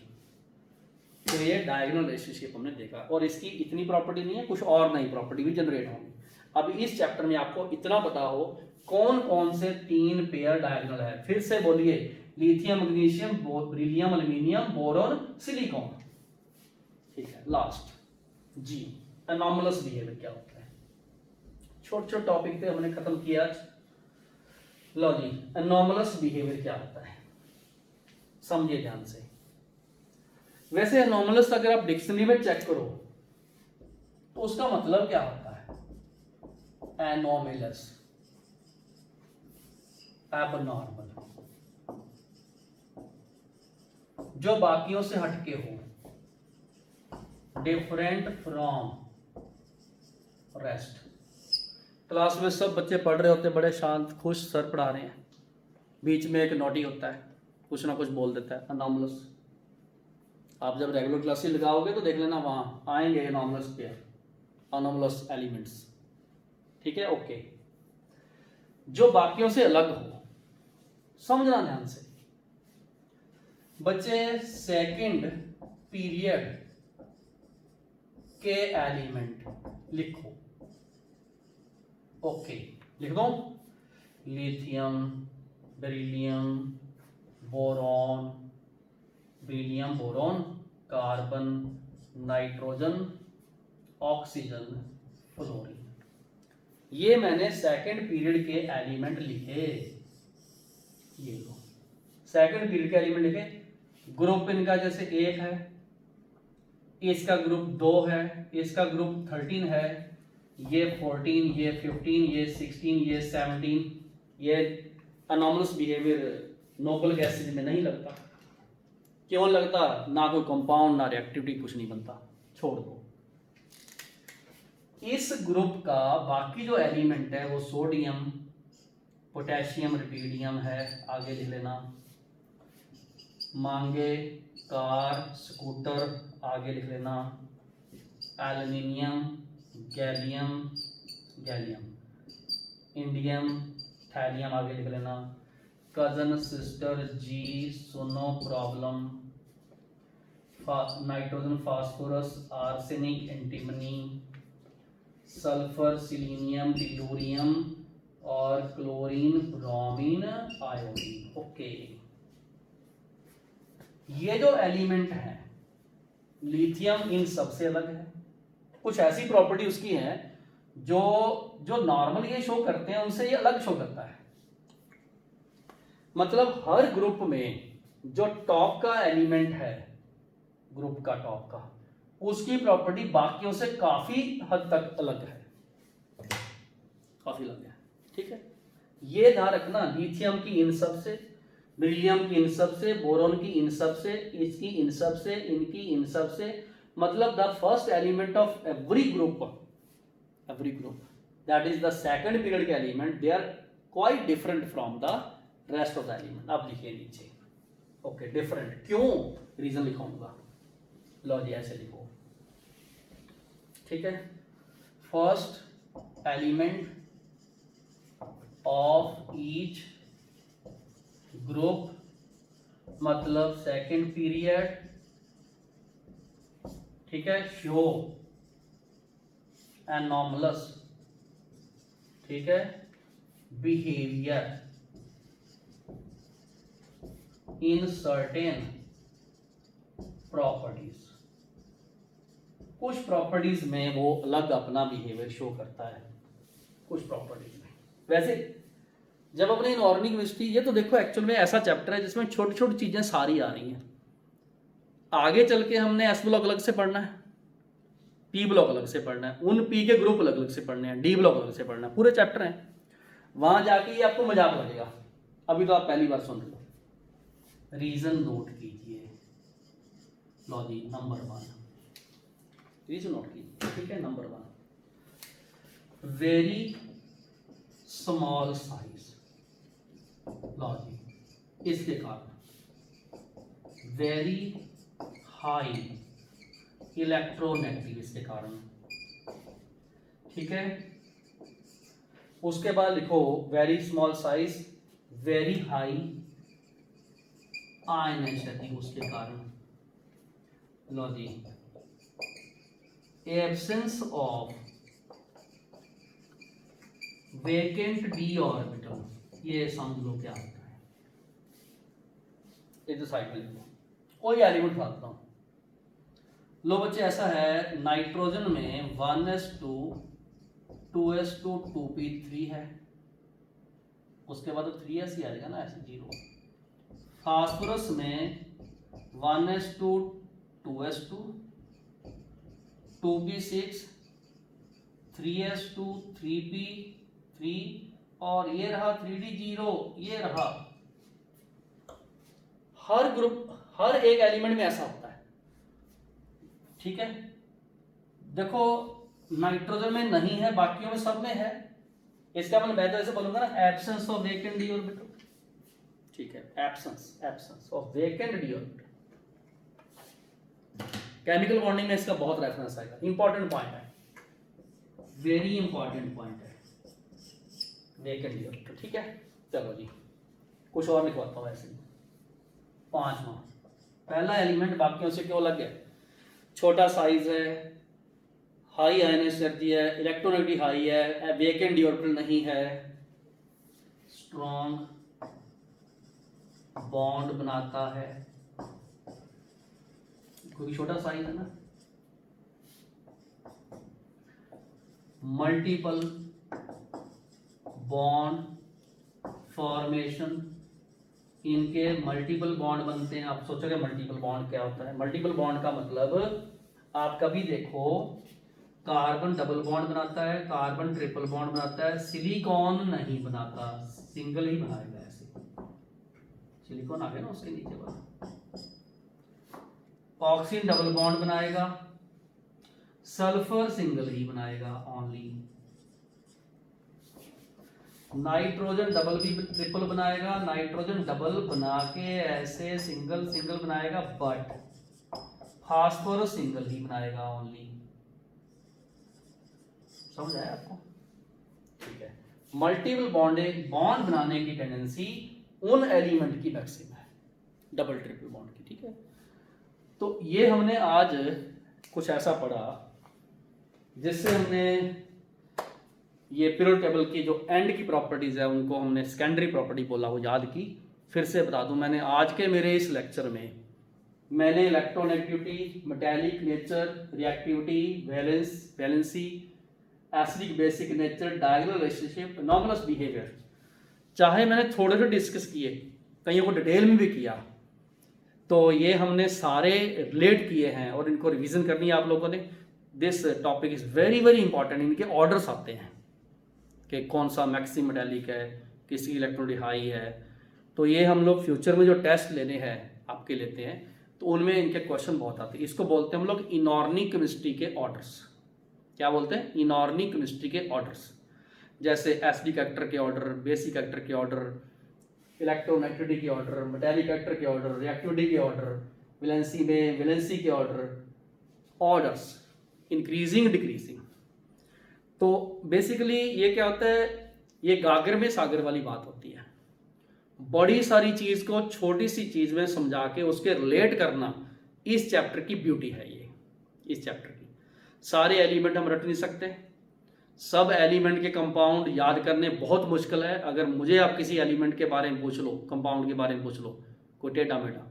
तो ये डायगोनल रिलेशनशिप हमने देखा, और इसकी इतनी प्रॉपर्टी नहीं है, कुछ और नई प्रॉपर्टी भी जनरेट होंगी। अब इस चैप्टर में आपको इतना पता हो कौन कौन से 3 पेयर डायगोनल है। फिर से बोलिए, lithium magnesium, beryllium aluminium, boron silicon. ठीक है, लास्ट जी, एनॉमलस बिहेवियर क्या होता है। छोटे छोटे टॉपिक पे हमने खत्म किया आज। लो जी, एनॉमलस बिहेवियर क्या होता है, समझिए ध्यान से। वैसे एनॉमलस अगर आप डिक्शनरी में चेक करो तो उसका मतलब क्या होता है, एनोमलस, एबनॉर्मल, जो बाकियों से हटके हो, डिफरेंट फ्रॉम रेस्ट। क्लास में सब बच्चे पढ़ रहे होते, बड़े शांत खुश, सर पढ़ा रहे हैं, बीच में एक नोटी होता है, कुछ ना कुछ बोल देता है, एनॉमलस। आप जब रेगुलर क्लासेस लगाओगे तो देख लेना, वहां आएंगे एनॉमलस पेयर, एनॉमलस एलिमेंट्स। ठीक है, ओके। जो बाकियों से अलग हो, समझना ध्यान से बच्चे। सेकंड पीरियड के एलिमेंट लिखो, ओके, लिख दो। Lithium, beryllium, boron, beryllium, boron, carbon, nitrogen, oxygen, fluorine. ये मैंने सेकंड पीरियड के एलिमेंट लिखे। ये लो, सेकंड पीरियड के एलिमेंट लिखे। ग्रुप इनका जैसे 1 है, इसका ग्रुप 2 है, इसका ग्रुप 13 है, ये 14, ये 15, ये 16, ये 17। ये अनोमलस बिहेवियर नोबल गैसेज में नहीं लगता। क्यों लगता? ना कोई कंपाउंड, ना रिएक्टिविटी, कुछ नहीं बनता, छोड़ दो। इस ग्रुप का बाकी जो एलिमेंट है वो सोडियम, पोटेशियम, रुबिडियम है, आगे लिख लेना। मांगे, कार, स्कूटर, आगे लिख लेना। एल्युमिनियम, गैलियम, इंडियम, थैलियम, आगे लिख लेना। कजन, सिस्टर, जी, सुनो, problem, nitrogen, phosphorus, arsenic, antimony, sulphur, selenium, tellurium और क्लोरीन, ब्रोमीन, आयोडीन। ओके, ये जो एलिमेंट है लिथियम इन सबसे अलग है। कुछ ऐसी प्रॉपर्टी उसकी है जो नॉर्मल ये शो करते हैं उनसे ये अलग शो करता है। मतलब हर ग्रुप में जो टॉप का एलिमेंट है, ग्रुप का टॉप का, उसकी प्रॉपर्टी बाकियों से काफी हद तक अलग है, काफी अलग है। ठीक है, ये ध्यान रखना। लिथियम की इन सब से, बेरिलियम की इन सब से, बोरॉन की इन सब से, इसकी इन सब से, इनकी इन सब से। मतलब the first element of every group that is the second period के element, they are quite different from the rest of the element. अब लिखिए नीचे, ओके, डिफरेंट क्यों, रीजन लिखाऊंगा। लो जी, ऐसे लिखो। ठीक है, first element of each group मतलब सेकंड पीरियड। ठीक है, शो एनॉमलस, ठीक है, बिहेवियर इन सर्टेन प्रॉपर्टीज। कुछ प्रॉपर्टीज में वो अलग अपना बिहेवियर शो करता है, कुछ प्रॉपर्टीज में। वैसे जब अपने इनऑर्गेनिक केमिस्ट्री, ये तो देखो एक्चुअल में ऐसा चैप्टर है जिसमें छोटी छोटी चीजें सारी आ रही हैं। आगे चल के हमने एस ब्लॉक अलग से पढ़ना है, पी ब्लॉक अलग से पढ़ना है, उन पी के ग्रुप अलग अलग से पढ़ने हैं, डी ब्लॉक अलग से पढ़ना है, पूरे चैप्टर हैं। वहां जाके ये आपको मजाक लगेगा, अभी तो आप पहली बार सुन रहे हो। रीजन नोट कीजिए। लो जी, नंबर 1 रीजन नोट कीजिए। ठीक है, नंबर 1 वेरी स्मॉल साइज। लो जी, इसके कारण वेरी हाई इलेक्ट्रोनेगेटिव, इसके कारण। ठीक है, उसके बाद लिखो very small size, very high ionisation उसके कारण। लो जी, absence of vacant D orbital, ये समझ लो क्या होता है। ये तो साइड में लिखो, कोई एलिमेंट उठाता हूं। लो बच्चे, ऐसा है नाइट्रोजन में 1s2 2s2 2p3 है, उसके बाद तो 3s ही आएगा ना, ऐसे 0। फास्फोरस में 1s2 2s2 2p6 3s2 3p3 और ये रहा 3d0, ये रहा। हर ग्रुप, हर एक एलिमेंट में ऐसा होता है, ठीक है। देखो नाइट्रोजन में नहीं है, बाकियों में सब में है। इसका मतलब मैं तो ऐसे बोलूंगा ना, absence of vacant D orbital, ठीक है, absence of vacant D orbital. Chemical bonding में इसका बहुत रेफरेंस आएगा, इंपॉर्टेंट पॉइंट है, वेरी इंपॉर्टेंट पॉइंट है वेकेंट डी ऑर्बिटल, ठीक है। चलो जी, कुछ और लिखवाता हूँ ऐसे। 5वां, पहला एलिमेंट बाकियों से क्यों अलग है? छोटा साइज है, हाई आयनाइज एनर्जी है, इलेक्ट्रोनेगेटिविटी हाई है, वेकेंट डी ऑर्बिटल नहीं है, स्ट्रॉन्ग बॉन्ड बनाता है क्योंकि छोटा साइज है ना, मल्टीपल बॉन्ड फॉर्मेशन, इनके मल्टीपल बॉन्ड बनते हैं। आप सोचोगे मल्टीपल बॉन्ड क्या होता है? मल्टीपल बॉन्ड का मतलब आप कभी देखो, कार्बन डबल बॉन्ड बनाता है, कार्बन ट्रिपल बॉन्ड बनाता है, सिलिकॉन नहीं बनाता, सिंगल ही बनाएगा। ऐसे सिलिकॉन आ गया ना उसके नीचे वाला। ऑक्सीजन डबल बॉन्ड बनाएगा, सल्फर सिंगल ही बनाएगा ओनली। नाइट्रोजन डबल भी ट्रिपल बनाएगा, नाइट्रोजन डबल बना के ऐसे सिंगल सिंगल बनाएगा, बट फास्फोरस सिंगल ही बनाएगा ओनली। समझ आया आपको? ठीक है। मल्टीपल बॉन्ड बनाने की टेंडेंसी उन एलिमेंट की मैक्सिमम है, डबल ट्रिपल बॉन्ड की, ठीक है। तो ये हमने आज कुछ ऐसा पढ़ा जिससे हमने ये पीरियोडिक टेबल की जो एंड की प्रॉपर्टीज है उनको हमने सेकेंडरी प्रॉपर्टी बोला, वो याद की। फिर से बता दूं, मैंने आज के मेरे इस लेक्चर में मैंने electronegativity, metallic nature, reactivity, valency, acidic basic nature, diagonal relationship, anomalous behaviour, चाहे मैंने थोड़े से डिस्कस किए, कईयों को डिटेल में भी किया, तो ये हमने सारे रिलेट किए हैं और इनको रिवीजन करनी है आप लोगों ने। This topic is very very important. इनके ऑर्डर्स आते हैं कि कौन सा मैक्सिमम मेटालिक है, किसी इलेक्ट्रोनिक हाई है। तो ये हम लोग फ्यूचर में जो टेस्ट लेने हैं आपके लेते हैं, तो उनमें इनके क्वेश्चन बहुत आते हैं। इसको बोलते हैं हम लोग इनऑर्गेनिक केमिस्ट्री के ऑर्डर्स। क्या बोलते हैं? इनऑर्गेनिक केमिस्ट्री के ऑर्डर्स, जैसे एसिडिक एक्टर के ऑर्डर, बेसिक एक्टर के ऑर्डर, इलेक्ट्रोनेगेटिविटी के ऑर्डर, मेटालिक एक्टर के ऑर्डर, रिएक्टिविटी के ऑर्डर, वैलेंसी में वैलेंसी के ऑर्डर्स इंक्रीजिंग डिक्रीजिंग। तो बेसिकली ये क्या होता है, ये गागर में सागर वाली बात होती है। बड़ी सारी चीज को छोटी सी चीज में समझा के उसके रिलेट करना, इस चैप्टर की ब्यूटी है। ये इस चैप्टर की सारे एलिमेंट हम रट नहीं सकते, सब एलिमेंट के कंपाउंड याद करने बहुत मुश्किल है। अगर मुझे आप किसी एलिमेंट के बारे में पूछ लो, कंपाउंड के बारे में पूछ लो, कोई टेढ़ा मेढ़ा,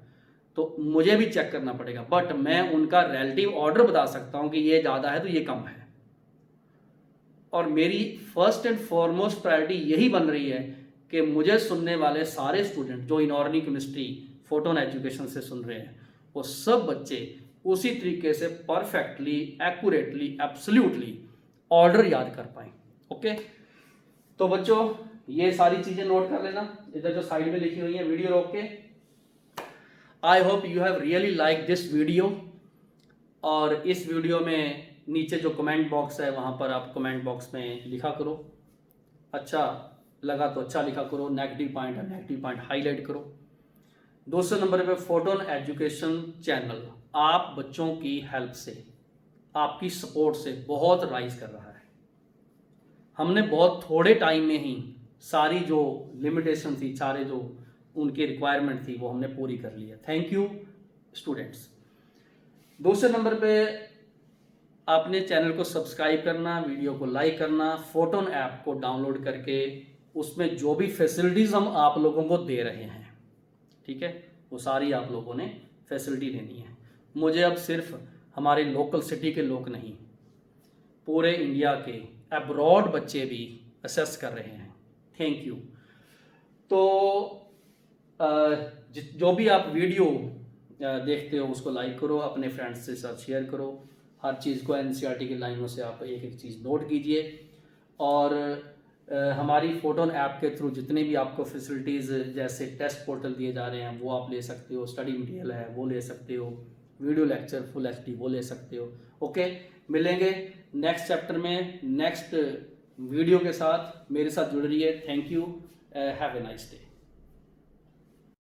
तो मुझे भी चेक करना पड़ेगा, बट मैं उनका रिलेटिव ऑर्डर बता सकता हूं कि ये ज़्यादा है तो ये कम है। और मेरी फर्स्ट एंड फॉरमोस्ट प्रायोरिटी यही बन रही है कि मुझे सुनने वाले सारे स्टूडेंट जो इनऑर्गेनिक केमिस्ट्री फोटोन एजुकेशन से सुन रहे हैं, वो सब बच्चे उसी तरीके से परफेक्टली, एक्यूरेटली, एब्सोल्युटली ऑर्डर याद कर पाए। ओके, तो बच्चों ये सारी चीजें नोट कर लेना, इधर जो साइड में लिखी हुई है, वीडियो रोक के। I hope you have really like this video. और इस वीडियो में नीचे जो कमेंट बॉक्स है वहां पर आप कमेंट बॉक्स में लिखा करो, अच्छा लगा तो अच्छा लिखा करो, नेगेटिव पॉइंट है नेगेटिव पॉइंट हाईलाइट करो। दूसरे नंबर पे फोटोन एजुकेशन चैनल आप बच्चों की हेल्प से, आपकी सपोर्ट से बहुत राइज कर रहा है। हमने बहुत थोड़े टाइम में ही सारी जो लिमिटेशन थी, सारे जो उनकी रिक्वायरमेंट थी वो हमने पूरी कर ली है। Thank you students. दूसरे नंबर पे आपने चैनल को सब्सक्राइब करना, वीडियो को लाइक करना, फोटोन ऐप को डाउनलोड करके उसमें जो भी फैसिलिटीज़ हम आप लोगों को दे रहे हैं, ठीक है, वो सारी आप लोगों ने फैसिलिटी देनी है। मुझे अब सिर्फ हमारे लोकल सिटी के लोग नहीं, पूरे इंडिया के अब्रॉड बच्चे भी असेस कर रहे हैं। Thank you. तो जो भी आप वीडियो देखते हो उसको लाइक करो, अपने फ्रेंड्स के साथ शेयर करो, हर चीज़ को एनसीईआरटी की लाइनों से आप एक एक चीज़ नोट कीजिए। और हमारी फोटोन ऐप के थ्रू जितने भी आपको फैसिलिटीज़ जैसे टेस्ट पोर्टल दिए जा रहे हैं वो आप ले सकते हो, स्टडी मटेरियल है वो ले सकते हो, वीडियो लेक्चर फुल एचडी वो ले सकते हो। ओके, मिलेंगे नेक्स्ट चैप्टर में नेक्स्ट वीडियो के साथ। मेरे साथ जुड़ रही है। Thank you, have a nice day.